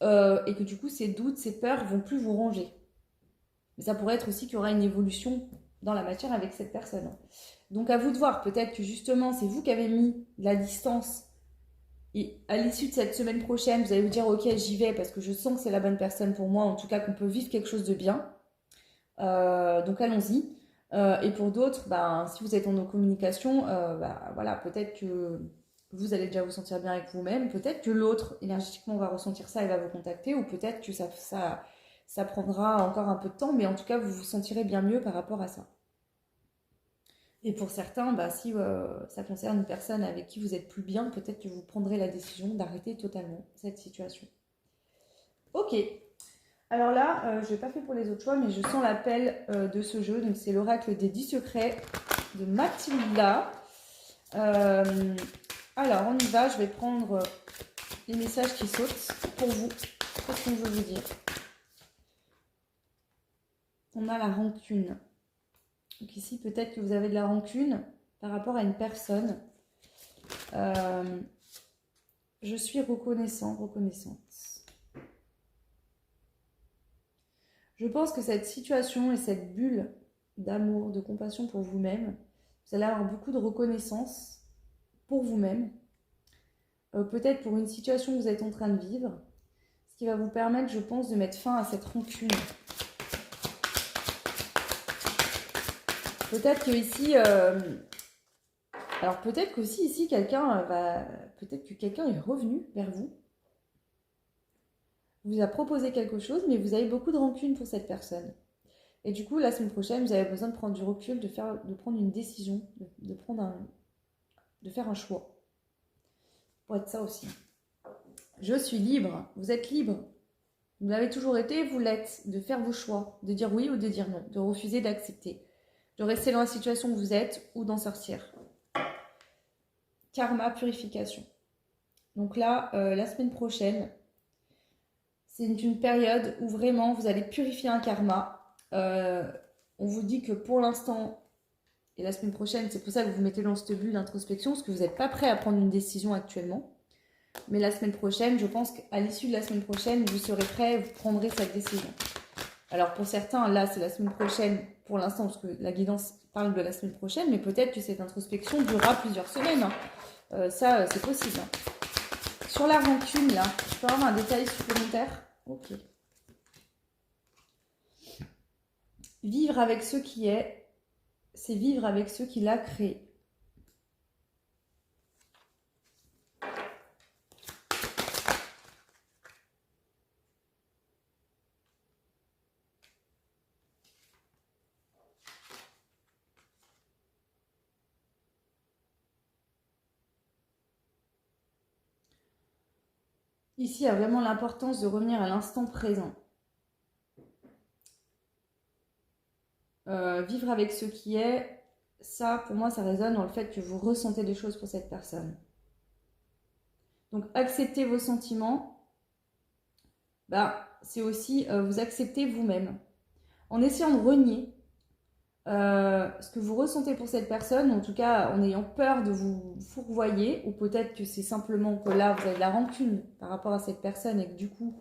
A: Et que du coup, ces doutes, ces peurs vont plus vous ranger. Mais ça pourrait être aussi qu'il y aura une évolution dans la matière avec cette personne. Donc à vous de voir, peut-être que justement, c'est vous qui avez mis de la distance. Et à l'issue de cette semaine prochaine, vous allez vous dire, ok, j'y vais parce que je sens que c'est la bonne personne pour moi, en tout cas qu'on peut vivre quelque chose de bien. Donc allons-y. Et pour d'autres, si vous êtes en communication, voilà, peut-être que vous allez déjà vous sentir bien avec vous-même. Peut-être que l'autre, énergétiquement, va ressentir ça et va vous contacter. Ou peut-être que ça prendra encore un peu de temps. Mais en tout cas, vous vous sentirez bien mieux par rapport à ça. Et pour certains, bah, si ça concerne une personne avec qui vous êtes plus bien, peut-être que vous prendrez la décision d'arrêter totalement cette situation. Ok. Alors là, je n'ai pas fait pour les autres choix, mais je sens l'appel de ce jeu. Donc c'est l'oracle des 10 secrets de Mathilda. Alors on y va, je vais prendre les messages qui sautent pour vous. Qu'est-ce qu'on veut vous dire? On a la rancune. Donc ici, peut-être que vous avez de la rancune par rapport à une personne. Je suis reconnaissante. Je pense que cette situation et cette bulle d'amour, de compassion pour vous-même, vous allez avoir beaucoup de reconnaissance pour vous-même. Peut-être pour une situation que vous êtes en train de vivre, ce qui va vous permettre, je pense, de mettre fin à cette rancune. Peut-être que ici, alors peut-être qu'aussi ici, peut-être que quelqu'un est revenu vers vous, vous a proposé quelque chose, mais vous avez beaucoup de rancune pour cette personne. Et du coup, la semaine prochaine, vous avez besoin de prendre du recul, de prendre une décision, de faire un choix. Pour être ça aussi. Je suis libre, vous êtes libre. Vous l'avez toujours été, vous l'êtes, de faire vos choix, de dire oui ou de dire non, de refuser d'accepter, de rester dans la situation où vous êtes ou d'en sortir. Karma, purification. Donc là, la semaine prochaine, c'est une période où vraiment vous allez purifier un karma. On vous dit que pour l'instant, et la semaine prochaine, c'est pour ça que vous vous mettez dans cette bulle d'introspection, parce que vous n'êtes pas prêt à prendre une décision actuellement. Mais la semaine prochaine, je pense qu'à l'issue de la semaine prochaine, vous serez prêt, vous prendrez cette décision. Alors pour certains, là, c'est la semaine prochaine pour l'instant, parce que la guidance parle de la semaine prochaine, mais peut-être que cette introspection durera plusieurs semaines. Ça, c'est possible. Sur la rancune, là, je peux avoir un détail supplémentaire? Ok. Vivre avec ce qui est, c'est vivre avec ce qui l'a créé. Ici, il y a vraiment l'importance de revenir à l'instant présent. Vivre avec ce qui est, ça, pour moi, ça résonne dans le fait que vous ressentez des choses pour cette personne. Donc, accepter vos sentiments, c'est aussi vous accepter vous-même. En essayant de renier ce que vous ressentez pour cette personne, en tout cas en ayant peur de vous fourvoyer, ou peut-être que c'est simplement que là, vous avez de la rancune par rapport à cette personne et que du coup,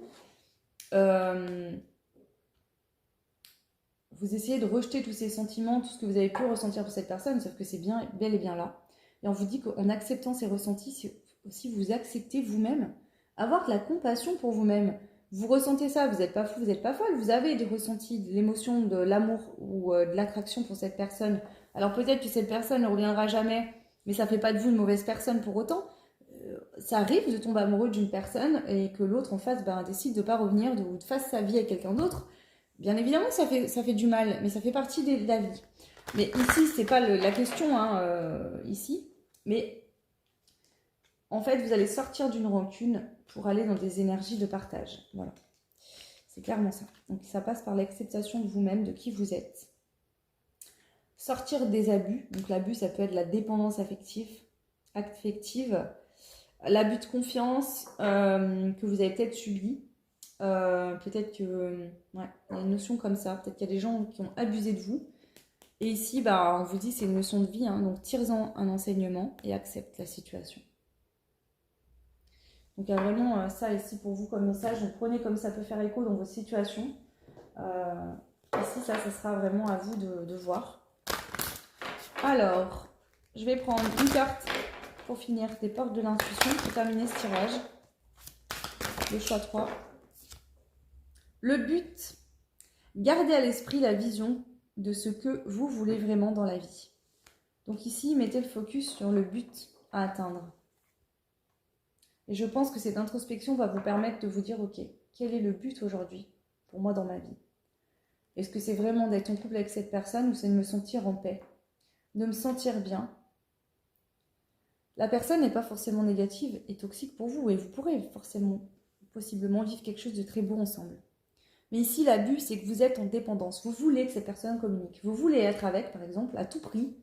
A: vous essayez de rejeter tous ces sentiments, tout ce que vous avez pu ressentir pour cette personne, sauf que c'est bien, bel et bien là. Et on vous dit qu'en acceptant ces ressentis, si vous acceptez vous-même, avoir de la compassion pour vous-même. Vous ressentez ça, vous n'êtes pas fou, vous n'êtes pas folle, vous avez des ressentis, de l'émotion, de l'amour ou de l'attraction pour cette personne. Alors peut-être que cette personne ne reviendra jamais, mais ça ne fait pas de vous une mauvaise personne pour autant. Ça arrive de tomber amoureux d'une personne et que l'autre en face décide de ne pas revenir, de fasse sa vie avec quelqu'un d'autre. Bien évidemment, ça fait du mal, mais ça fait partie de la vie. Mais ici, c'est pas la question, ici. Mais en fait, vous allez sortir d'une rancune pour aller dans des énergies de partage. Voilà. C'est clairement ça. Donc, ça passe par l'acceptation de vous-même, de qui vous êtes. Sortir des abus. Donc, l'abus, ça peut être la dépendance affective. L'abus de confiance que vous avez peut-être subi. Peut-être que il y a une notion comme ça, peut-être qu'il y a des gens qui ont abusé de vous et ici on vous dit c'est une leçon de vie, donc tire-en un enseignement et accepte la situation. Donc il y a vraiment ça ici pour vous comme message, donc prenez comme ça peut faire écho dans vos situations. Ici ça sera vraiment à vous de voir. Alors je vais prendre une carte pour finir des portes de l'intuition pour terminer ce tirage, le choix 3. Le but, gardez à l'esprit la vision de ce que vous voulez vraiment dans la vie. Donc ici, mettez le focus sur le but à atteindre. Et je pense que cette introspection va vous permettre de vous dire, ok, quel est le but aujourd'hui pour moi dans ma vie? Est-ce que c'est vraiment d'être en couple avec cette personne ou c'est de me sentir en paix, de me sentir bien? La personne n'est pas forcément négative et toxique pour vous et vous pourrez forcément, possiblement vivre quelque chose de très beau ensemble. Mais ici, l'abus, c'est que vous êtes en dépendance. Vous voulez que cette personne communique. Vous voulez être avec, par exemple, à tout prix,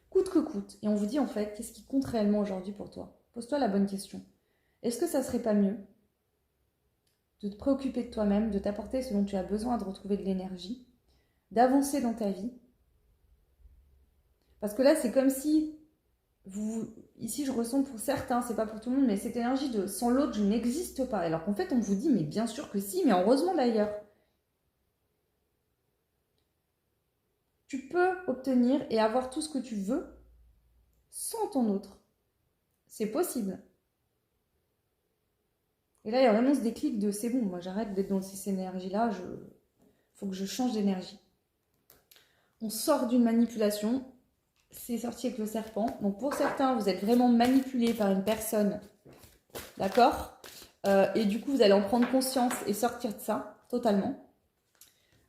A: coûte que coûte. Et on vous dit en fait, qu'est-ce qui compte réellement aujourd'hui pour toi? Pose-toi la bonne question. Est-ce que ça serait pas mieux de te préoccuper de toi-même, de t'apporter ce dont tu as besoin, de retrouver de l'énergie, d'avancer dans ta vie? Parce que là, c'est comme si ici je ressens pour certains, c'est pas pour tout le monde, mais cette énergie de sans l'autre, je n'existe pas. Alors qu'en fait, on vous dit, mais bien sûr que si, mais heureusement d'ailleurs. Tu peux obtenir et avoir tout ce que tu veux sans ton autre. C'est possible. Et là, il y a vraiment ce déclic de c'est bon, moi j'arrête d'être dans ces énergies-là, faut que je change d'énergie. On sort d'une manipulation, c'est sorti avec le serpent. Donc pour certains, vous êtes vraiment manipulé par une personne, d'accord? Et du coup, vous allez en prendre conscience et sortir de ça, totalement.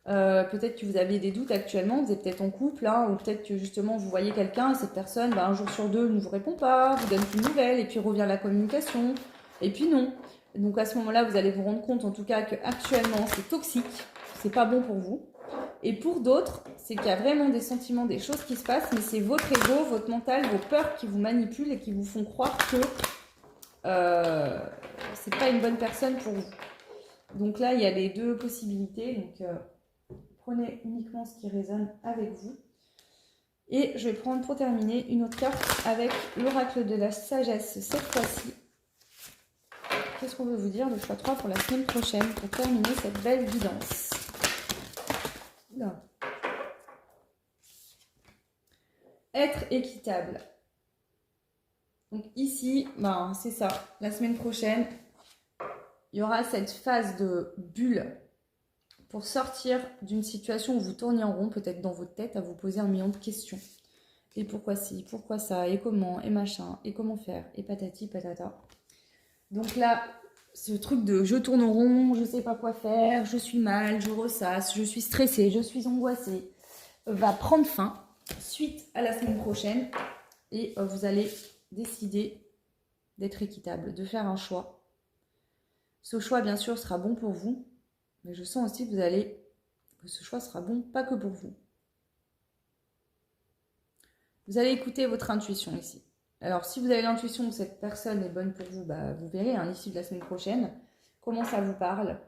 A: Peut-être que vous avez des doutes actuellement, vous êtes peut-être en couple, hein, ou peut-être que justement vous voyez quelqu'un et cette personne, un jour sur deux, ne vous répond pas, vous donne plus de nouvelles, et puis revient la communication, et puis non. Donc à ce moment-là, vous allez vous rendre compte en tout cas que actuellement c'est toxique, c'est pas bon pour vous. Et pour d'autres, c'est qu'il y a vraiment des sentiments, des choses qui se passent, mais c'est votre ego, votre mental, vos peurs qui vous manipulent et qui vous font croire que c'est pas une bonne personne pour vous. Donc là, il y a les deux possibilités. Donc prenez uniquement ce qui résonne avec vous. Et je vais prendre pour terminer une autre carte avec l'oracle de la sagesse cette fois-ci. Qu'est-ce qu'on veut vous dire, le choix 3 pour la semaine prochaine, pour terminer cette belle guidance? Là. Être équitable. Donc ici, c'est ça. La semaine prochaine, il y aura cette phase de bulle pour sortir d'une situation où vous tournez en rond, peut-être dans votre tête, à vous poser un million de questions. Et pourquoi ci, pourquoi ça, et comment, et machin, et comment faire, et patati patata. Donc là, ce truc de je tourne en rond, je sais pas quoi faire, je suis mal, je ressasse, je suis stressée, je suis angoissée, va prendre fin suite à la semaine prochaine. Et vous allez décider d'être équitable, de faire un choix. Ce choix, bien sûr, sera bon pour vous, mais je sens aussi que ce choix sera bon pas que pour vous. Vous allez écouter votre intuition ici. Alors, si vous avez l'intuition que cette personne est bonne pour vous, vous verrez à l'issue de la semaine prochaine comment ça vous parle.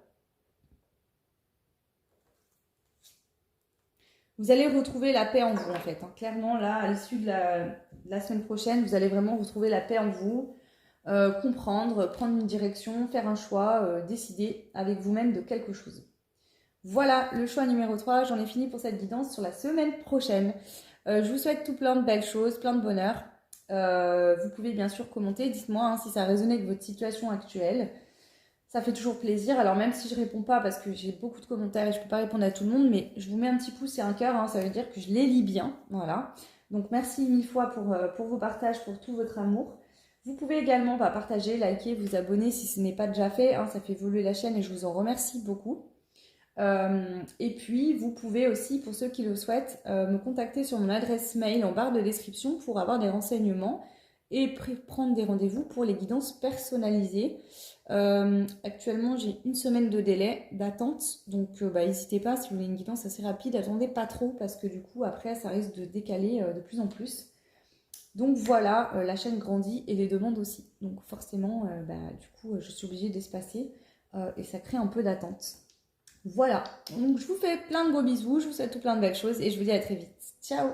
A: Vous allez retrouver la paix en vous, en fait. Clairement, là, à l'issue de la semaine prochaine, vous allez vraiment retrouver la paix en vous, comprendre, prendre une direction, faire un choix, décider avec vous-même de quelque chose. Voilà le choix numéro 3. J'en ai fini pour cette guidance sur la semaine prochaine. Je vous souhaite tout plein de belles choses, plein de bonheur. Vous pouvez bien sûr commenter. Dites-moi si ça résonne avec votre situation actuelle. Ça fait toujours plaisir. Alors même si je réponds pas parce que j'ai beaucoup de commentaires et je peux pas répondre à tout le monde, mais je vous mets un petit pouce et un cœur. Ça veut dire que je les lis bien. Voilà. Donc merci mille fois pour vos partages, pour tout votre amour. Vous pouvez également partager, liker, vous abonner si ce n'est pas déjà fait. Ça fait évoluer la chaîne et je vous en remercie beaucoup. Et puis vous pouvez aussi, pour ceux qui le souhaitent, me contacter sur mon adresse mail en barre de description pour avoir des renseignements et prendre des rendez-vous pour les guidances personnalisées. Actuellement j'ai une semaine de délai d'attente, donc n'hésitez pas, si vous voulez une guidance assez rapide, attendez pas trop parce que du coup après ça risque de décaler de plus en plus. Donc voilà, la chaîne grandit et les demandes aussi, donc forcément du coup je suis obligée d'espacer et ça crée un peu d'attente. Voilà, donc je vous fais plein de gros bisous, je vous souhaite tout plein de belles choses et je vous dis à très vite. Ciao!